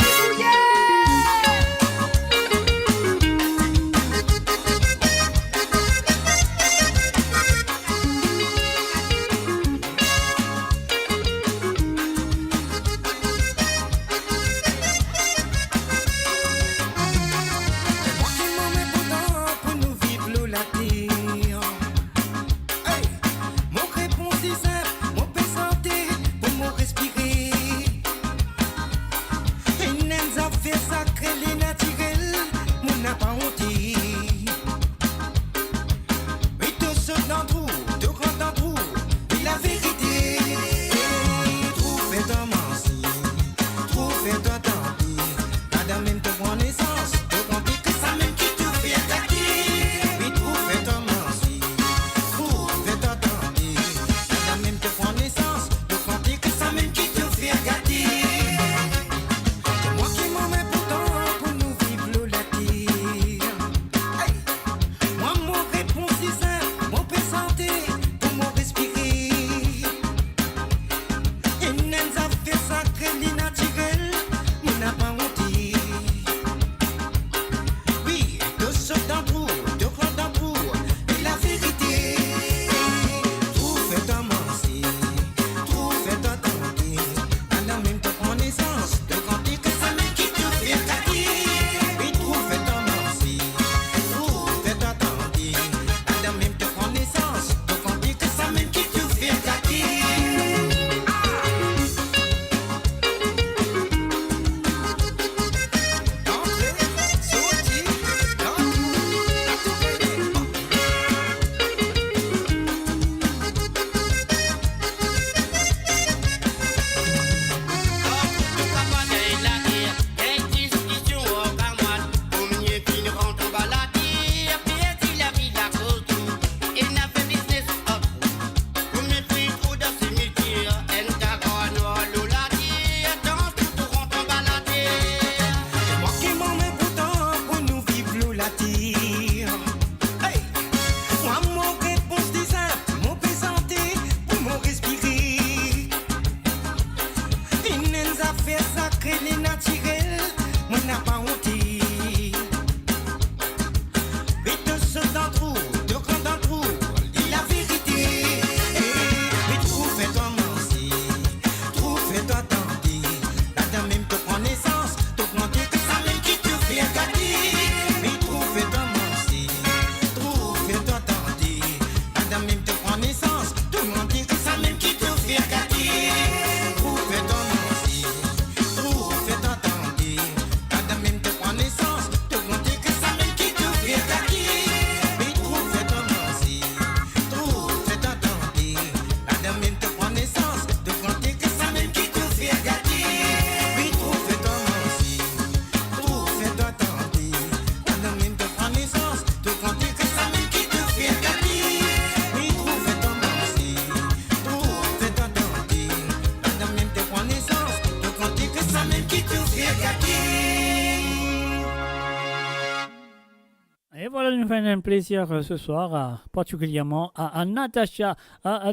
nous fait un plaisir ce soir, particulièrement à Natacha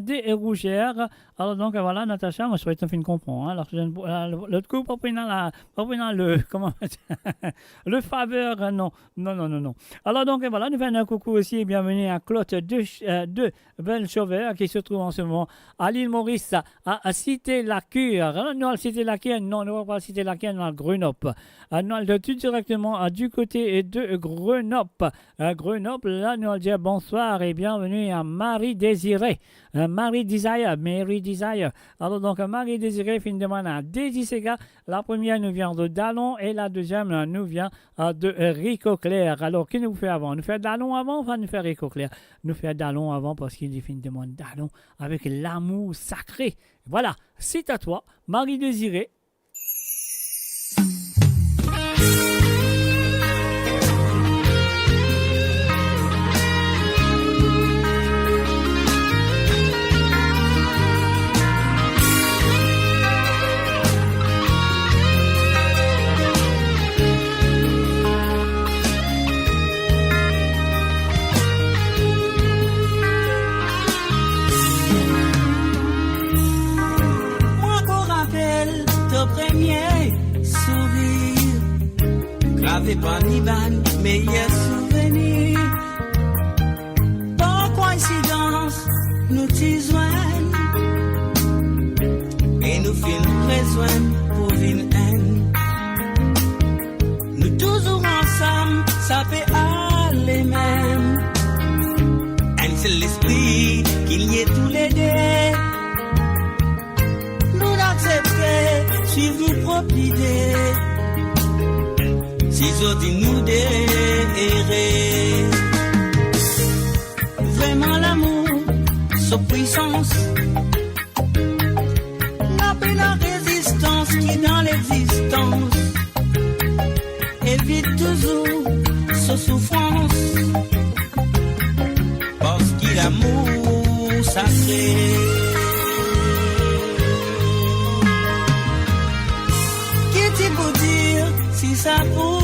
des Rougères. Alors donc voilà, Natacha, moi je souhaite une comprendre. Alors l'autre coup, pas prendre le comment le faveur, non. Alors donc voilà, nous faisons un coucou aussi et bienvenue à Claude de Belchauvet qui se trouve en ce moment à l'île Maurice, à Cité-la-Cure. Alors nous à Cité-la-Cure, non, nous ne va pas Cité-la-Cure, nous à Grenoble. Nous allons tout directement du côté de Grenoble. Grenoble, là, nous allons dire bonsoir et bienvenue à Marie Désirée. Marie Desire. Alors donc, Marie Désirée fait une demande à Dédicega. La première nous vient de Dallon et la deuxième nous vient de Rico Clair. Alors, qui nous fait avant? Nous fait Dallon avant, enfin nous fait Rico Clair. Nous fait Dallon avant parce qu'il fait une demande Dallon avec l'amour sacré. Voilà, c'est à toi, Marie Désirée. Gravé par Niban, meilleur souvenir. Par coïncidence, nous t'y joignent et nous filons besoin pour une haine. Nous toujours ensemble, ça peut aller même. Un seul esprit qu'il y ait tous les deux. Nous l'accepter, suivre nos propres idées. Si j'ose nous d'errer, vraiment l'amour, sa puissance, n'a pas la résistance qui dans l'existence, évite toujours sa souffrance, parce qu'il l'amour sacré. Qu'est-il pour dire si ça vous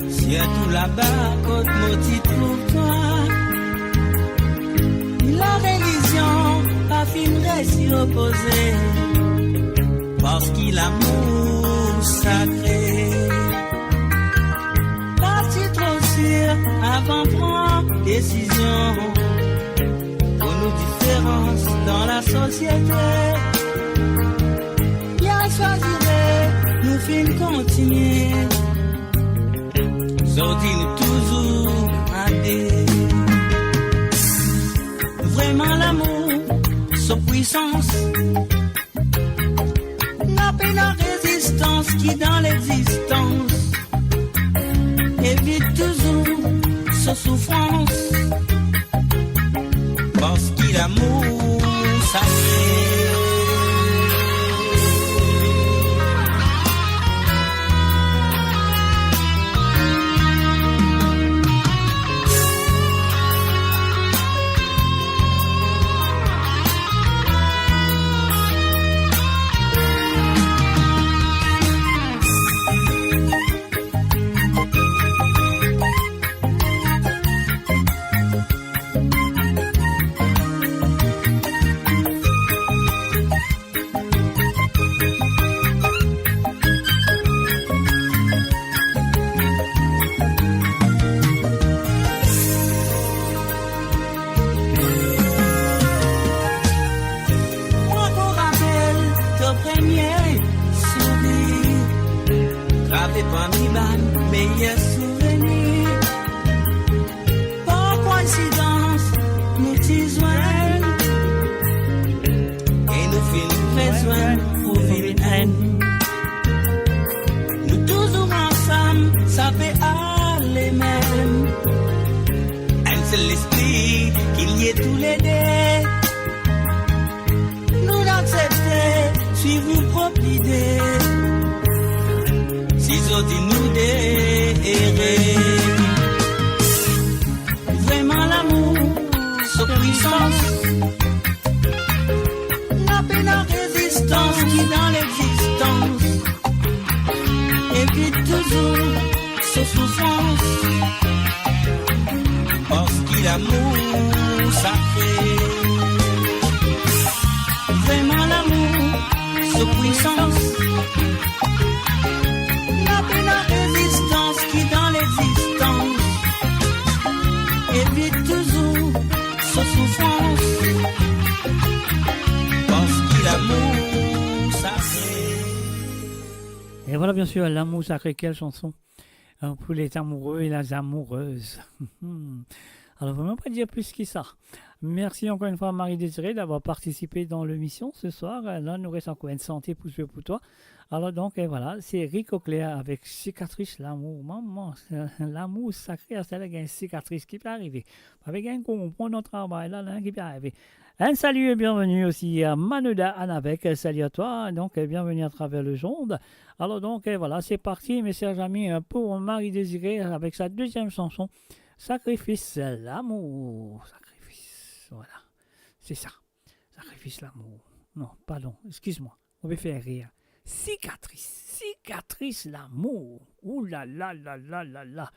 si à tout là-bas, côte maudit pour toi, la religion affinerait s'y opposer, parce qu'il a l'amour sacré. Parti trop sûr avant prendre décision, pour nos différences dans la société, bien choisirait, nous films continuer. Nous toujours à des. Vraiment l'amour, sa puissance, n'a pas la résistance qui dans l'existence, évite toujours sa souffrance, parce qu'il a l'amour sacré. Vraiment l'amour, sa puissance, n'a pas la résistance qui dans l'existence, évite toujours sa souffrance. l'amour sacré. Vraiment l'amour, sous puissance. La paix, la résistance qui dans l'existence évite toujours sa souffrance. Parce qu'il l'amour sacré. Et voilà bien sûr l'amour sacré, quelle chanson pour les amoureux et les amoureuses. Alors, vraiment pas dire plus que ça. Merci encore une fois à Marie-Désirée d'avoir participé dans l'émission ce soir. Là, nous reste encore une santé pour toi. Alors donc, voilà, c'est Rico Claire avec Cicatrice l'amour. Maman, l'amour sacré, c'est là qu'il y a une cicatrice qui peut arriver. Avec un comprend notre travail, là, qui peut arriver. Un salut et bienvenue aussi à Manuda Anavec. Salut à toi. Donc, bienvenue à travers le monde. Alors donc, voilà, c'est parti, mes chers amis, pour Marie-Désirée avec sa deuxième chanson. Sacrifice l'amour. Sacrifice, voilà. C'est ça. Sacrifice l'amour. Non, pardon, excuse-moi. On va faire rire. Cicatrice l'amour. Ouh là là là là là là.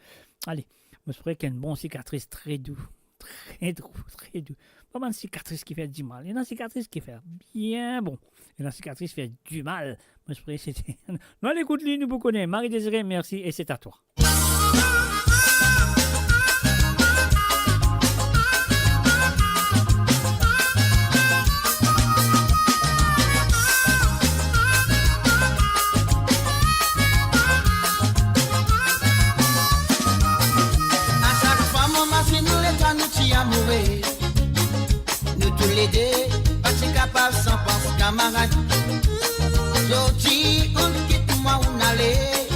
Allez, je ferai qu'il y a une bonne cicatrice très doux. Très doux, très doux. Pas mal de cicatrices qui fait du mal. Il y a une cicatrice qui fait bien bon. Et la cicatrice fait du mal. Moi, je ferai c'était. Non, écoute-lui, nous vous connaissons. Marie-Désirée, merci et c'est à toi. Nous tous les deux, pas si capables sans pense camarade. Jodi, on quitte moi on allait.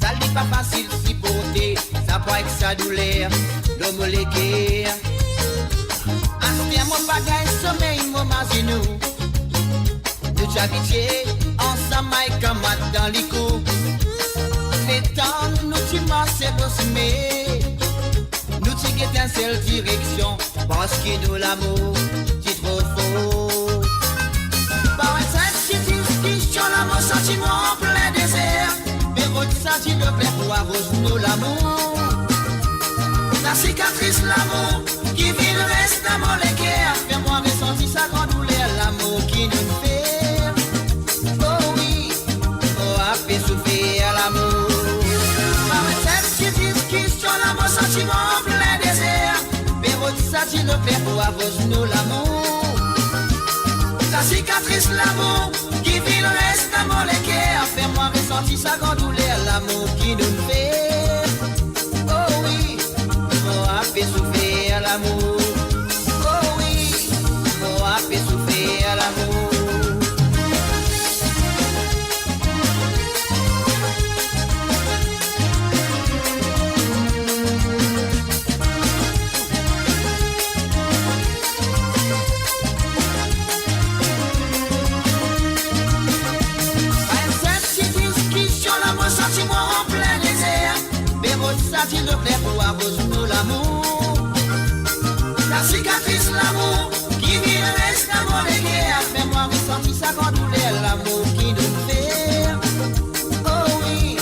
Ça n'est pas facile si porter, ça peut être sa douleur, l'homme les guerres. Aspire mon bagage, sommeil, mon mazinou. Nous t'habitués, ensemble avec camarade dans les coups. Les temps, nous tu m'as c'est nous t'y en seule direction, parce que nous l'amour, c'est trop faux. Par un simple question, l'amour sentiment en plein désert. Mais votre sentiment plein pour arroser nous l'amour. La cicatrice, l'amour, qui vit le reste d'amour les guerres. Fais-moi ressentir sa grande douleur, l'amour qui nous fait. Oh oui, oh, a fait souffrir l'amour. Par un simple question, l'amour sentiment en plein désert. Mais votre sentiment plein pour arroser nous l'amour. La cicatrice, l'amour, qui vit le reste d'amour les guerres. Fais-moi ressentir sa grande douleur, l'amour qui nous fait. Oh oui, oh, a fait souffrir l'amour. Oh oui, oh, a fait souffrir l'amour. Ça le plaît pour arroser nous l'amour. La cicatrice l'amour qui vit le reste d'amour les guerres. Fais-moi ressentir sa grande douleur, l'amour qui nous fait. Oh oui,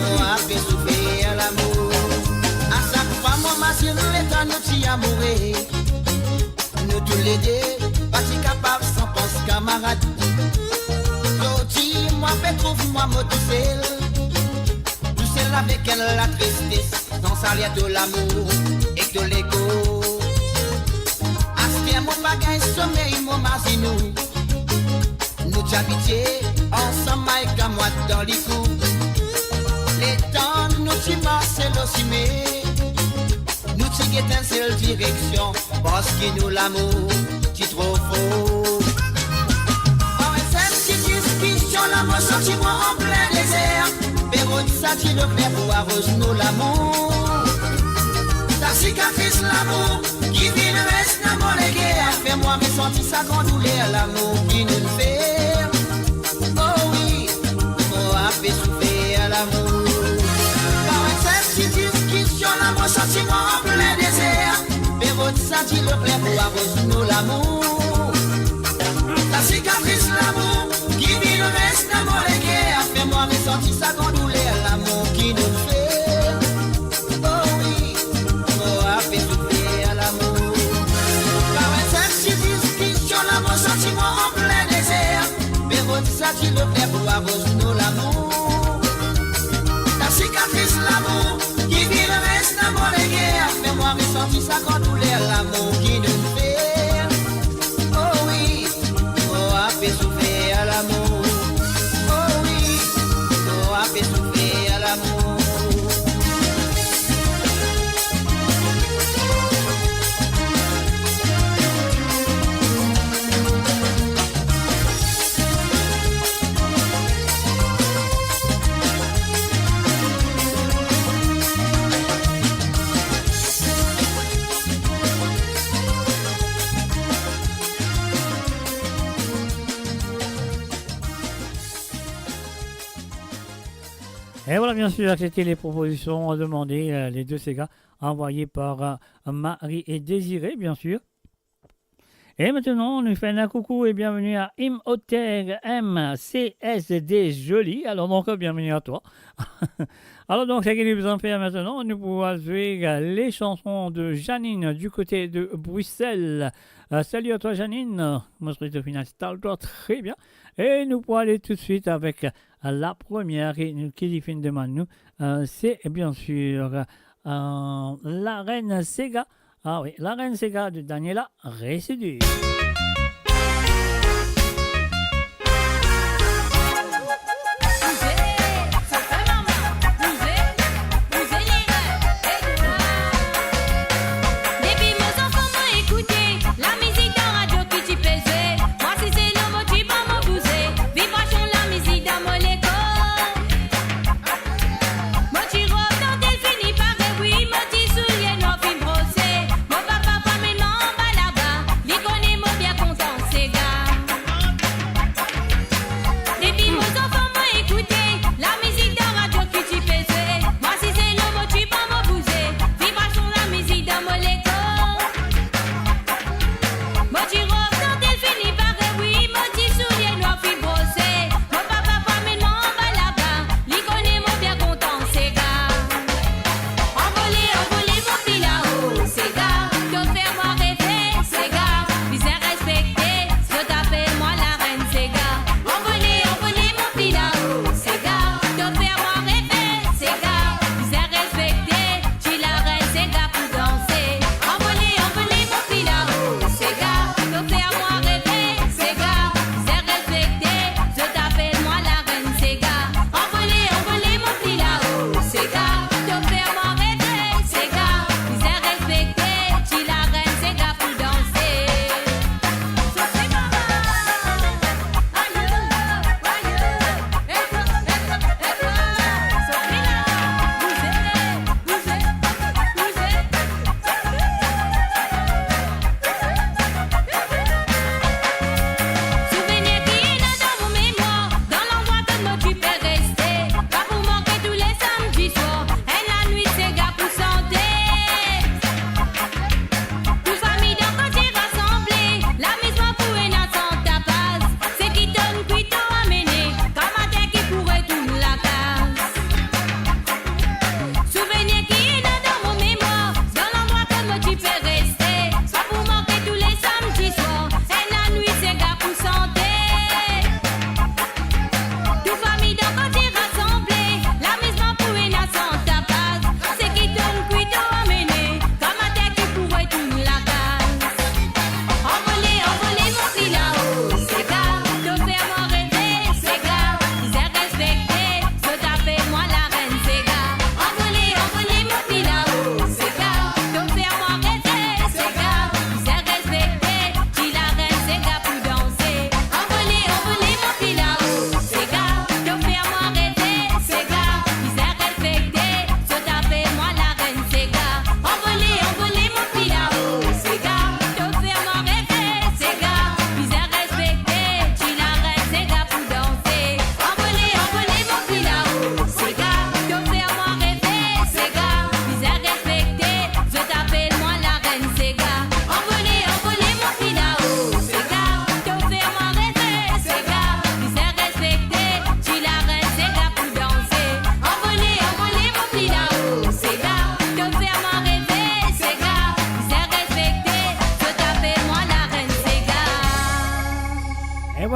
on a fait souffrir l'amour. À chaque fois mon masque nous les temps nous t'y amourer. Nous tous les deux, pas si capables sans pense camarade. Jodi, moi fait trouve-moi moi tout seul. Avec elle la tristesse, dans sa liette de l'amour et de l'ego. Aspire mon bagage, sommeil, mon mazinou. Nous t'habitiés, ensemble avec un mois dans les coups. Les temps, nous t'y marchons l'ossimé. Nous t'y guettons seule direction, parce que nous l'amour, t'y trop faux. Oh, et cette petite question, l'amour sentiment en plein désert. Ça tu le plaît pour arroser nous l'amour. Ta cicatrice l'amour qui vit le reste d'amour les guerres. Fais-moi ressentir sa grande douleur, l'amour qui nous fait. Oh oui, oh a fait souffrir l'amour. Par une simple discussion, l'amour sentiment en plein désert. Ça tu le plaît pour arroser nous l'amour. Ta cicatrice l'amour qui vit le reste d'amour les guerres. Fais-moi ressentir sa grande douleur, l'amour qui nous fait. Oh oui, oh a fait souffrir tu le fais pour arroser l'amour. Ta cicatrice l'amour qui vit le reste d'amour les guerres. Fais-moi ressentir ça quand tout l'air l'amour qui nous fait. Oh oui, oh a fait souffrir à l'amour. Oh oui, oh a fait souffrir à l'amour. Et voilà, bien sûr, c'était les propositions demandées, les deux Sega, envoyées par Marie et Désiré, bien sûr. Et maintenant, on nous fait un coucou et bienvenue à Imhotep MCSD Jolie. Alors donc, bienvenue à toi. Alors donc, ce qu'il nous en fait maintenant, nous pouvons jouer les chansons de Janine du côté de Bruxelles. Salut à toi Janine, mon street final, installe-toi très bien. Et nous pourrons aller tout de suite avec la première qui fin demande nous. C'est bien sûr la reine Sega. Ah oui, la reine Sega de Daniela Résidu. Mon papa, pas mes mains, balada, les connaît mon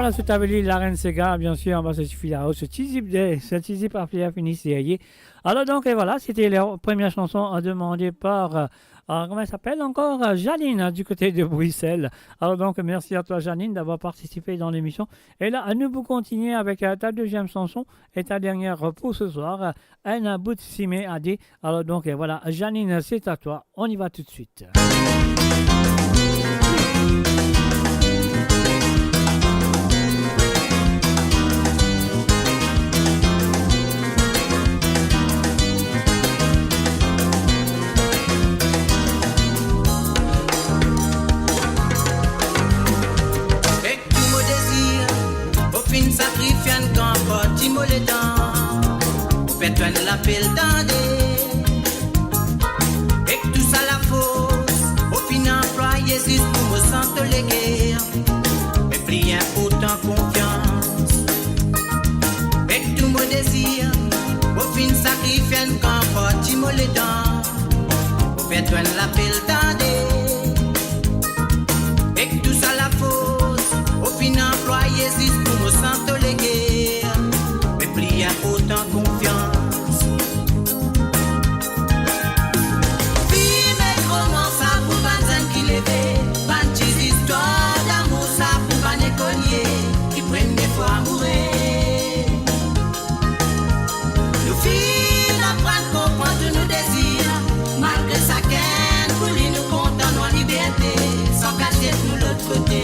voilà, c'est Amélie, la reine Sega, bien sûr, bah, ça suffit là, ce tizip a fini, c'est alors donc, et voilà, c'était la première chanson demandée par, comment elle s'appelle encore, Janine, du côté de Bruxelles. Alors donc, merci à toi, Janine, d'avoir participé dans l'émission. Et là, nous vous continuer avec ta deuxième chanson et ta dernière pour ce soir, Un bout simé AD. Alors donc, et voilà, Janine, c'est à toi, on y va tout de suite. Sacrifiant quand Timo les dents, faites un l'appel d'année, et tout ça la fausse, au final employé c'est pour me sentir les guerres, mais priez autant confiance, et tout mon désir, au fin sacrifiant quand Timo les dents, faites un l'appel d'année, et tout ça la fausse, au final employé c'est pour me sentir les guerres, mais priez autant confiance. Puis mes romans ça pour Banzan qui levait, Banchis histoire d'amour ça pour Banéconier, qui prennent des fois à mourir. Nous filles apprendre comprendre nos désirs, malgré sa gaine, pour lui nous comptons en liberté, sans cacher nous l'autre côté.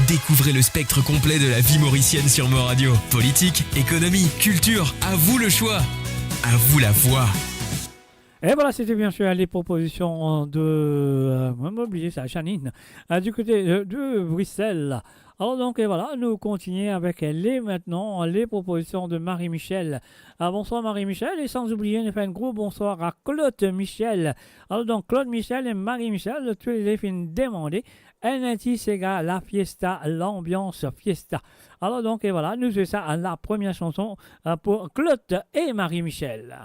Découvrez le spectre complet de la vie mauricienne sur Mo Radio. Politique, économie, culture, à vous le choix. À vous la voix. Et voilà, c'était bien sûr les propositions de... on m'a oublié ça, Janine, du côté de Bruxelles. Alors donc, et voilà, nous continuons avec maintenant les propositions de Marie-Michel. Bonsoir Marie-Michel, et sans oublier, on fait un gros bonsoir à Claude Michel. Alors donc, Claude Michel et Marie-Michel, tous les films demandés. NNT Sega, la fiesta, l'ambiance fiesta. Alors donc, et voilà, nous faisons ça à la première chanson pour Claude et Marie-Michel.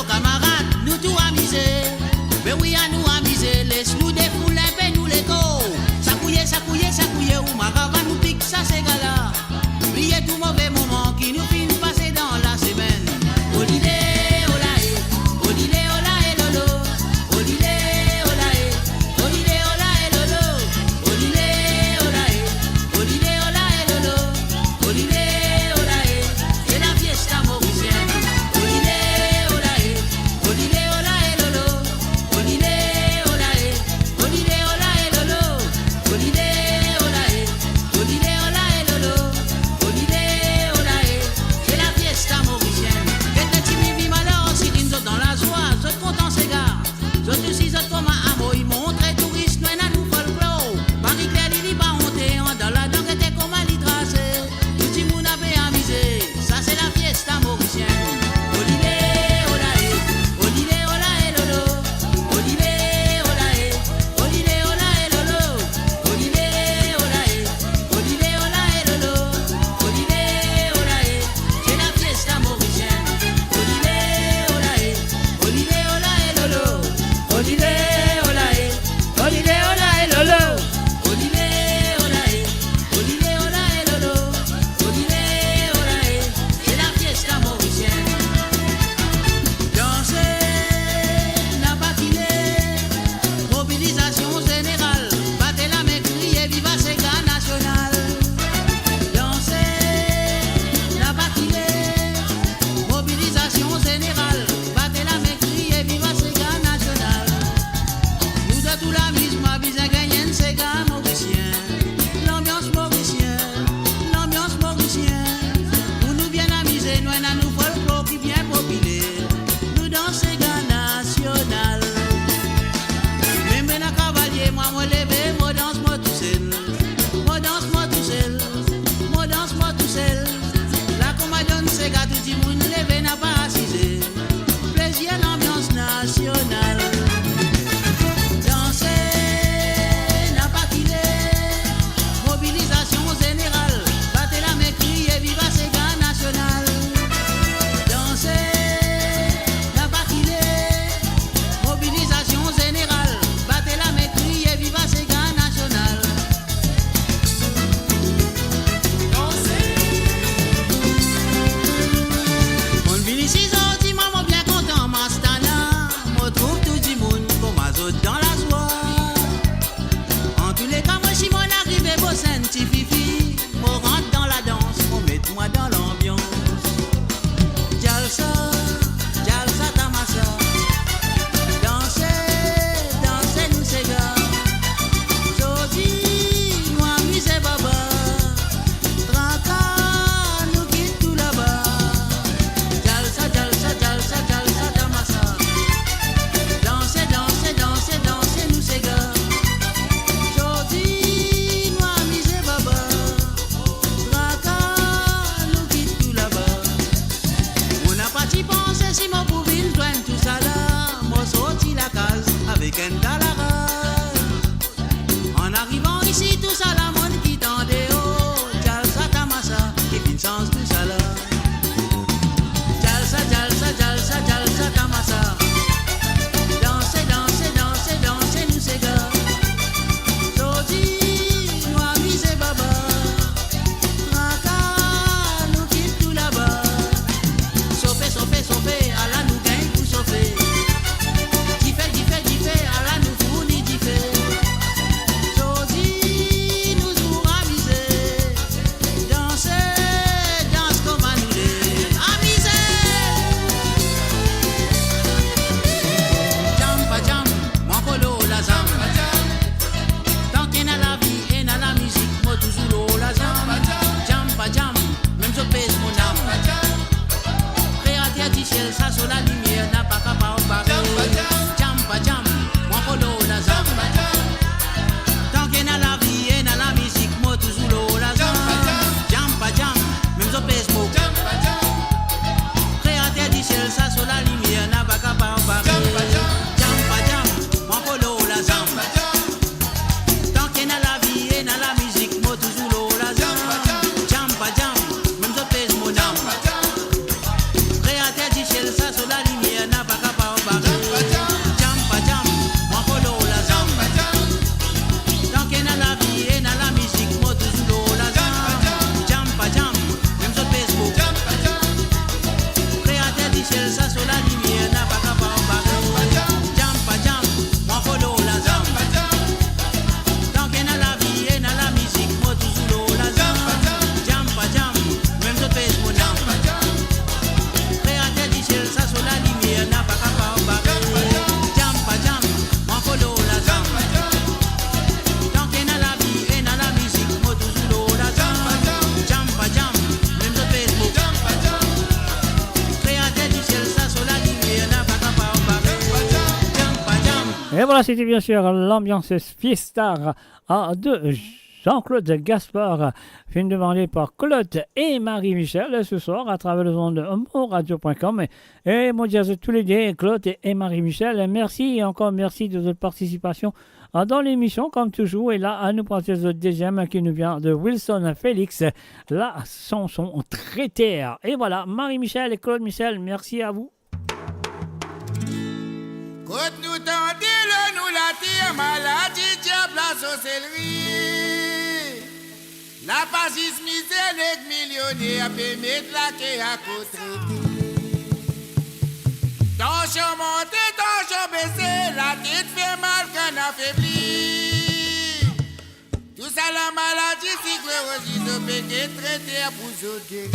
Camarade, nous tout amuser, mais oui à nous amuser, laisse-nous voilà, c'était bien sûr l'ambiance Fiestar de Jean-Claude Gaspard, film demandé par Claude et Marie-Michel ce soir à travers le son de moradio.com. Et mon Dieu, tous les deux, Claude et Marie-Michel, merci et encore merci de votre participation dans l'émission, comme toujours. Et là, à nous passer le deuxième qui nous vient de Wilson Félix, la chanson Traiter. Et voilà, Marie-Michel et Claude Michel, merci à vous. Quand nous tendons nous la tire, maladie, diable, la sorcellerie. La fascisme, misère, les millionnaires, peut mettre la quai à côté. Tension montée, tension baissée, la tête fait mal quand affaibli. Tout ça, la maladie, sclérose, peut traiter pour sauter.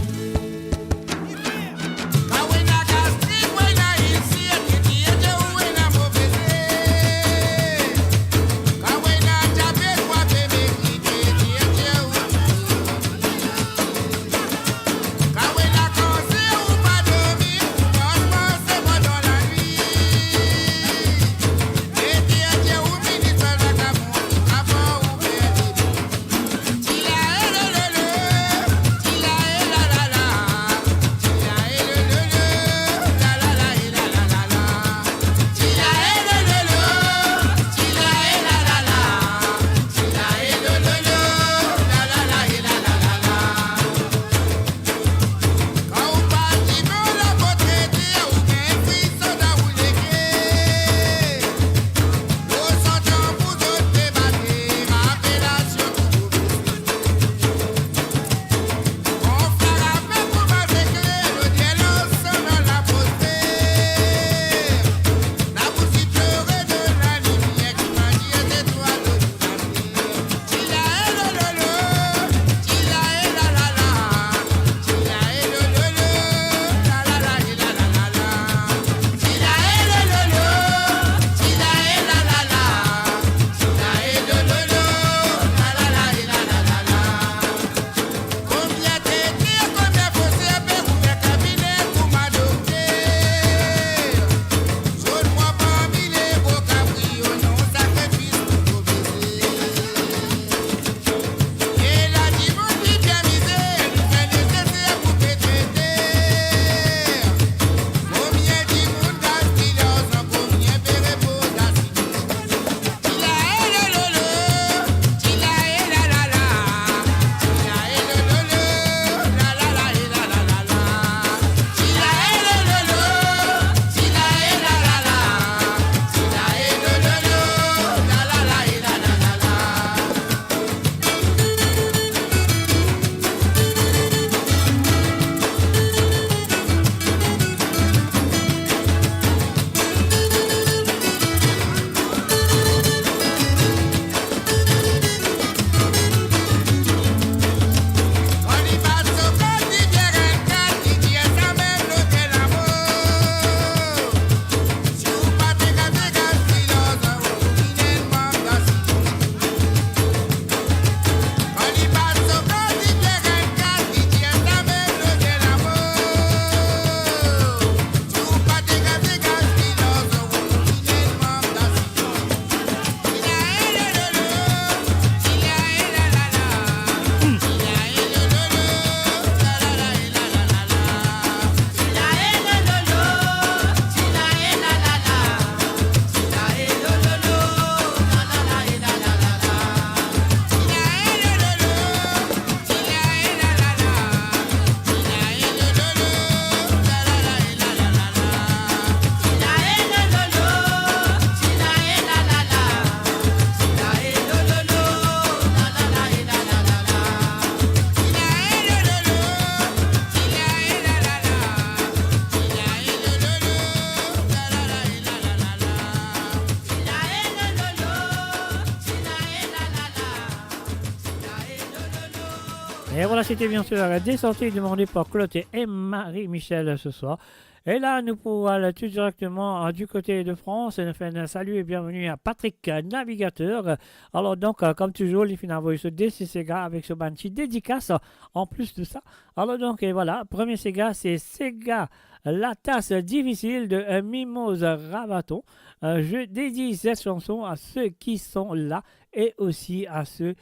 Et voilà, c'était bien sûr des sorties demandées par Claude et Marie-Michel ce soir. Et là, nous pouvons aller tout directement du côté de France. Et nous faisons un salut et bienvenue à Patrick Navigateur. Alors donc, comme toujours, il finit envoyer ce DC Sega avec ce banchi dédicace en plus de ça. Alors donc, et voilà, premier Sega, c'est Sega, la tasse difficile de Mimose Ravaton. Je dédie cette chanson à ceux qui sont là et aussi à ceux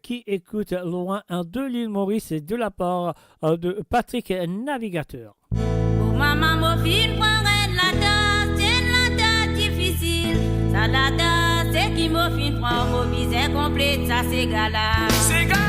qui écoutent loin de l'île Maurice et de la part de Patrick Navigateur. Oh maman, mon fils, prendrait la tasse, c'est la tasse difficile. Ça la tasse, c'est qui mon fils prend, mon visage complète, ça c'est gala. C'est gala.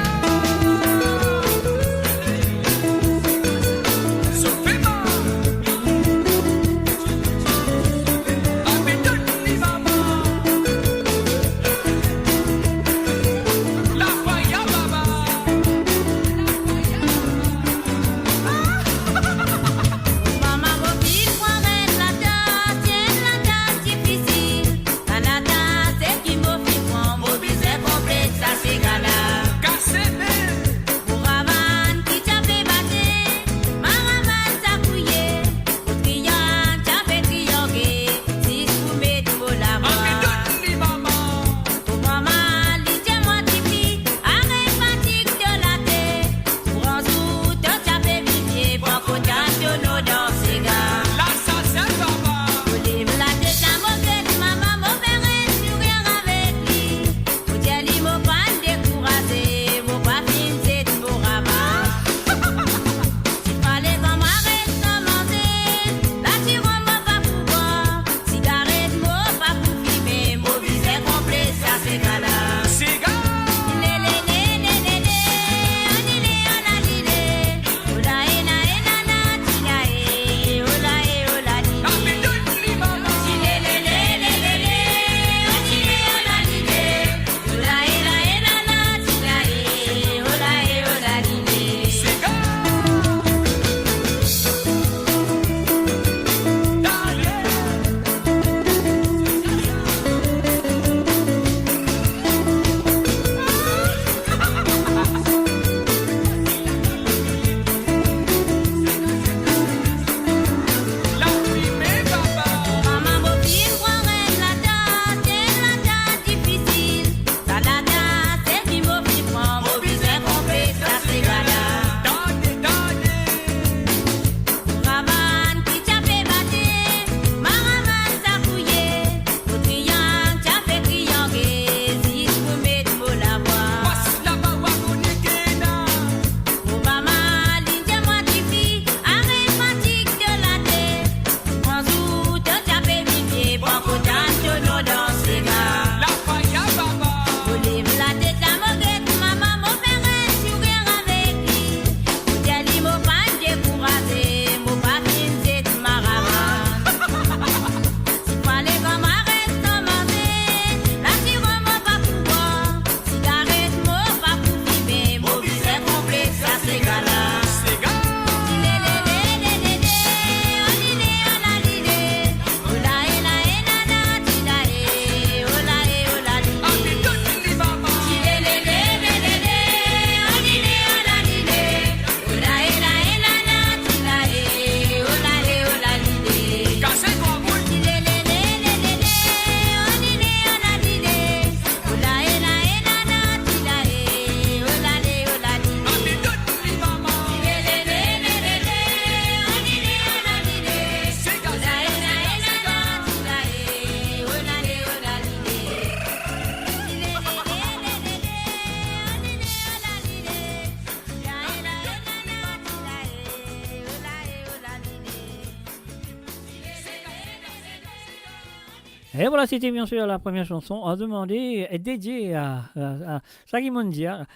Et voilà, c'était bien sûr la première chanson demandée et dédiée à Sagi Mondia.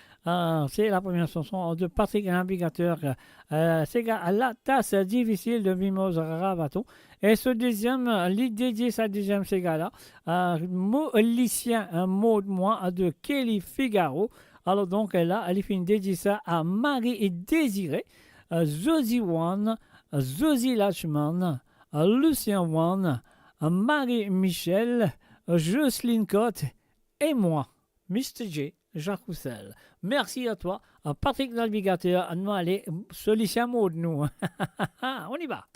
C'est la première chanson de Patrick Navigateur. C'est la tasse difficile de Mimose Ravaton. Et ce deuxième, il dédié sa deuxième Sega là, mot lycien, un mot de moi de Kelly Figaro. Alors donc là, elle fait une dédiée ça à Marie et Désiré, Zosie One, Zosie Lachman, Lucien One, Marie-Michel, Jocelyne Cotte et moi, Mr. J, Jacques Roussel. Merci à toi, Patrick Navigateur. Nous allons solliciter un mot de nous. On y va.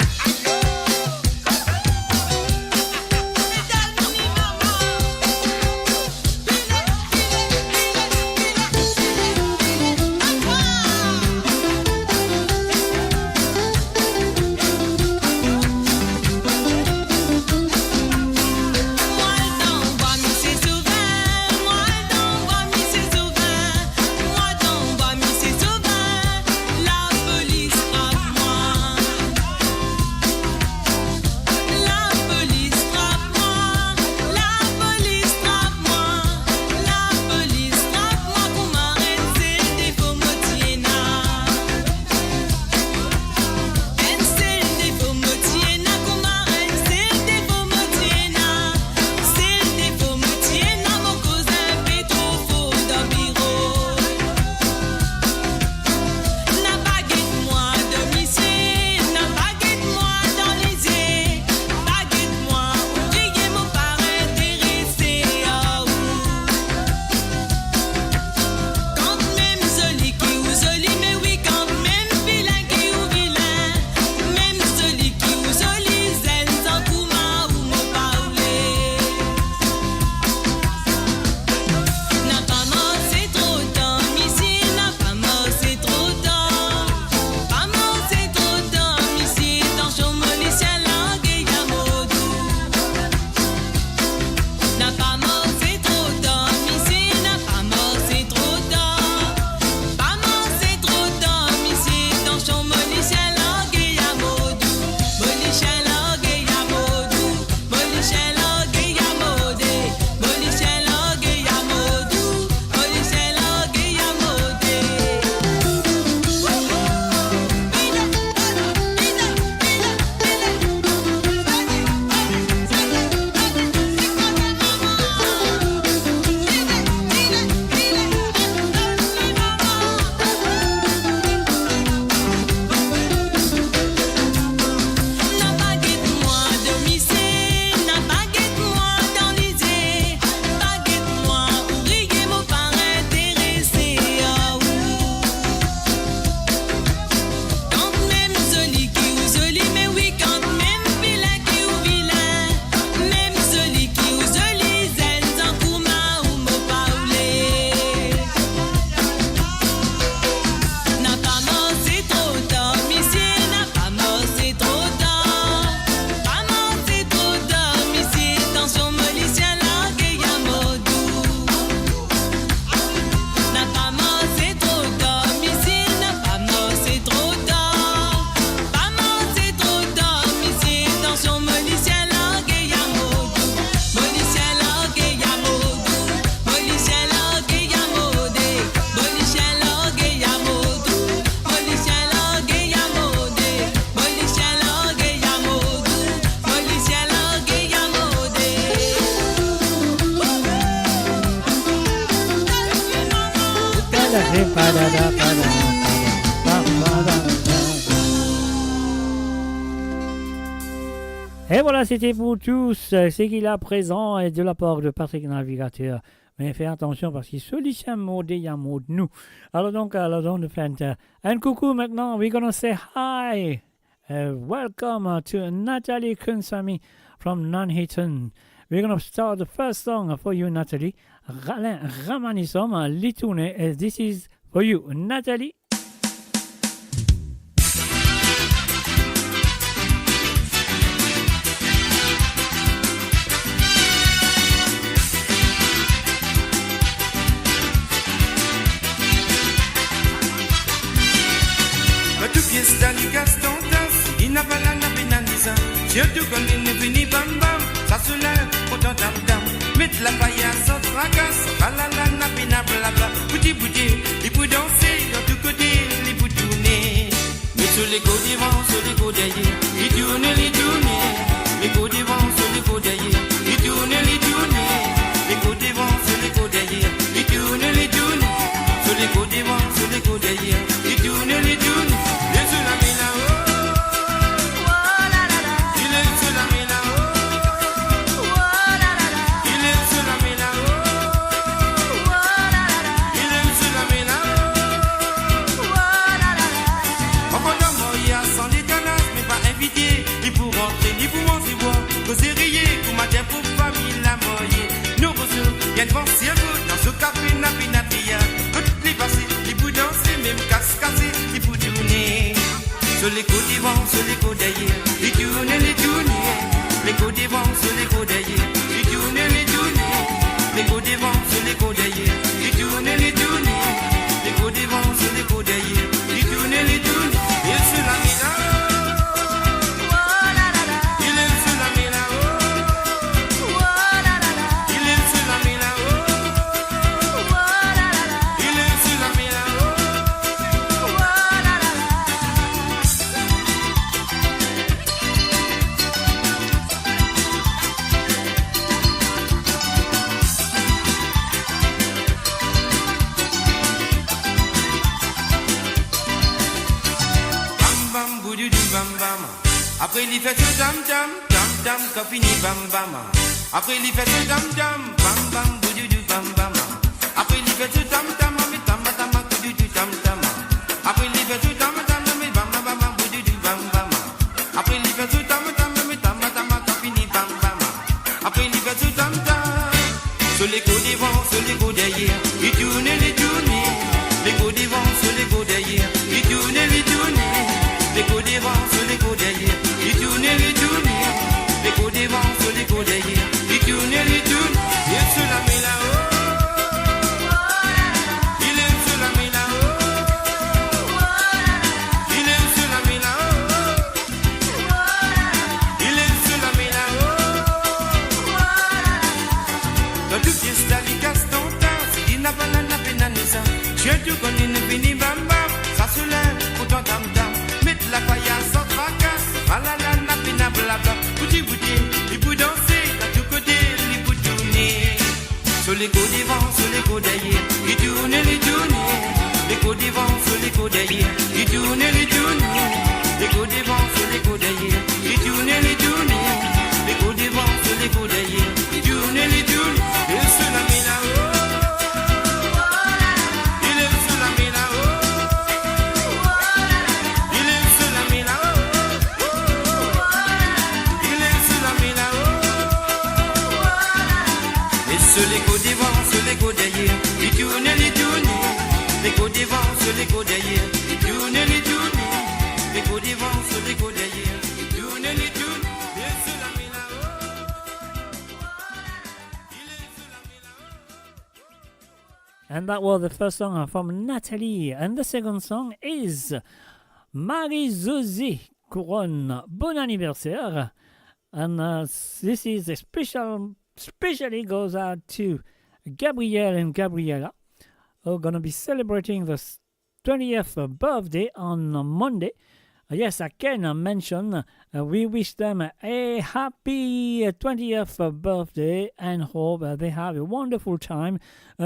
Et voilà, c'était pour tous ce qu'il a présent et de la part de Patrick Navigateur. Mais faites attention parce qu'il solution mode il y a mode nous. Alors donc de faire un coucou maintenant. We're gonna say hi. Welcome to Natalie Kunsami from Nuneaton. We're gonna start the first song for you, Natalie. Ramanisom Litune. This is for you, Natalie. Inabalana binanisa, surtout quand il ne finit bam bam, ça se lève, autant tam tam, mettre la paillasse, ça tracasse, balala napina blabla, bouti bouti, il peut danser, de tous côtés, il peut tourner, mais sur les côtes devant, sur les côtes derrière, il tourne, les côtes devant, sur les côtes derrière, il tourne, les côtes devant, sur les côtes derrière, il tourne, sur les côtes devant, sur les côtes derrière, il tourne, les sur la mila. sur les côtes devant, sur les côtes derrière. Les tourne, les côtes devant, sur les côtes derrière. Les tourne, les côtes devant, sur les côtes derrière. Les tourne, les côtes devant, sur les côtes derrière. Les tourne, et sur la mina. Il est sur la mina. Il est sur la mina. Il est sur la mina. Après il fait ce dam dam, quand fini bam bam. Après il fait ce dam dam, bam bam, boudu du bam bam. Après il fait ce dam dam, mais tam tam, boudu du tam tam. Après il fait ce dam dam, mais bam bam, boudu du bam bam. Après il fait ce dam dam, mais tam tam, quand fini bam bam. Après il fait ce dam dam, sur les côtes devant, sur les côtes derrière. Il tourne, les côtes devant, sur les côtes derrière. Il tourne, les côtes devant, sur les côtes derrière. Il tourne, les côtes devant, sur les côtes derrière. Il tourne, il est sur la méla. Il est sur la méla. Il est sur la méla. Il est sur la méla. Dans tout fiesta, il casse ton tas. Il n'a pas la pénalisa. Je te connais, ne finis bam bam. Ça se lève, pourtant tam tam. Mettre la paillasse sans tracasse. Alala, la pina blabla. Bouti, il peut danser. T'as tout côté, il peut tourner. Sur les côtes devant, sur les côtes derrière. Il tourne, les côtes devant, sur les côtes derrière. Il tourne, les côtes devant, sur les côtes derrière. Il tourne, les côtes devant, sur les côtes derrière. Il tourne, et sur la méla. Il est sur la méla. Il est sur la méla. Il est sur la méla. Et sur les côtes devant, sur les côtes derrière. Il tourne, les côtes devant, sur les côtes derrière. Il tourne, les côtes devant, sur les côtes derrière. Il tourne, et sur la méla. And that was the first song from Nathalie. And the second song is Marie-Josée Couronne. Bon anniversaire. And this is a especially goes out to Gabrielle and Gabriella, who are going to be celebrating the 20th birthday on Monday. Yes, I can mention we wish them a happy 20th birthday and hope they have a wonderful time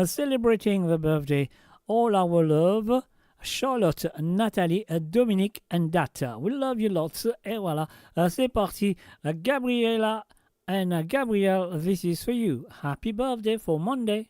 celebrating the birthday. All our love, Charlotte, Nathalie, Dominique and Data. We love you lots. Et voilà, c'est parti. Gabriella and Gabrielle, this is for you. Happy birthday for Monday.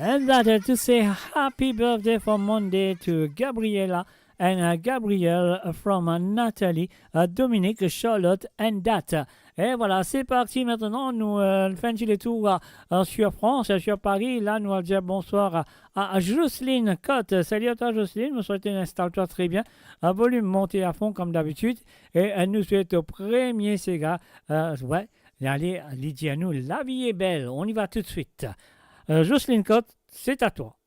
And that to say happy birthday for Monday to Gabriella and Gabriel from Nathalie, Dominique, Charlotte and Dat. Et voilà, c'est parti maintenant. Nous faisons les tours sur France, sur Paris. Là, nous allons dire bonsoir à Jocelyne Cotte. Salut à toi, Jocelyne. Nous souhaitons installe-toi très bien. Volume monté à fond comme d'habitude. Et nous souhaitons au premier Sega. Ouais, allez, Lydia, à nous, la vie est belle. On y va tout de suite. Jocelyne Cotte, c'est à toi.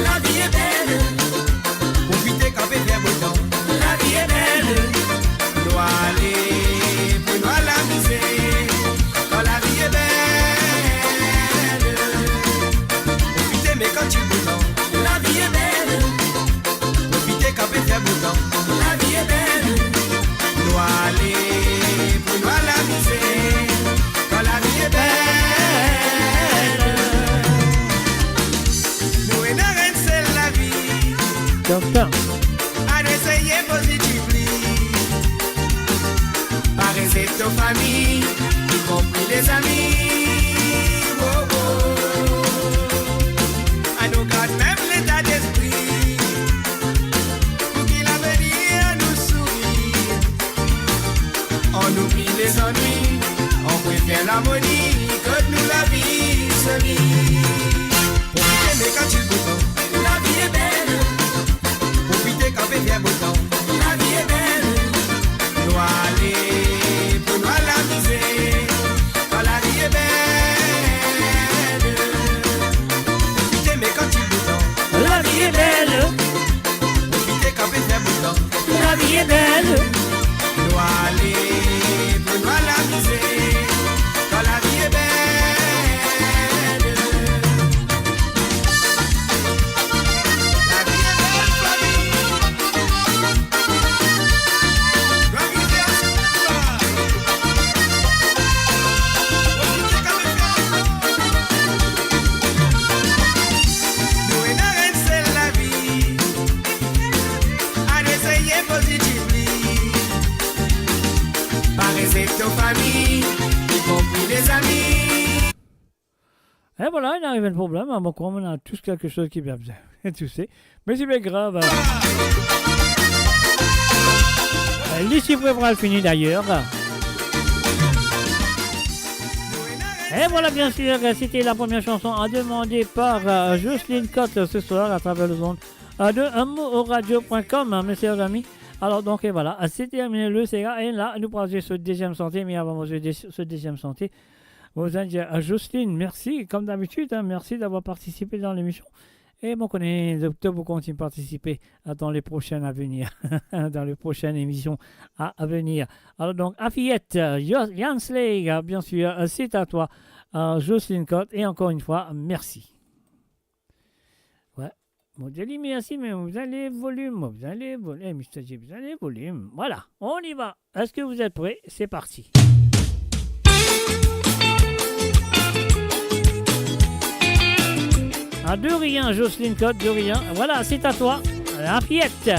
La vie est belle. Profitez quand il fait beau temps. La vie est belle. Doit aller pour nous l'amuser. Quand la vie est belle. Profitez mais quand il beau temps. La vie est belle. Profitez quand il fait beau temps. La vie est belle. Doit aller pour nous l'amuser. Quand la vie est belle. Docteur. À essayer positivement. Par exemple, nos familles, y compris les amis. Oh, oh. À nous garde même l'état d'esprit. Pour qu'il l'avenir nous sourit. On oublie les ennuis. On préfère l'harmonie que nous la vie se vit. Profitez mais quand tu bouton, la vie est belle. Profitez quand il fait beau temps. La vie est belle. Doit aller pour nous l'amuser. Quand la vie est belle. Profitez mais quand il beau temps. La vie est belle. Profitez quand il fait beau temps. La vie est belle. Doit aller pour nous l'amuser. Quand la vie est belle. Nos familles, y compris les amis. Et voilà, il arrive un problème. À mon compte, on a tous quelque chose qui vient bien. Tu sais. Mais c'est pas grave. L'ici préparera le fini d'ailleurs. Et voilà, bien sûr, c'était la première chanson à demander par Jocelyne Cotte ce soir à travers le monde de moradio.com, mes chers amis. Alors donc et voilà, c'est terminé le Sega et là nous passons sur deuxième santé, mais avant ce deuxième santé, vous allez dire à Jocelyne, merci comme d'habitude, hein, merci d'avoir participé dans l'émission et bon connaît de vous continuer à participer dans les prochaines à venir, dans les prochaines émissions à venir. Alors donc à Fillette, Jan Slade, bien sûr, c'est à toi, Jocelyne Cotte et encore une fois merci. Bon, je dis merci, mais vous allez volume, Mr. J, vous allez volume. Voilà, on y va. Est-ce que vous êtes prêts? C'est parti. Ah, de rien, Jocelyne Cotte, de rien. Voilà, c'est à toi. La Fillette.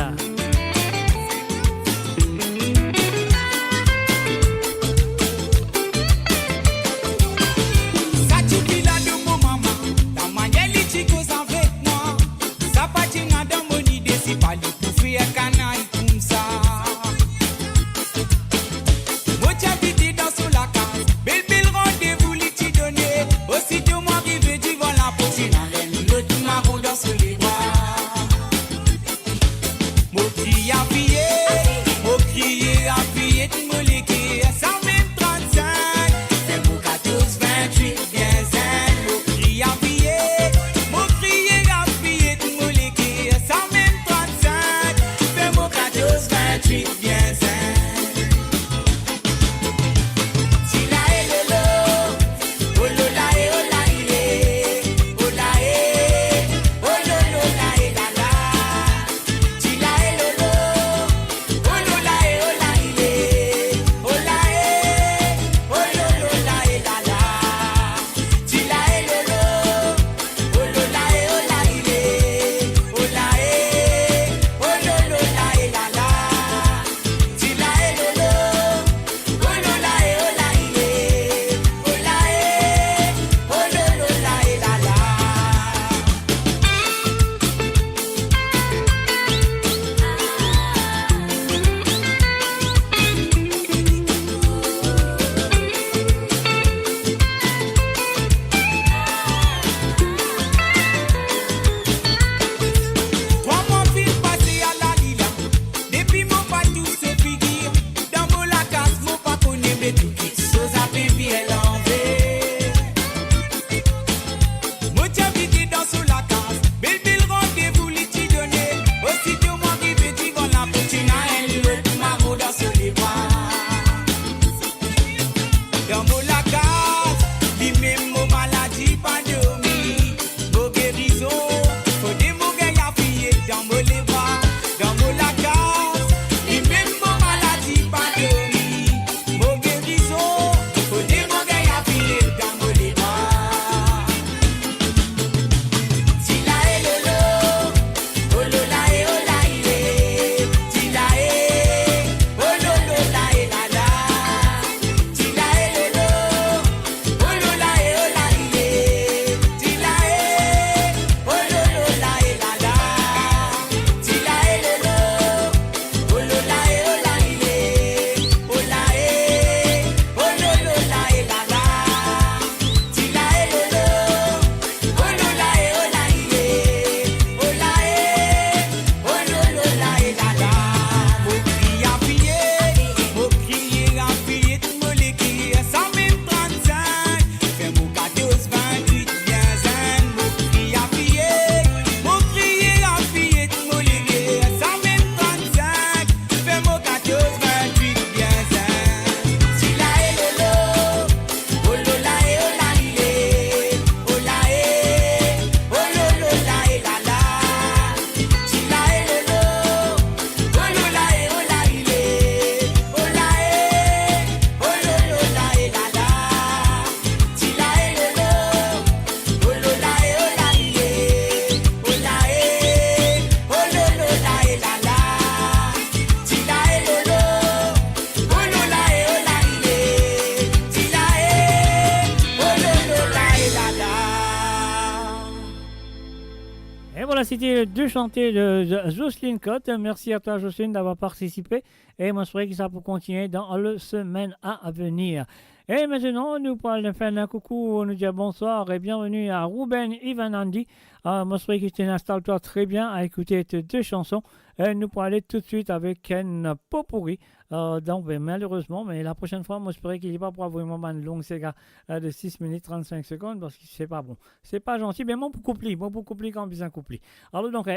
c'était deux chantés de Jocelyne Cotte. Merci à toi, Jocelyne, d'avoir participé. Et moi, je souhaite que ça peut continuer dans la semaine à venir. Et maintenant, nous parlons faire un coucou, nous dire bonsoir et bienvenue à Ruben Ivanandi. Moi, je souhaite que tu t'installes-toi très bien à écouter tes deux chansons. Et nous pourrons aller tout de suite avec un pot pourri. Donc, malheureusement, mais la prochaine fois, moi, je pourrais qu'il n'y ait pas pour avoir vraiment une longue saga de 6 minutes 35 secondes parce que c'est pas bon. C'est pas gentil, mais mon beaucoup plus quand bien coupli. Alors, donc,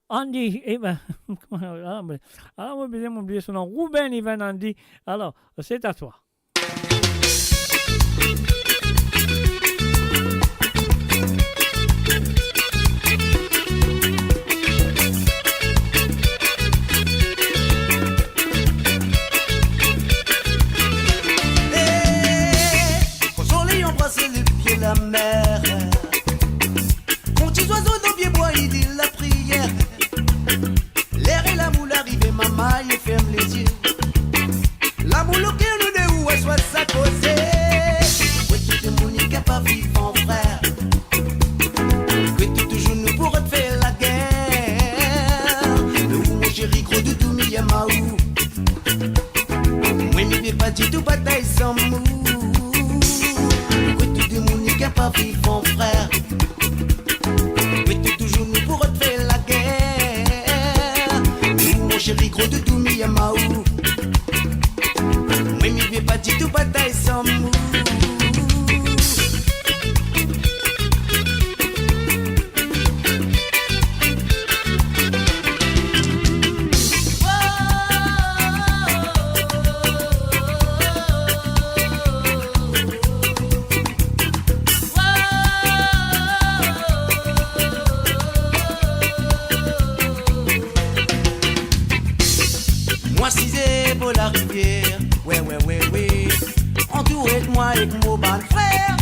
Andy, alors, on va oublier son nom, Ruben Ivan Andy. Alors, c'est à toi. Embrasser les pieds la mer. Mon petit oiseau dans pied bois, il dit la prière. L'air et la moule arrivent, ma maille ferme les yeux. La moule au cœur nous deux où elle soit sa causée. Ouais, tout le monde n'est pas vivant frère. Que tout toujours nous pourrait faire la guerre. Le où mon chéri gros de tout mi yamaou. Moi m'y vais pas du tout bataille sans mou. Pas vivant frère. Mais t'es toujours nous pour te faire la guerre. Nous mon chéri gros de tout mi yamaou. Mais m'y vais pas du tout bataille sans mou. La rivière, ouais, entouré de moi avec mon bal frère.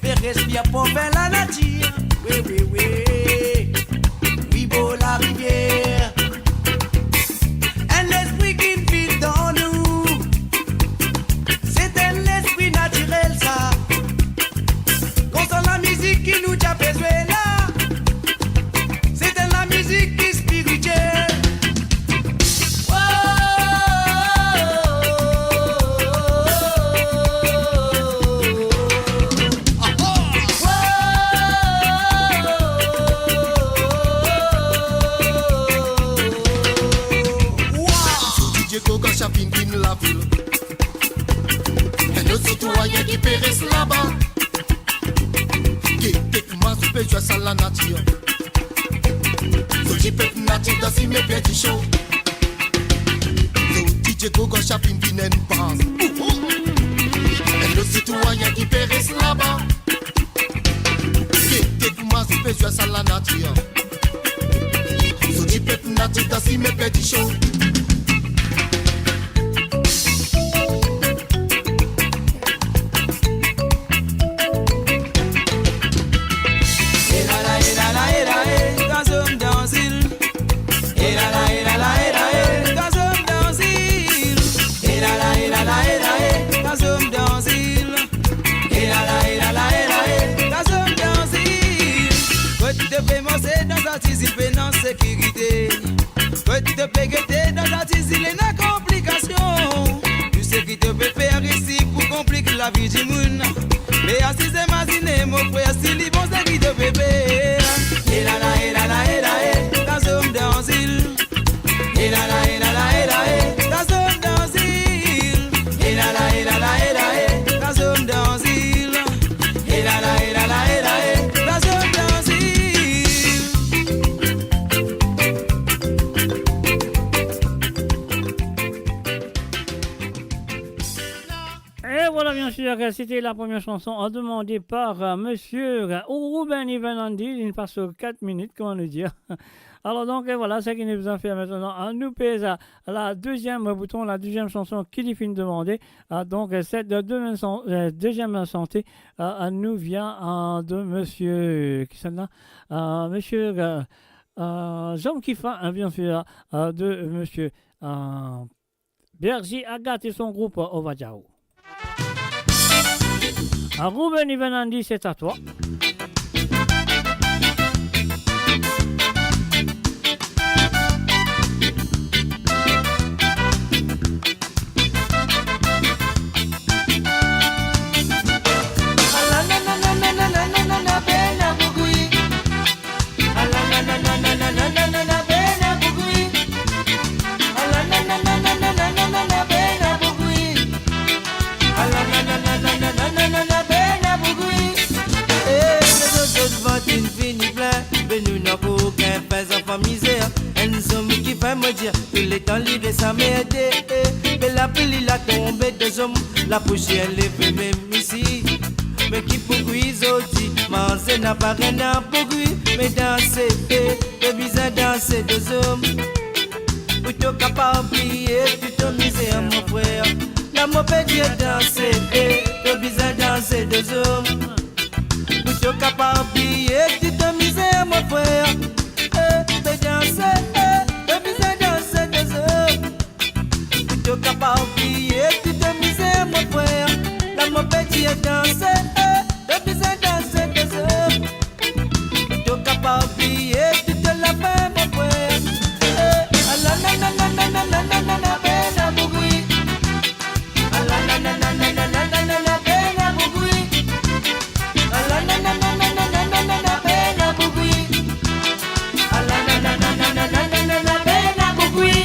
Père respire pour faire la nature, oui, beau la rivière. Un esprit qui vit dans nous, c'est un esprit naturel ça. Quand la musique qui nous a besoin là, c'est la musique qui est spirituelle. La ville. Et nos citoyens qui périssent là-bas, qui techniquement se jouer sans la nature. Ce peuple natif dans si mes petits shows. Nos DJ Gogo Chapin viennent pas. Et nos citoyens qui périssent là-bas, qui techniquement se jouer sans la nature. Ce peuple natif dans si mes petits shows. Sécurité, que tu te peux guetter dans la tisile et la complication. Tu sais qui te peut faire ici pour compliquer la vie du monde. Mais assis imaginer mon frère, si les bons c'est qui te peut faire. Et là là, et là là, et là, et dans zone dans île. Et là là, et là là, et là, et dans zone dans île. Et là là, et là là, et là, et dans zone dans île. Et là là, et là là, et là, et dans zone dans île. Voilà, bien sûr, c'était la première chanson demandée par monsieur Ruben Ivanandi. Il passe aux 4 minutes, comment le dire. Alors donc voilà, ce qui nous a fait maintenant. Nous pèse la deuxième bouton, la deuxième chanson qui est fini demandée. Donc cette deuxième santé nous vient de monsieur, qui c'est là, monsieur Jean Kifa, bien sûr, de monsieur Berger Agathe et son groupe Ovajao. Ruben Ivanandi, c'est à toi. fais enfant misère. Un homme qui fait me dire, tous les temps l'idée ça m'aide. Mais la pluie l'a tombé des hommes, la poussière levée même ici. Mais qui pour guiser aussi, manger n'a pas rien pour guiser. Mais danser, de bizarre danser deux hommes. Pour te capable d'oublier, tu te misère mon frère. La mauvaise Dieu danser, de bizarre danser deux hommes. Pour te capable d'oublier, tu te misère mon frère. Mais danser, de bizarre danser deux hommes. Pour te capable d'oublier, tu te misère mon frère. La mauvaise Dieu danser, de bizarre danser deux hommes. Pour te capable d'oublier, tu te la fais mon frère. La na na na na na na na na bena bugui. La na na na na na na na na bena bugui. La na na na na na na na na bena bugui. La na na na na na na na na bena bugui.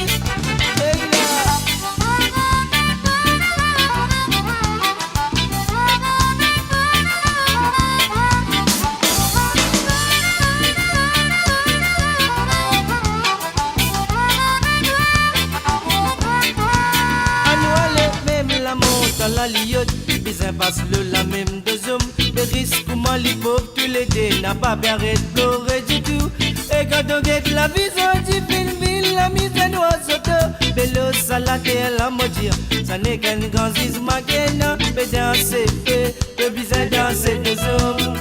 La liotte, bizarre passe le la même deux hommes. Des risques comment les pauvres, tous les deux n'a pas bien arrêté de pleurer du tout. Et quand on guette la vision du film, la mise à noix sauteur. Mais le salade et la moitié, ça n'est qu'un grand zizma qu'un mais danser, le bizarre danser deux hommes.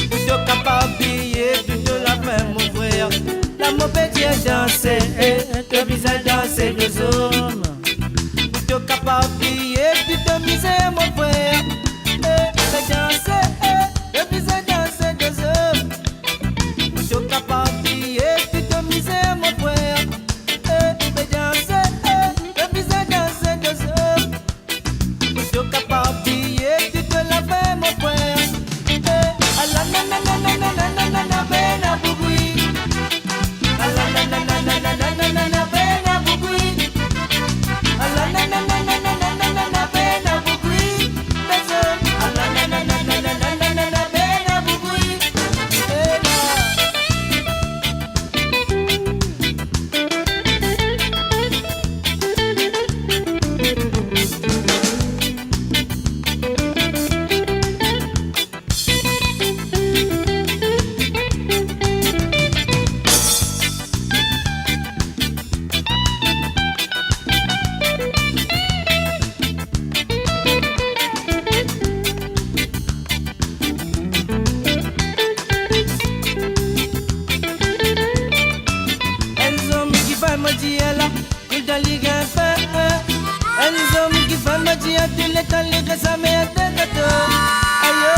Tout capable d'oublier, tout la fin mon frère. La mauvaise danser, le bizarre danser deux hommes. Tout capable d'oublier, tu te misère mon frère. Mais danser, le bizarre danser deux hommes. Tout capable d'oublier, tu te misère mon frère. Mais danser, le bizarre danser deux hommes. Tout capable d'oublier, tu te la fais mon frère. La na na na na na na na na bena bugui. La na na na na na na na na bena bugui. La na na na na na na na na bena bugui. La na na na na na na na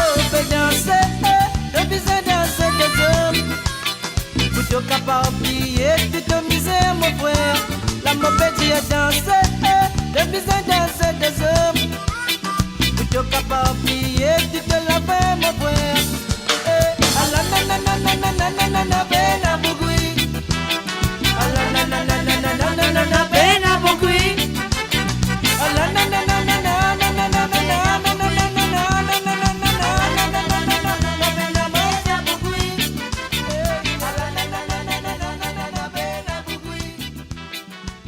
na bena bugui.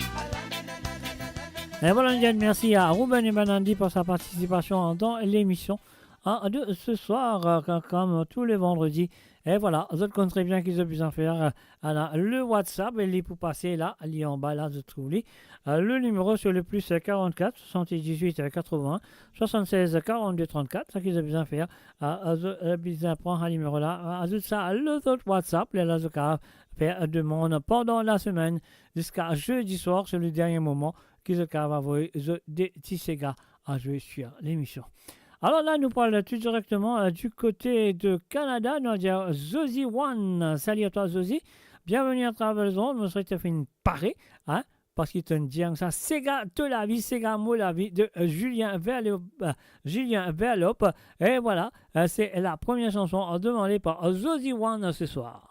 Et voilà, merci à Ruben et Manandi pour sa participation dans l'émission de ce soir, comme tous les vendredis. Et voilà, vous comprenez bien qu'ils ont besoin de faire le WhatsApp, et pour passer là, il en bas, là, vous trouvez le numéro sur le plus 44 78 80 76 42 34, ça qu'ils ont besoin de faire. Vous besoin de prendre un numéro là, ajoute ça l'autre WhatsApp, et là, vous faire demande pendant la semaine jusqu'à jeudi soir, c'est le dernier moment qu'ils ont envoyé des petits ségas à jouer sur l'émission. Alors là, nous parlons tout directement du côté de Canada. Nous allons dire Zozy One. Salut à toi, Zozy. Bienvenue à Travel Zone. Nous sommes fait une parée, hein, parce qu'il te dit ça. Sega de la vie, Sega mot la vie de Julien Verlop. Et voilà, c'est la première chanson demandée par Zozy One ce soir.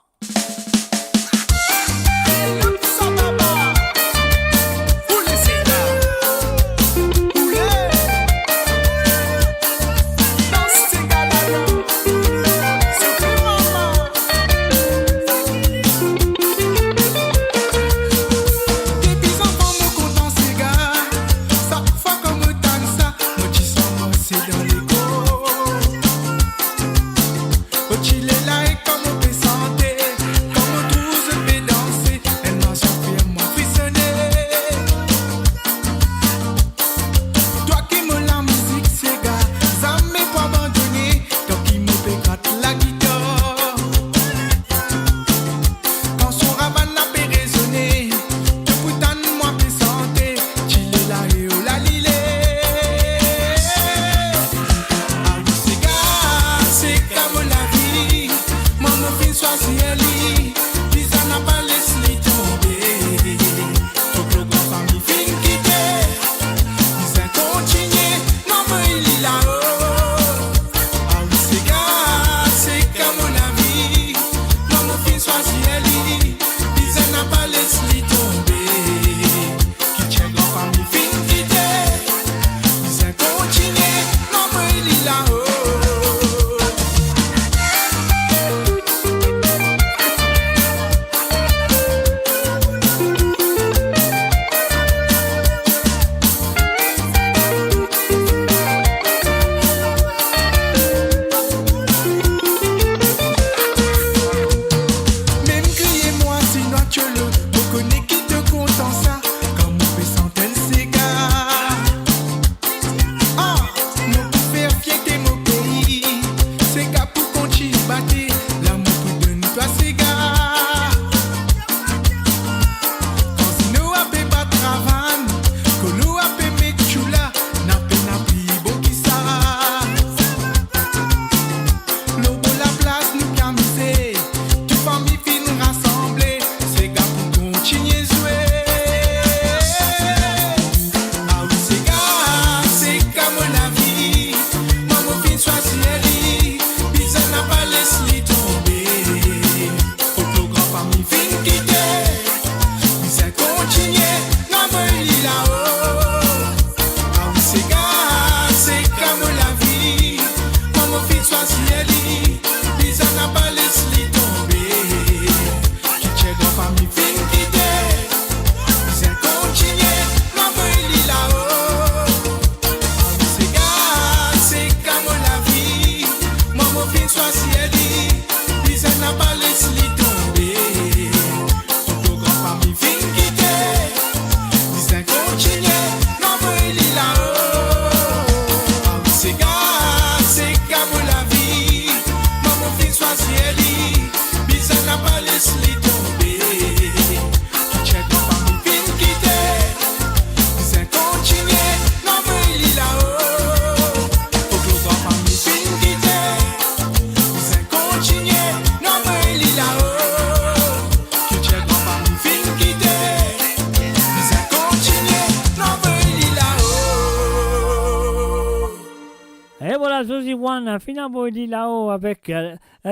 voilà, Zozy One, finalement, il est là-haut avec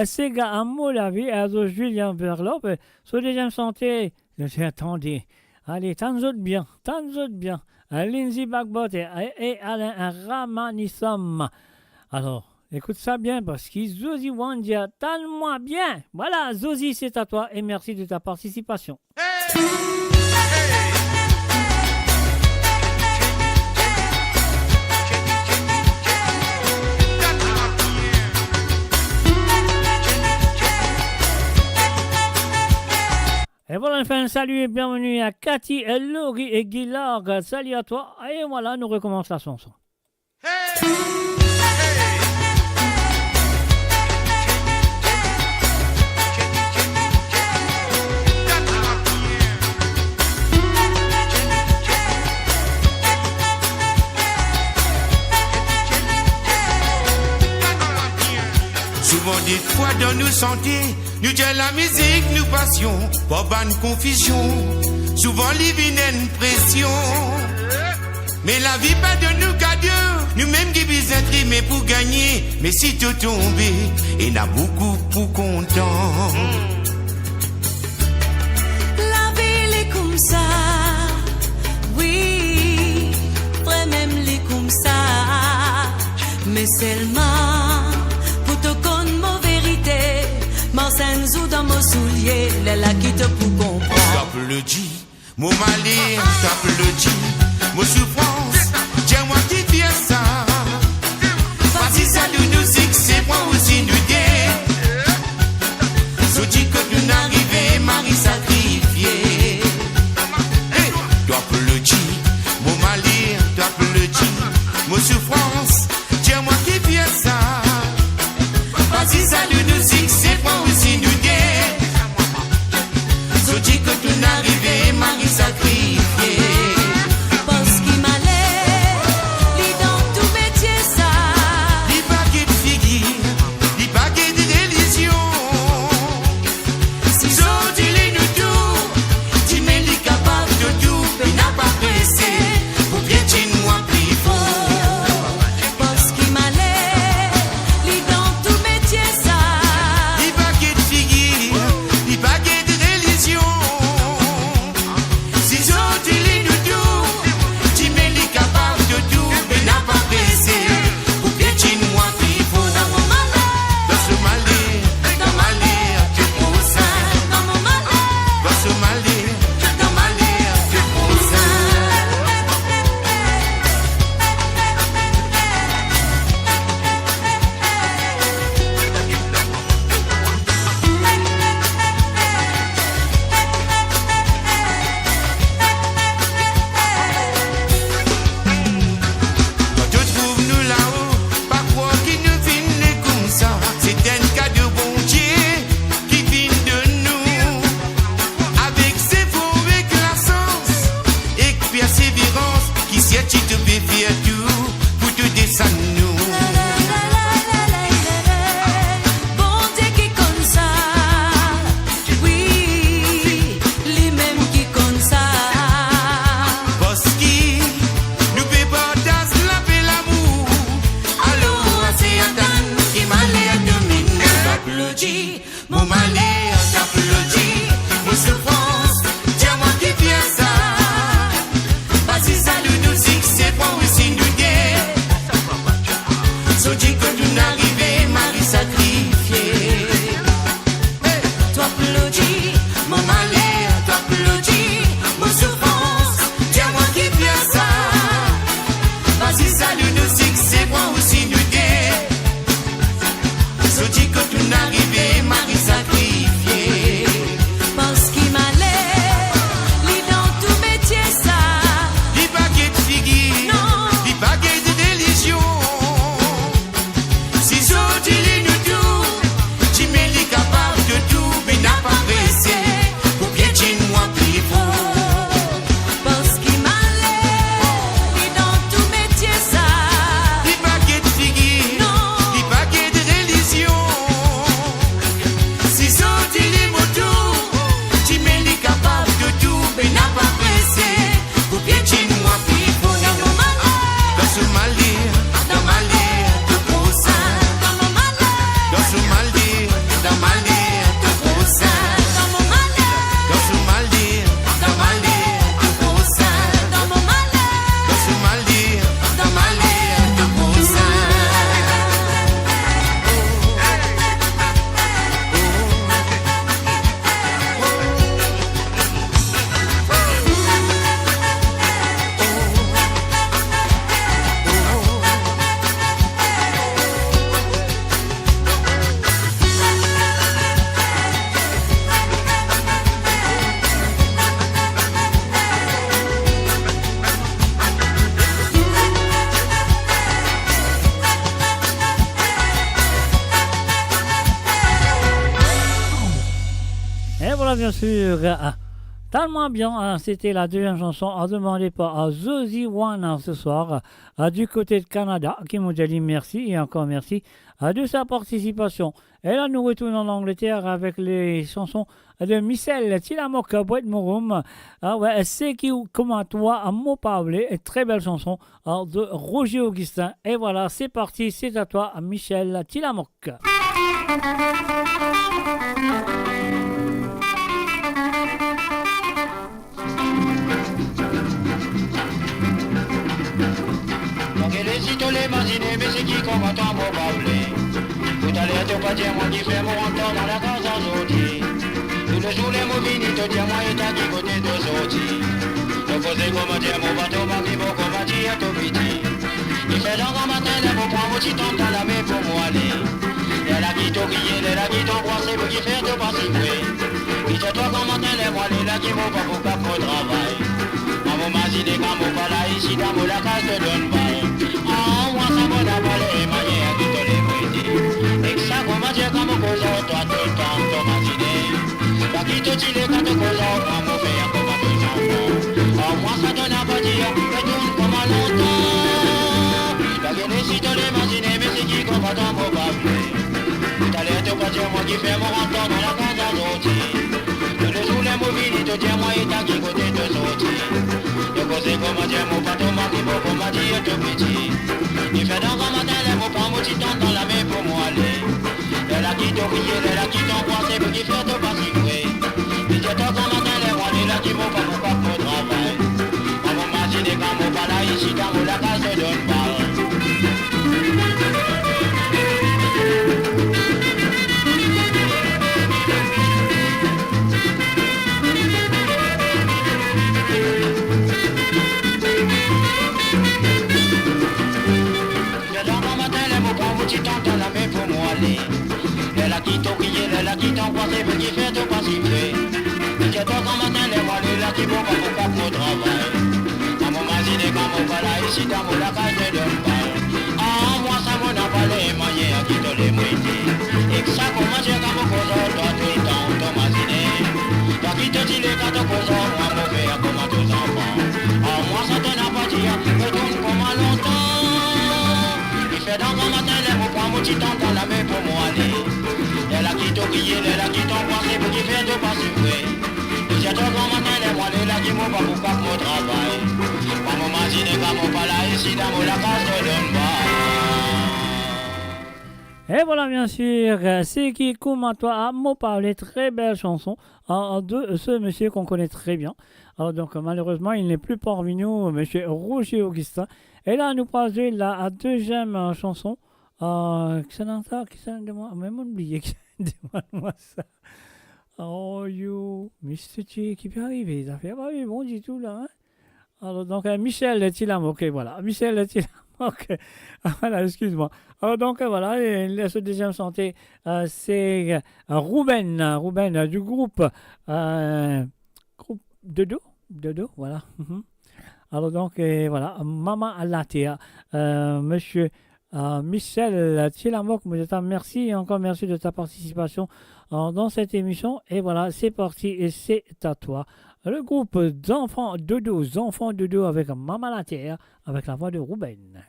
Sega Amo, la vie, Julien Verlope. Sur deuxième santé, attendez. Allez, tant d'autres bien. Lindsay Bagbot et Alain Ramanissom. Alors, écoute ça bien parce que Zozy One dit tellement bien. Voilà, Zozy, c'est à toi et merci de ta participation. Et voilà, enfin, salut et bienvenue à Cathy, Laurie et Guillard. Salut à toi. Et voilà, nous recommençons la chanson. Souvent des fois dans nos santé, nous disons la musique, nous passions, pas bonne confusion. Souvent living une pression. Mais la vie pas de nous qu'à Dieu, nous-mêmes qui visons trimer pour gagner. Mais si tout tombé, il y en a beaucoup pour content. La vie est comme ça, oui, vrai même les comme ça, mais seulement pour te connaître ma vérité, ma sensu dans mon soulier, les la quitte pour comprendre. Tape le dit, mon malheur, tape le dit, mon souffrance, tiens-moi qui viens ça. Vas-y, ça nous dit que c'est moi aussi nous dire. Je dis que nous n'arrivons, Marie sacrifiée. Tape le dit, mon malheur, tape le dit, mon souffrance, tiens-moi qui viens ça. Vas-y, ça nous dit que c'est moi aussi nous dire. Je dis que nous n'arrivons, Marie sacrifiée. Parce qu'il m'a l'air bien sûr. Tellement bien, c'était la deuxième chanson demandée par Zozy One ce soir du côté de Canada, qui nous a dit merci et encore merci de sa participation. Et là, nous retournons en Angleterre avec les chansons de Michel Tilamok, Boîte Morum. C'est qui, comment toi, à mot parlé, très belle chanson de Roger Augustin. Et voilà, c'est parti, c'est à toi, Michel Tilamok. Si tu l'imagines, mais c'est qui comme attend mon bablé. Tout à l'heure, tu pas dire moi qui fait mon rentre dans la case aujourd'hui. Tous les jours, les mots finis, te dire moi et t'as qui côté de sortie. Je faisais comme dire mon bateau, ma vie, mon comme dire tout petit. Il fait dans un matin, les mots prend mon petit temps dans la main pour moi aller. Les là qui t'ont crié, les là qui t'ont croisé, pour qui faire de pas si vrai. Qui te toi comme matin, les moi, les là qui m'ont pas pour pas pour travail. Maman m'a dit des gars, mon pas là, ici, dans mon la case te donne pas. Moi ça me la balle et manière qui te les prêter. Et que ça comment dire comme cause toi tout le temps ton matinée. Pas qui te dit les quand te cause moi mon faire comme à deux enfants. Moi ça donne à pas dire mais tourne comme à longtemps. Pas que si te l'imaginer mais c'est qui qu'on va t'en probable. Tout à l'heure te pas dire moi qui fait mon rentre dans la case à l'autre. Tous les jours les mobiles te dire moi et t'as qui côté de sortir. Je cause comment dire mon bateau m'a qui beau comme à dire tout petit. Il fait dans un matin, les mots prend mon petit temps dans la main pour moi aller. Les là qui t'ont crié, les là qui t'ont croisé, pour qui fait de pas si vrai. Il dit dans un matin, les rois, les là qui m'ont pas pour travail. Maman m'a dit des gars, mon pas là, ici, dans mon la case de donne pas. Petit temps dans la main pour moi aller. Les là qui t'ont crié, les là qui t'ont croisé, pour qui fait de pas si vrai. Et que toi quand matin, les moi, les là qui vont pas pour pas pour travail. Maman m'a dit des gars, mon pas là, ici dans mon la case de donne pas. Moi ça m'en a pas les moyens à qui te les moitiés. Et que ça commence à comme cause, toi tout le temps, ton matinée. Toi qui te dis les gars de cause, moi mon faire comme à tous enfants. Moi ça t'en a pas dit, mais tourne comme à longtemps. Dans un matin, les mots prend mon petit temps dans la main pour moi aller. Les là qui t'ont crié, les là qui t'ont croisé, pour qui fait de pas si vrai. Et j'ai dans un matin, les moi, les là qui m'ont pas pour pas mon travail. Maman m'a dit, les gars, mon pas là, ici, dans mon la case de donne pas. Et voilà, bien sûr, c'est qui comment toi à m'en parler, très belle chanson de ce monsieur qu'on connaît très bien. Alors donc malheureusement, il n'est plus parmi nous, monsieur Roger Augustin. Et là, nous passons la deuxième chanson. Qui s'en demande, même oublié, demande-moi ça. Oh you, Mr. T qui peut arriver, ça fait pas bon du tout là. Hein? Alors donc Michel Tilamok, voilà, Michel Tilamok. Voilà, excuse-moi. Alors donc voilà, ce deuxième chanté, c'est Ruben du groupe Dodo, voilà. Alors donc voilà, Maman Latea, monsieur Michel Tilamok, merci et encore merci de ta participation dans cette émission. Et voilà, c'est parti et c'est à toi. Le groupe d'enfants Dodo avec Maman Latea, avec la voix de Ruben.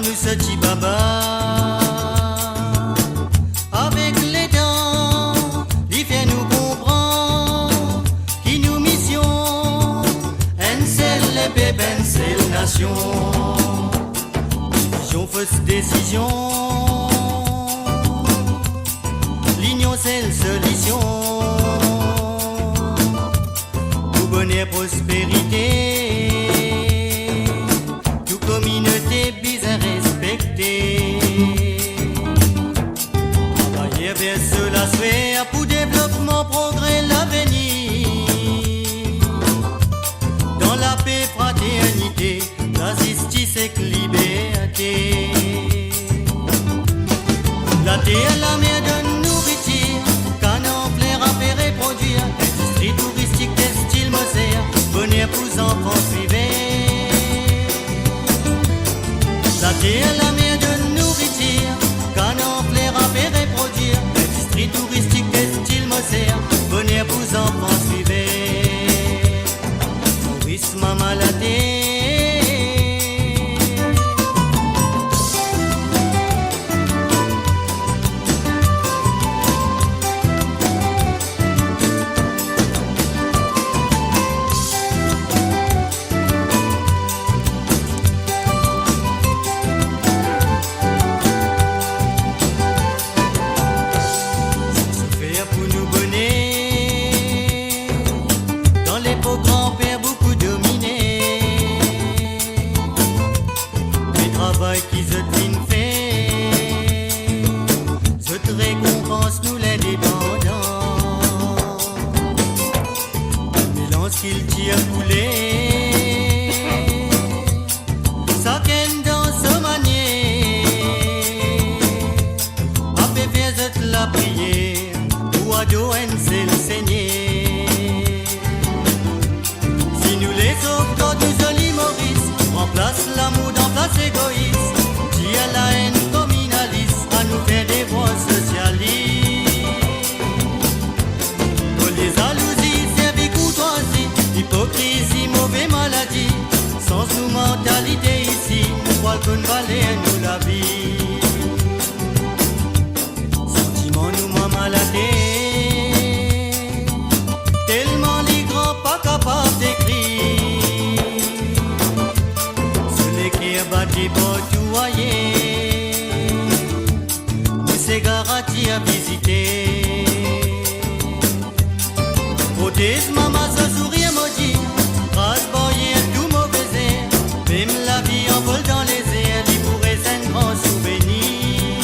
Nous Sachi Baba avec les dents, il fait nous comprendre qui nous mission, un seul bébé, un seul nation, vision fausse décision, l'union c'est la solution, pour bonheur prospérité, toute communauté bizarre respecter. Travailler vers cela souhait pour développement, progrès, l'avenir. paix, fraternité, la justice et liberté. La terre, la mer de nourriture, canon, flair, affaire et produire. Industrie touristique, textile, mosère, bonheur pour enfants privés. La terre, la mer de nourriture, canon, flair, affaire et produire. Industrie touristique, textile, mosère, bonheur pour enfants privés. Maurice, maman, la terre. Qui se fin fait, je te récompense nous l'indépendant. Mélange qu'il tire couler, ça qu'elle dans ce manier, a fait faire de la prière, ou à dos c'est le Seigneur. Si nous les sauvetons du joli Maurice, remplace l'amour dans place égoïste. À la haine communaliste, à nous faire des voix socialistes. Pour les jalousies, service courtoisie, hypocrisie, mauvaise maladie. Sans nous mentalité ici, nous croyons qu'on valait nous la vie. Sentiment nous m'a maladé, tellement les grands pas capables d'écrire. Sur les qui battent pour tout voyer. C'est garanti à visiter. Prothèse, maman, ce sourire maudit, grâce boyer, tout mauvais air. Même la vie envole dans les airs, il pourrait être un grand souvenir.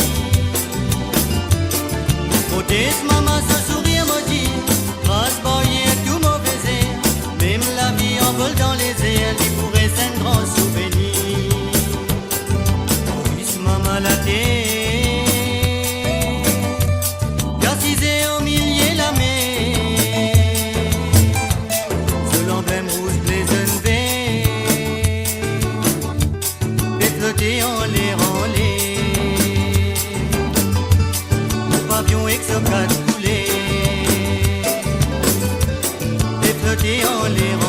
Prothèse, maman, ce sourire maudit, grâce boyer, tout mauvais air. Même la vie envole dans les airs, il pourrait être un grand souvenir. Maurice, maman, la terre. Au milieu la mer, sur l'emblème rouge blazon vert, et flotter en l'air, le pavillon exocade coulé, et flotter en l'air,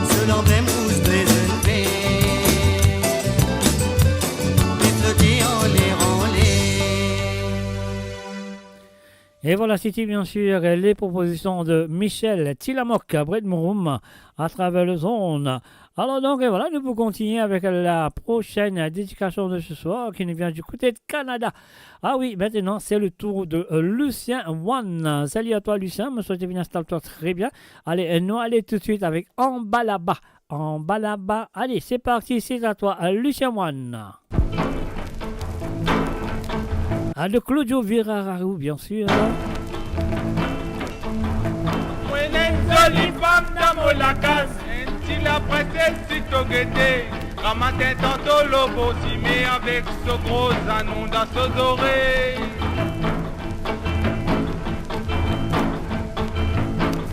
sur l'emblème rouge blazon vert, et flotter en l'air. Et voilà, c'était bien sûr les propositions de Michel Tilamok, Brett Mouroum, à travers le zone. Alors donc, et voilà, nous pouvons continuer avec la prochaine dédication de ce soir, qui nous vient du côté de Canada. Ah oui, maintenant, c'est le tour de Lucien One. Salut à toi, Lucien, me souhaite bien, installe-toi très bien. Allez, nous allons tout de suite avec Embalaba. Embalaba, allez, c'est parti, c'est à toi, Lucien One. De Claudio Virararou, bien sûr. Une jolie femme dans la case, si la prêté si togueté, ramassé tantôt l'obosimé avec ce gros anon dans ses oreilles.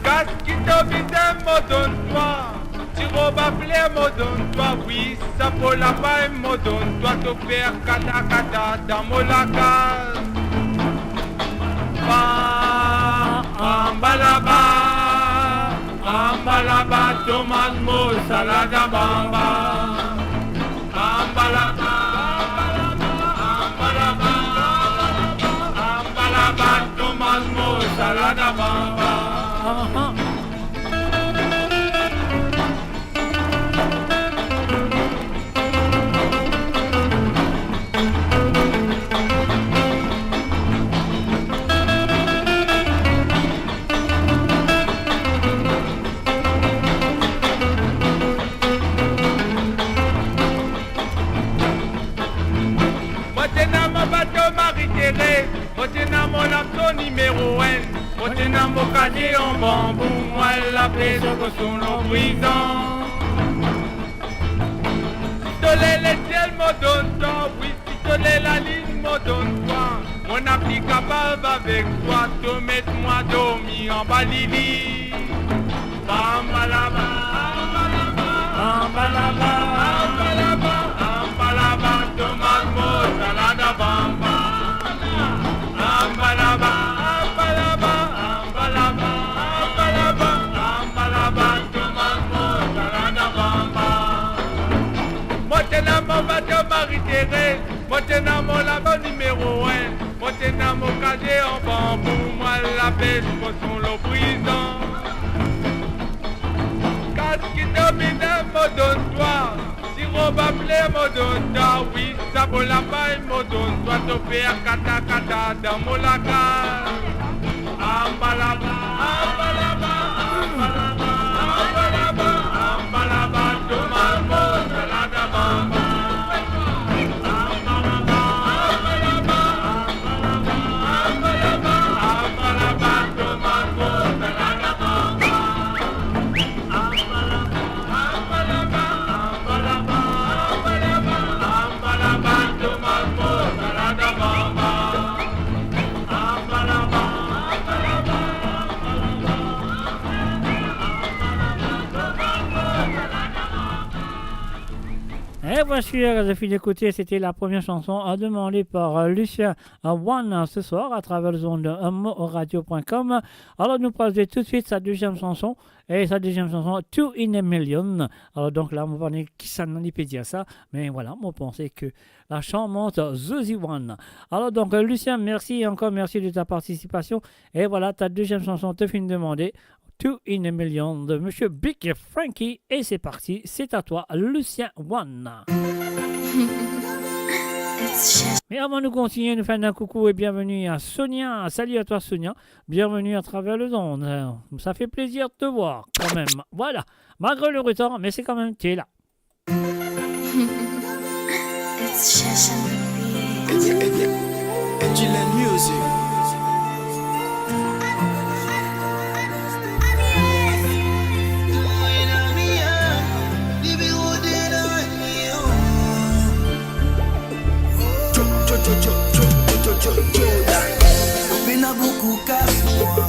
Casse qui te vise, me donne-toi. Tu robes plaire, me donne-toi. Oui, ça pour la paille, me donne-toi. Te faire kata kata dans mon lacage. Ambalaba, ambalaba, tomate, mo, salada, bamba. Ambalaba, ambalaba, ambalaba, tomate, mo, salada, bamba. paix que son nom brisant. Si tolé les ciels me donne toi, oui, si tolé la ligne me donne toi. Mon appli capable avec toi, te mettre moi dormir en balili. Bambalaba, bambalaba, bambalaba, bambalaba, tomate mo salada bamba. Bambalaba, bambalaba, bambalaba, bambalaba, bambalaba, tomate mo salada bamba. Maintenant mon bateau Marie-Thérèse, maintenant mon labo numéro 1, maintenant mon casier en bambou, moi la pêche pour son lot brisant. Qui domine me donne toi, si robe à plaie me donne toi, oui, ça vaut la paille me donne toi, te faire kata kata dans mon lacal. Ambalaba, ambalaba, ambalaba, ambalaba, ambalaba, tomate mo salada bamba. Ambalaba, ambalaba, ambalaba, ambalaba, tomate mo salada bamba. Et voici, je suis d'écouter, c'était la première chanson demandée par Lucien One ce soir à travers les ondes moradio.com. Alors nous passons tout de suite sa deuxième chanson, et sa deuxième chanson, Two in a Million. Alors donc là, on va parler qui ça n'en peut dire ça, mais voilà, on pensait que la chanteuse Zuzi One. Alors donc Lucien, merci encore, merci de ta participation. Et voilà, ta deuxième chanson te fait demander. Two in a Million de Monsieur Big Frankie. Et c'est parti, c'est à toi, Lucien One. Mais avant de continuer, nous faisons un coucou et bienvenue à Sonia. Salut à toi Sonia, bienvenue à travers le ondes. Ça fait plaisir de te voir quand même. Voilà, malgré le retard, mais c'est quand même, tu es là. Music. Pena beaucoup casse moi,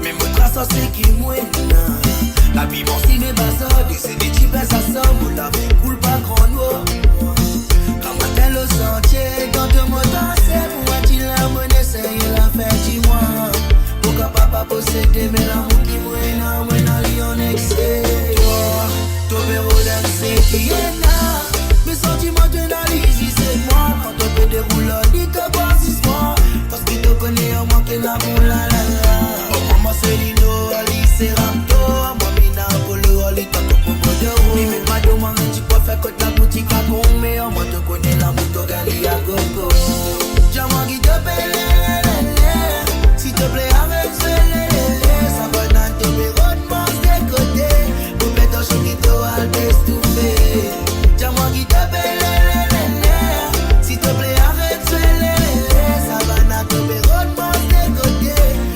mais mon trace c'est qui mouine. La vie bon si mes bassins, c'est des types ça somme, la vie coule pas grand noir. Quand on atteint le sentier, quand te montes pour attirer la monnaie, c'est la fête dis-moi. Pourquoi papa posséder, mais l'amour qui mouine, moi n'a rien excès. Toi, verrou d'un c'est qui est là. Mes sentiments de l'analyse, c'est moi. Quand on peut dérouler, dis te bassiste-moi. Parce qu'il te connaît, on manque l'amour, la la la. Oh, maman, c'est Lino, Ali, c'est Rapto. Moi, Mina, Polo, Ali, t'as tout pour moi de roue. Mais pas de moi, tu peux faire que ta boutique à bon. Mais moi, te connais l'amour, t'as gagné à gogo. Dis-moi qui te paie, s'il te plaît, avec ce lélé. Ça va dans ton bureau de mon côté. Pour mettre un choc qui te va t'estouper. Dis-moi qui te paie, s'il te plaît, arrête ce lélé. Ça va n'a te bureau de mon côté.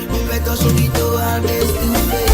Pour mettre un choc qui te va t'estouper.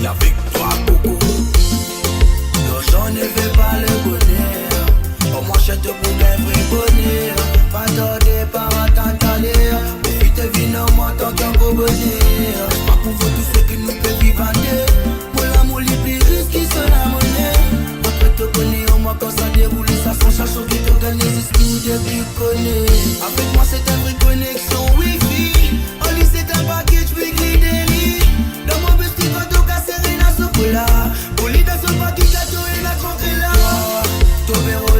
Avec toi beaucoup. L'argent ne fait pas le bonheur. Au moins je te pour un vrai bonheur. Pas tarder par attendre. Profite vite en moi tant qu'un gros bonheur. Pas pour vous tous ceux qui nous peuvent vivre. Pour l'amour les plus riches qui sont la monnaie. Après te connaître au moins quand ça déroule. Ça sent chaque qui te gagne les esprits depuis connaître. Avec moi c'est une vraie connexion wifi. En ligne c'est un package weekly daily. Dans mon petit coteau cassé. Poli da so pa ki gato e la kontre la. To vero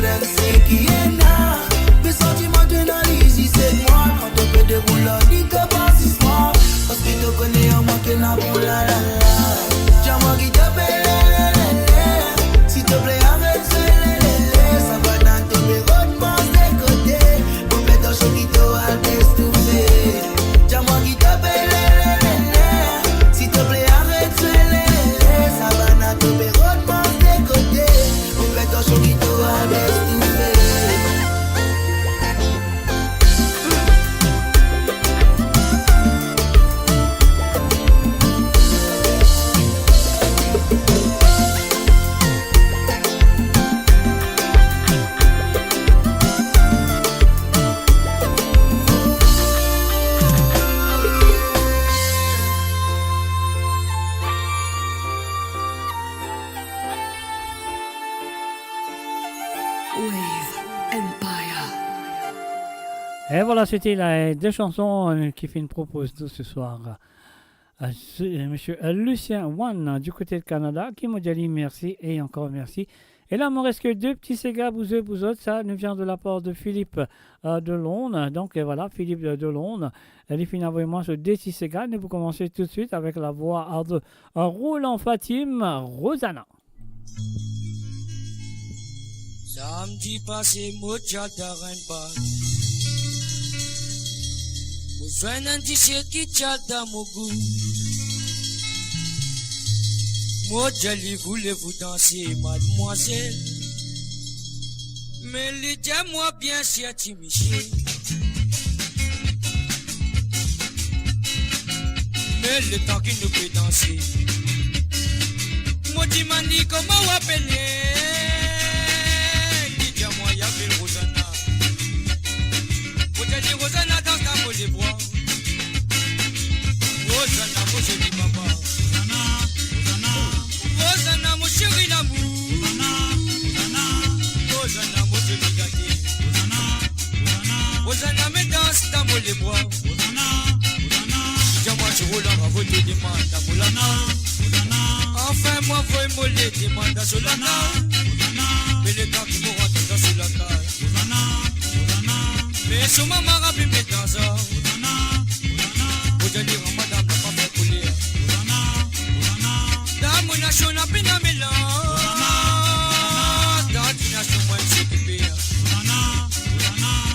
to our destiny. Et voilà, c'était les deux chansons qui fait une proposition ce soir. Monsieur Lucien One du côté de Canada qui m'a dit merci et encore merci. Et là, il me reste que deux petits Sega Bouzeux. Ça nous vient de la part de Philippe Delonde. Donc voilà, Philippe Delonde. Elle est finalement sur deux petits Sega. Et vous commencez tout de suite avec la voix de Roland Fatim, Rosanna. Samedi passé, Moja Darenba. Moujwen un t-shirt qui tchada Mogou. Moja li voulez-vous danser, mademoiselle? Mais les moi bien si à Timiché. Mais le temps qu'il nous peut danser. Moi dis comment vous appelez? Moi y'appelle Rosanna. Moja dit Rosanna danse dans vos bois. Rosanna, moi je dis maman. Rosanna, mon chéri d'amour. Rosanna, mon joli gâté. Rosanna, me danse dans mon les bois. Dis-moi, je roule en votre demande à Moulana. Enfin, moi, vous me les demande à Solana. Mais le temps qui me rentre dans Solana. Mais sur ma marabi, mes danseurs. Vous allez dire, madame, n'a pas fait couler. Mon nation n'a pas de mélange. Dans nation, moi, je suis pire.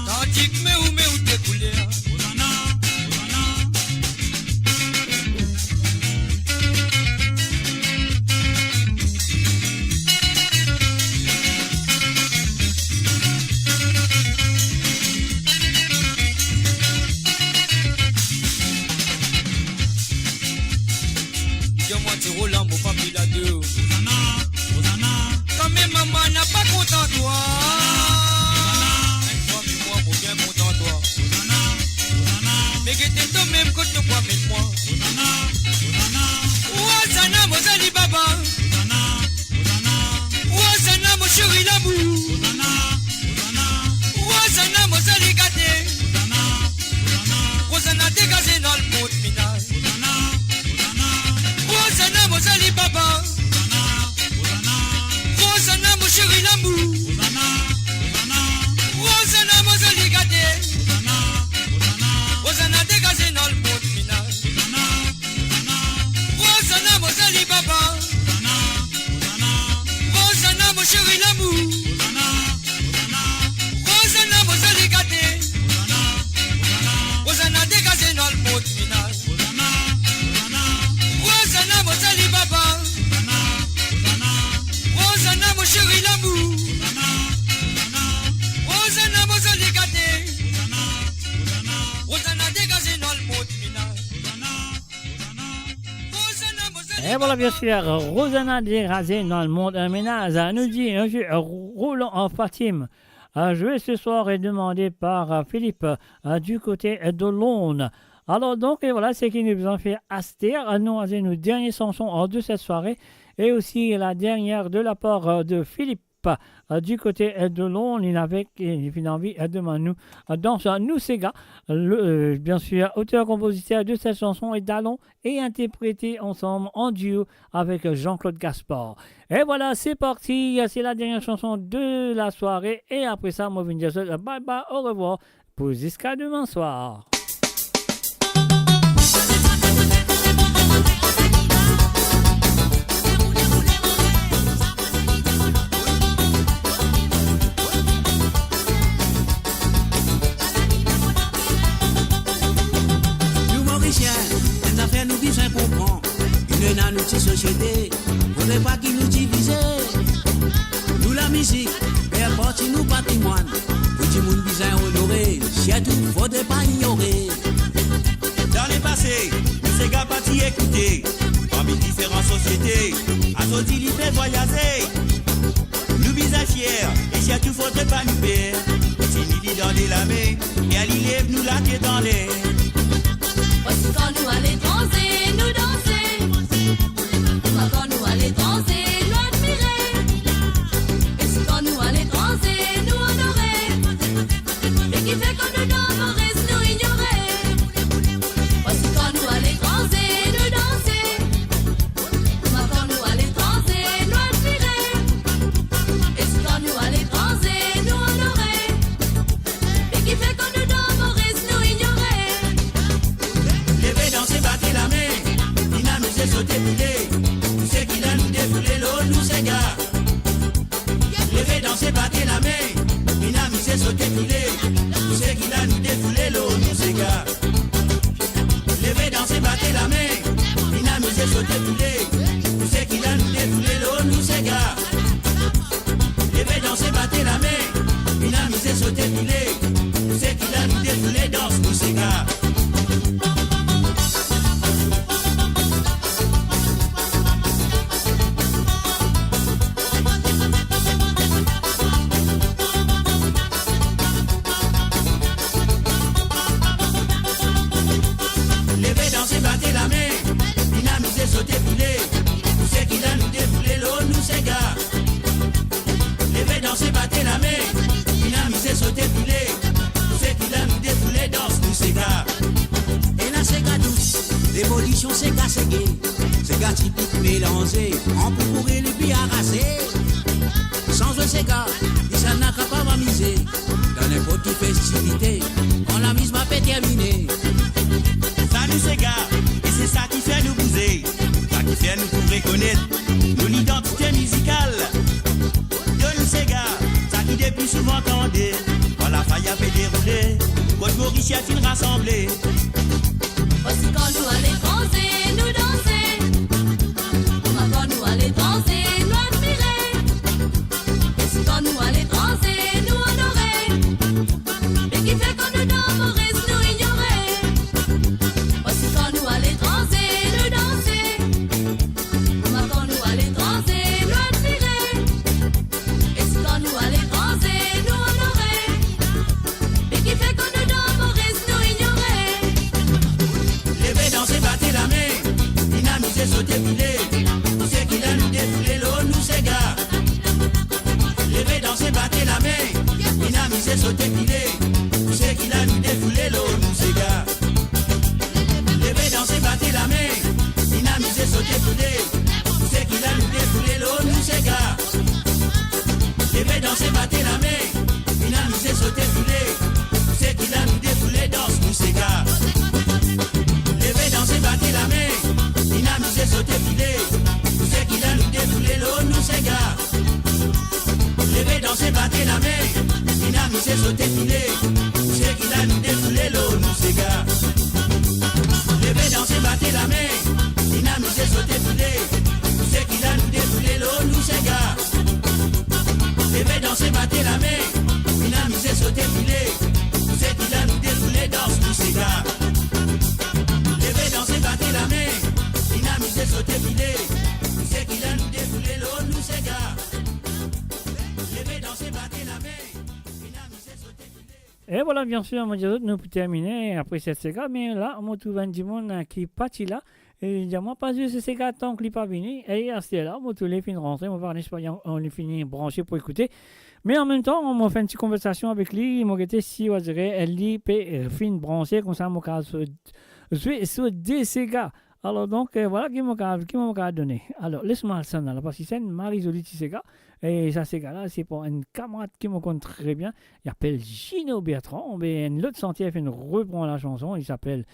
Tandis que mais où t'es coulé. Dis-moi, tu roules en mon papier là deux. Quand même maman n'a pas content toi. Une fois, mais moi, mon bien content toi. Mais que t'es toi même quand tu vois avec moi. Rosanna, mon Ali Baba. Rosanna, mon chéri l'amour. Rosanna, mon Ali gâté. Rosanna, dégagé dans le monde minage. Rosanna, mon Ali Baba. Rosanna, mon chéri l'amour. Rosanna, mon Ali gâté. Rosanna, dégagé dans le monde minage. Rosanna, mon Ali Baba. Rosanna, mon chéri l'amour. Rosanna, mon Ali gâté. Rosanna, dégagé dans le monde minage. Rosanna, mon Ali Baba. Rosanna, mon chéri l'amour. Rosanna, mon Ali gâté. Rosanna, dégagé dans le monde minage. Et voilà, bien sûr, Rosanna dégagée dans le monde ménage. Nous dit Roland Fatim. Joué ce soir est demandé par Philippe du côté de Londres. Alors donc, et voilà, c'est qui nous ont fait Astir. Nous avons nos derniers chansons de cette soirée. Et aussi la dernière de la part de Philippe du côté de Londres. Il avait une envie de nous dans Nous Sega. Bien sûr, auteur-compositeur de cette chanson est Dallon et interprété ensemble en duo avec Jean-Claude Gaspard. Et voilà, c'est parti. C'est la dernière chanson de la soirée. Et après ça, moi, je vais dire bye bye, au revoir pour jusqu'à demain soir. Nous besoin comprendre une dans notre société, faudrait pas qu'ils nous divisent. Nous la musique, partie nous patrimoine. Petit monde bizarre honoré, surtout faut de pas ignorer. Dans les passés, nous ces gars partis écouter. Parmi différentes sociétés, à sortir libre voyager. Nous bizarres fiers, et surtout faut de pas nous perdre. Si nous dit dans les lamés, et à l'île nous la tête dans l'air. Voici quand nous allons danser, nous danser. Quand nous allons danser, nous admirer. Et si quand nous allons danser, nous honorer. Et qui fait que nous dansons, nous ignorer. Voici quand nous allons danser, nous danser. Quand nous allons danser, nous admirer. Et si quand nous allons danser, nous honorer. Et qui fait que nous dansons, nous ignorer. Levez danser, battez la main. Dynamiser, sauter, bouler. Tout ce qui a nous défoulé l'eau, nous c'est gars. Levez danser, battez la main. Dynamiser, sauter, bouler. Tout ce qui a nous défoulé l'eau, nous c'est gars. Levez danser, battez la main. Dynamiser, sauter, bouler. Tout ce qui a nous défoulé l'eau, nous c'est gars. Levez danser, battez la main. Dynamiser, sauter, bouler. Tout ce qui a nous défoulé danse, nous c'est gars. Levez, dansez, battez la main. Dynamisez, sautez, boulez. Tout ce qui a nous défoulé l'eau, nous c'est gars. Levez, dansez, battez la main. Dynamisez, sautez, boulez. Tout ce qui a nous défoulé danse, nous c'est gars. Et là c'est gars douce, l'évolution c'est gars c'est gay. C'est gars typique mélangé, on peut courir les billes arrasés. Sans eux c'est gars, ils s'en n'a qu'à pas m'amuser. Dans n'importe quelle festivité, on la mise m'a fait terminer. Salut ces gars, et c'est ça qui fait nous bouger. Ça qui fait nous pour reconnaître nos identités musicales. De nous ces gars, ça qui depuis souvent tendait. Quand la faille a fait dérouler, quand Maurice a fini rassemblé. Voici quand nous allons danser, nous danser. Quand nous allons danser, nous admirer. Et si quand nous allons danser, nous honorer. Et qui fait que nous dansons, nous ignorer. Voici quand nous allons danser, nous danser. Quand nous allons danser, nous admirer. Et si quand nous allons danser, nous honorer. Et qui fait que nous dansons, nous ignorer. Levez, dansez, battez la main. Dynamisez, sautez, boulez. Tout ce qui a nous défoulé l'eau, nous c'est gars. Levez, dansez, battez la main. Dynamisez, sautez, boulez. Tout ce qui a nous défoulé l'eau, nous c'est gars. Levez, dansez, battez la main. Dynamisez, sautez, boulez. Tout ce qui a nous défoulé l'eau, nous c'est gars. Levez, dansez, battez la main. Dynamisez, sautez, boulez. Tout ce qui a nous défoulé danse, nous c'est gars. Levez, dansez, battez la main. Dynamisez, sautez, boulez. Tout ce qui a nous défoulé l'eau, nous c'est gars. Levez, dansez, battez la main. Dynamisez, sautez, boulez. Tout ce qui a nous défoulé l'eau, nous c'est gars. Levez, dansez, battez la main. Dynamisez, sautez, boulez. Tout ce qui a nous défoulé l'eau, nous c'est gars. Levez, dansez, battez la main. Dynamisez, sautez, boulez. Tout ce qui a nous défoulé danse, nous c'est gars. Levez, dansez, battez la main. Dynamisez, sautez, boulez. Tout ce qui a nous défoulé l'eau, nous c'est gars. Levez, dansez, battez la main. Dynamisez, sautez, boulez. Et voilà, bien sûr, nous pour terminer après cette séquence. Mais là, on trouve un petit monde qui est parti là. Et moi, pas juste ces gars tant qu'il n'est pas venu. Et c'est là, on tous les fins de rentrer. On va en Espagne, on les finit branchés pour écouter. Mais en même temps, on m'a fait une petite conversation avec lui. Il m'a dit si on dirait, elle dit, fin branché, comme ça, mon cas, sur des ségas. Alors donc, voilà qui m'a donné. Alors, laisse-moi le sonner là, parce que c'est une Marie-Jolie Séga. Et ça, Séga-là, c'est pour une camarade qui me connaît très bien. Il s'appelle Gino Bertrand. Mais l'autre sentier fait une reprend la chanson. Il s'appelle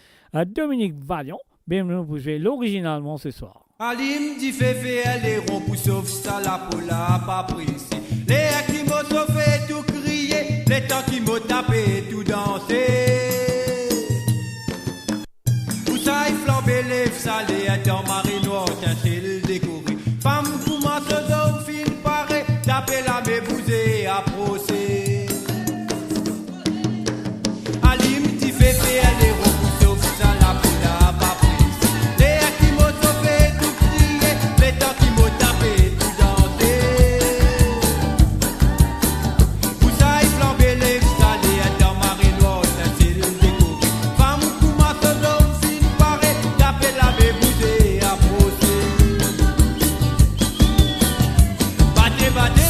Dominique Valiant. Bienvenue pour jouer l'originalement ce soir. Alim dit féfé, elle est rond pour sauf ça, la pola pas pressé. Les qui m'ont sauvé, tout crié, les temps qui m'ont tapé, tout dansé. Où ça y flambé, les salés, dans marée noire, tâchez le découvrir. Femme, comment se donne, fin paré, tapez la mébousée, après. procès. Alim ti fait faire les repoussés au ça la poula pas prise. Les qui m'ont sauvé tout crier, les temps qui m'ont tapé tout danser. Vous savez flamber les salés dans marée noire, c'est le déco. Femme ou ma l'homme fin paraît, taper la bébouze à procès.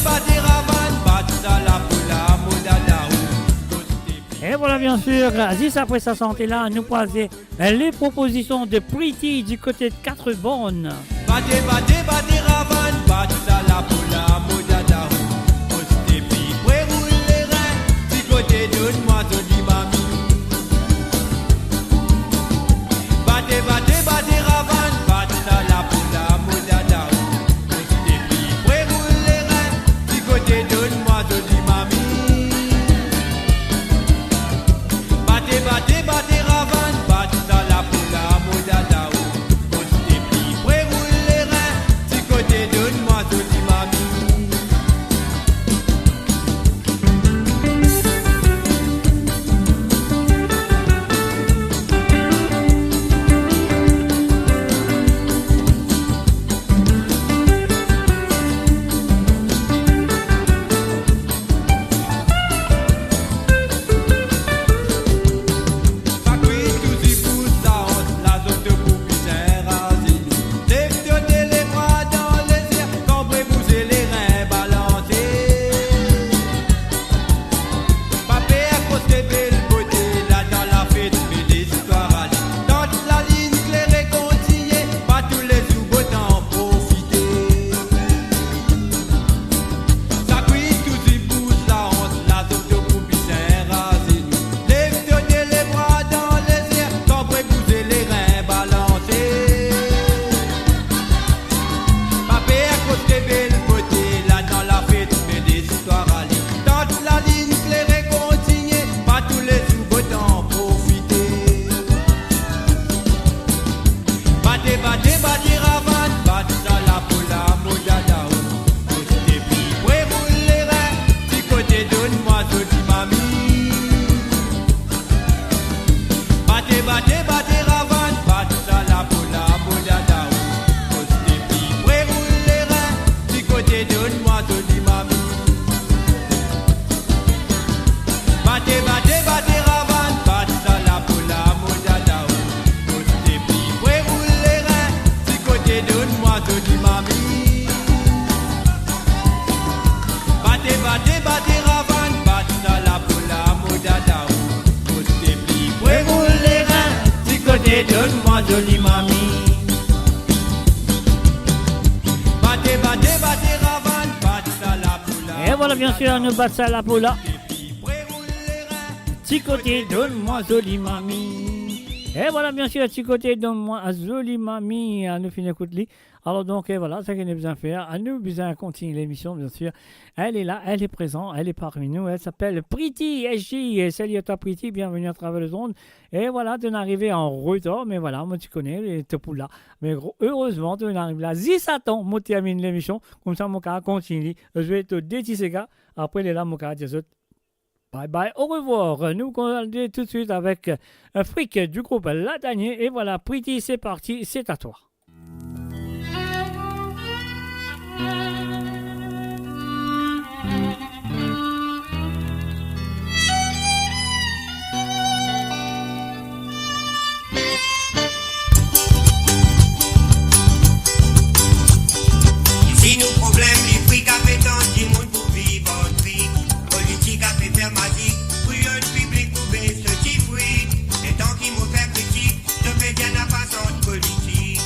Bate ravan, bate ça la poula modala. Et voilà, bien sûr, juste après sa santé là, nous poser les propositions de Pretty du côté de 4 bonnes. Bate ravan, bate ça la poula modala. Poste pi, roule les reins, du côté de moi, joli mamie. Bate ravan, bate ça la poula modala. Poste pi, roule les reins, du côté de moi, joli mamie. Bate ravan, bate ça la poula modala. Poste pi, roule les reins, du côté de moi, joli mamie. Donne-moi jolie mamie. Bate ravan, bate ça la poula. Et voilà, bien sûr, nous battons ça la poula. Petit côté, donne-moi jolie mamie. Et voilà, bien sûr, petit côté, donne-moi jolie mamie. Nous finissons écouter. Alors donc, voilà, ce qu'on a besoin de faire. Nous besoin de continuer l'émission, bien sûr. Elle est là, elle est présente, elle est parmi nous. Elle s'appelle Pretty SJ. Salut à toi, Pretty, bienvenue à travers le monde. Et voilà, tu es arrivé en retard, mais voilà, moi tu connais, les pour là. Mais heureusement, tu es arrivé là. 10 attends, moi termine l'émission. Comme ça, mon cas continue. Je vais te détisser, gars. Après, les là, mon cas, bye bye, au revoir. Nous continuons tout de suite avec un fric du groupe Latanier. Et voilà, Pretty, c'est parti, c'est à toi. Si nous problèmes, les prix qu'a fait tant du monde pour vivre en vie. Politique a fait faire magique, pour un public pour baisser ce petit fruit. Les temps qui m'ont fait critique, je fais bien la façon politique.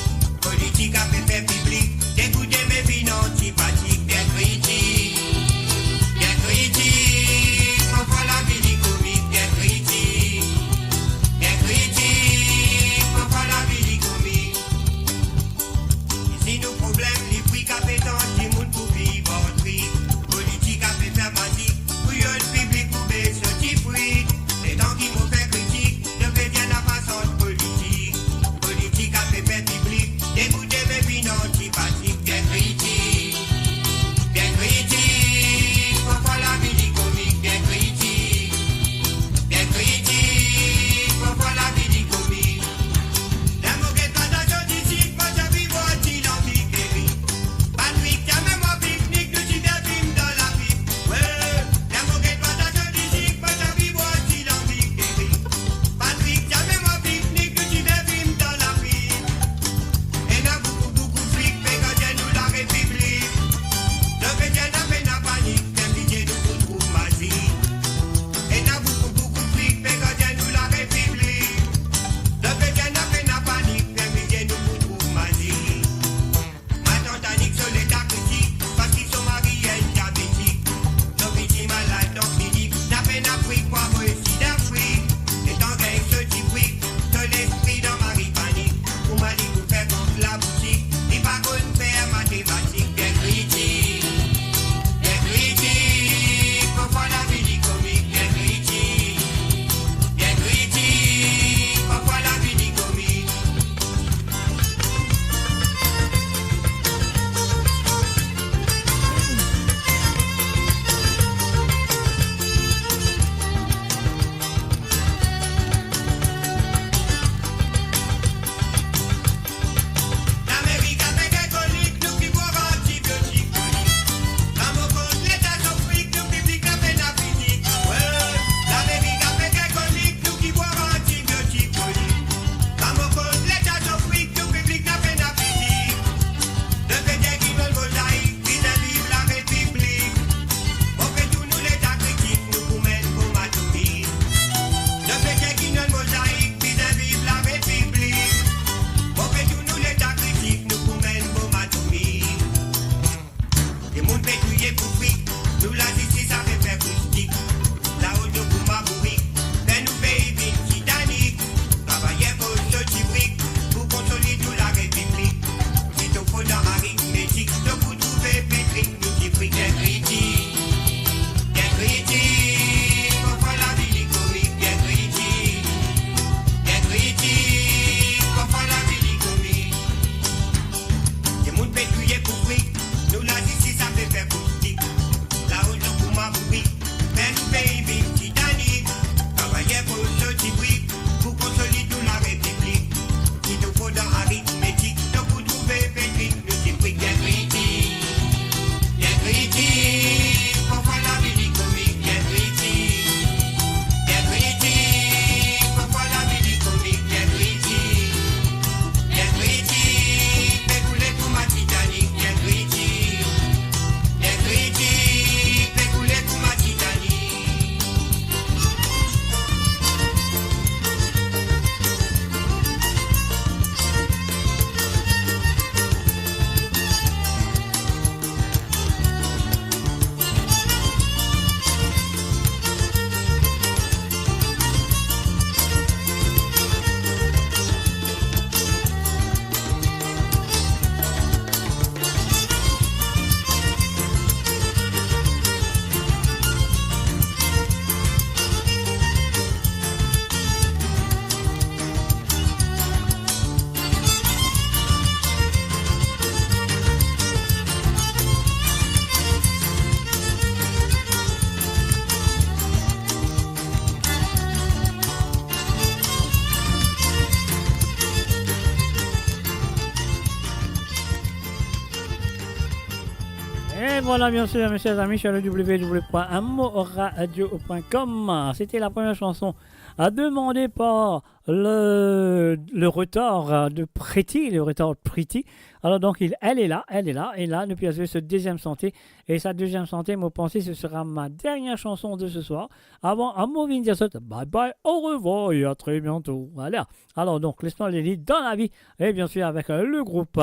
voilà, bien sûr, mes chers amis, sur le www.moradio.com. C'était la première chanson demandée par le retard de Pretty, le retard de Pretty. Alors donc, elle est là, et là, depuis elle ce deuxième santé. Et sa deuxième santé, moi, pensez, ce sera ma dernière chanson de ce soir. Avant, à moi, dire ça, bye bye, au revoir et à très bientôt. Voilà. Alors donc, laisse-moi les lits dans la vie. Et bien sûr, avec le groupe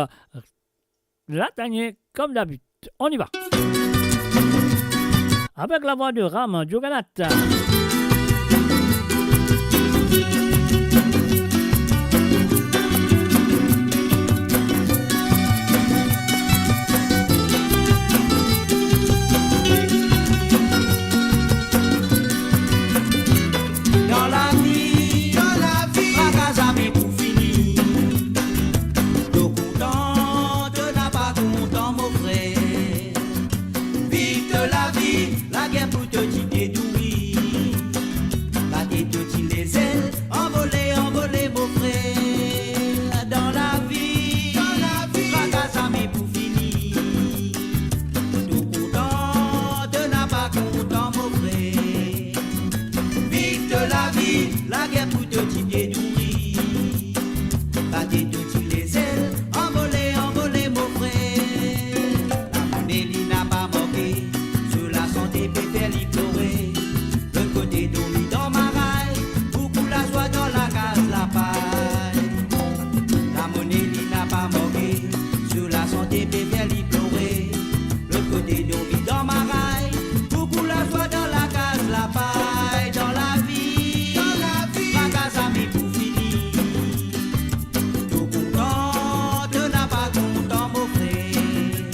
Latanier, comme d'habitude. On y va. Avec la voix de Ram Dioganat. Dans la vie, pas jamais pour finir. Tout content, de n'a pas content, mon frère. Vite la vie, la guerre pour te tirer douille. Battez toutes les ailes, envolez, envolez, mon frère. Dans la vie, pas jamais pour finir. Tout content, de n'a pas content, mon frère. Vite la vie, la guerre pour te tirer douille. Battez toutes les ailes, envolez, envolez, mon frère. La monnaie n'a pas manqué, sur la santé peut faire l'y pleurer. Le côté dormi dans ma raille, beaucoup la joie dans la case, la paille. La monnaie n'a pas manqué, sur la santé peut faire l'y pleurer. Le côté dormi dans ma raille, beaucoup la joie dans la case, la paille. Dans la vie, pas qu'à jamais pour finir. Tout content, te n'a pas content, mon frère.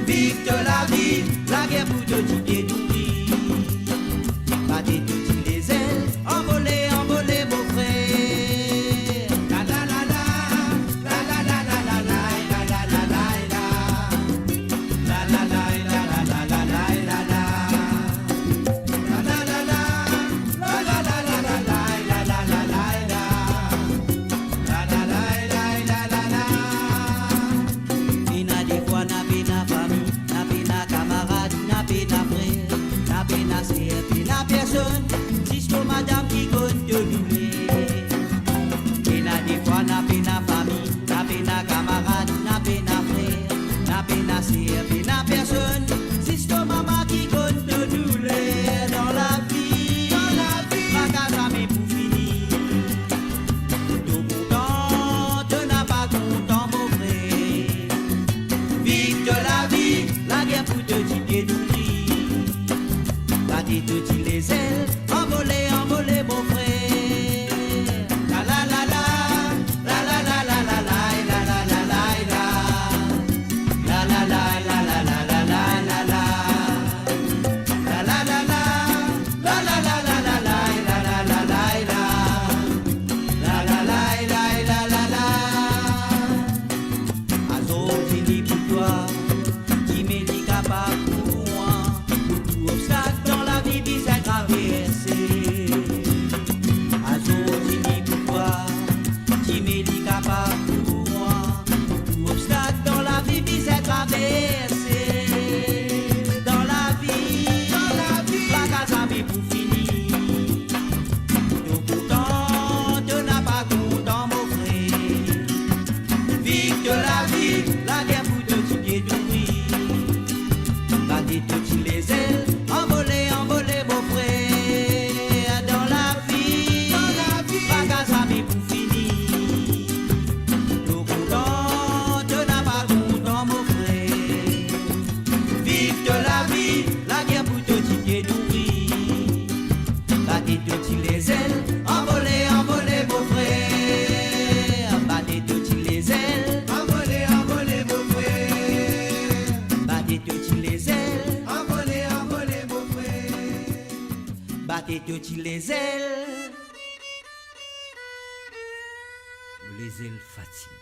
Vite la vie, la guerre pour te tirer douille. Battez toutes les ailes, envolez, envolez, mon frère. La la la la, la la la la la la la la la la. La la la la la la la la la la. La la la la, la la la la la la la la la la. La la la la la la la. N'a des fois n'a pena famille, n'a pena camarade, n'a pena frère, n'a pena sœur, pena personne. Jusqu'au madame qui compte de doubler. Et n'a des fois n'a pena famille, n'a pena camarade, n'a pena frère, n'a pena sœur, pena personne. Jusqu'au maman qui compte de doubler. Dans la vie, pas qu'à jamais pour finir. Tout content, te n'a pas content, mon frère. Vite la vie, la guerre pour te tirer douille. Battez toutes les ailes, envolez, envolez, mon frère. La la la la, la la la la la la la la la la la. La la la la la la la la la la. La la la la, la la la la la la la la la la la. La la la la la la la. Azor fini pour toi, qui m'est dit capable pour moi. Tout obstacle dans la vie vise à traverser. Azor fini pour toi, qui m'est dit capable pour moi. Tout obstacle dans la vie vise à traverser. Dans la vie, pas qu'à jamais pour finir. Tout content, te n'a pas content, mon frère. Vite la vie, la guerre pour te tirer douille. Battez toutes les ailes, envolez, envolez, mon frère. Dans la vie, pas qu'à jamais pour finir. Tout content, te n'a pas content, mon frère. Vite la vie, la guerre pour te tirer douille. Battez toutes les ailes, envolez, envolez, mon frère. Battez toutes les ailes, envolez, envolez, mon frère. Battez toutes les ailes, envolez, envolez, mon frère. Battez toutes les ailes. Les ailes fatiguées.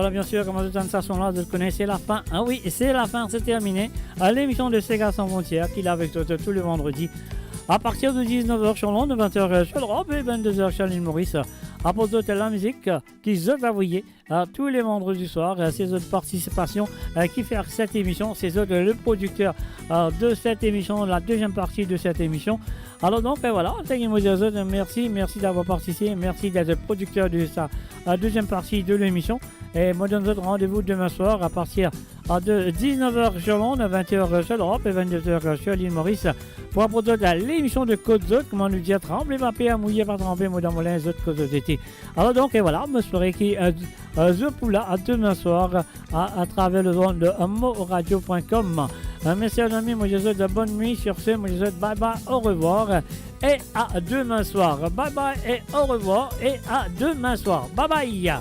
voilà, bien sûr, comment de cette sensation-là, vous connaissez la fin. Ah oui, c'est la fin, c'est terminé. L'émission de Sega sans frontières, qui est avec toi tous les vendredis. À partir de 19h sur l'onde, 20h sur l'Europe et 22h sur l'île Maurice. À propos de la musique qui se envoyée tous les vendredis soirs, ces autres participations qui fait cette émission, ces autres le producteur de cette émission, la deuxième partie de cette émission. Alors donc voilà, merci d'avoir participé, merci d'être producteur de sa deuxième partie de l'émission. Et moi, donne votre rendez-vous demain soir à partir de 19h sur l'onde, 20h sur l'Europe et 22h sur l'île Maurice pour apporter l'émission de Côte d'Autre, comment nous dire trembler, papier à mouiller, pas trembler, moi dans mon linge, autres causes d'été. Alors donc, et voilà, me soirée qui The Poula à demain soir à travers le zone de moradio.com. Merci à amis, moi je vous souhaite de bonne nuit. Sur ce, moi je vous souhaite bye bye, au revoir et à demain soir. Bye bye et au revoir et à demain soir. Bye bye.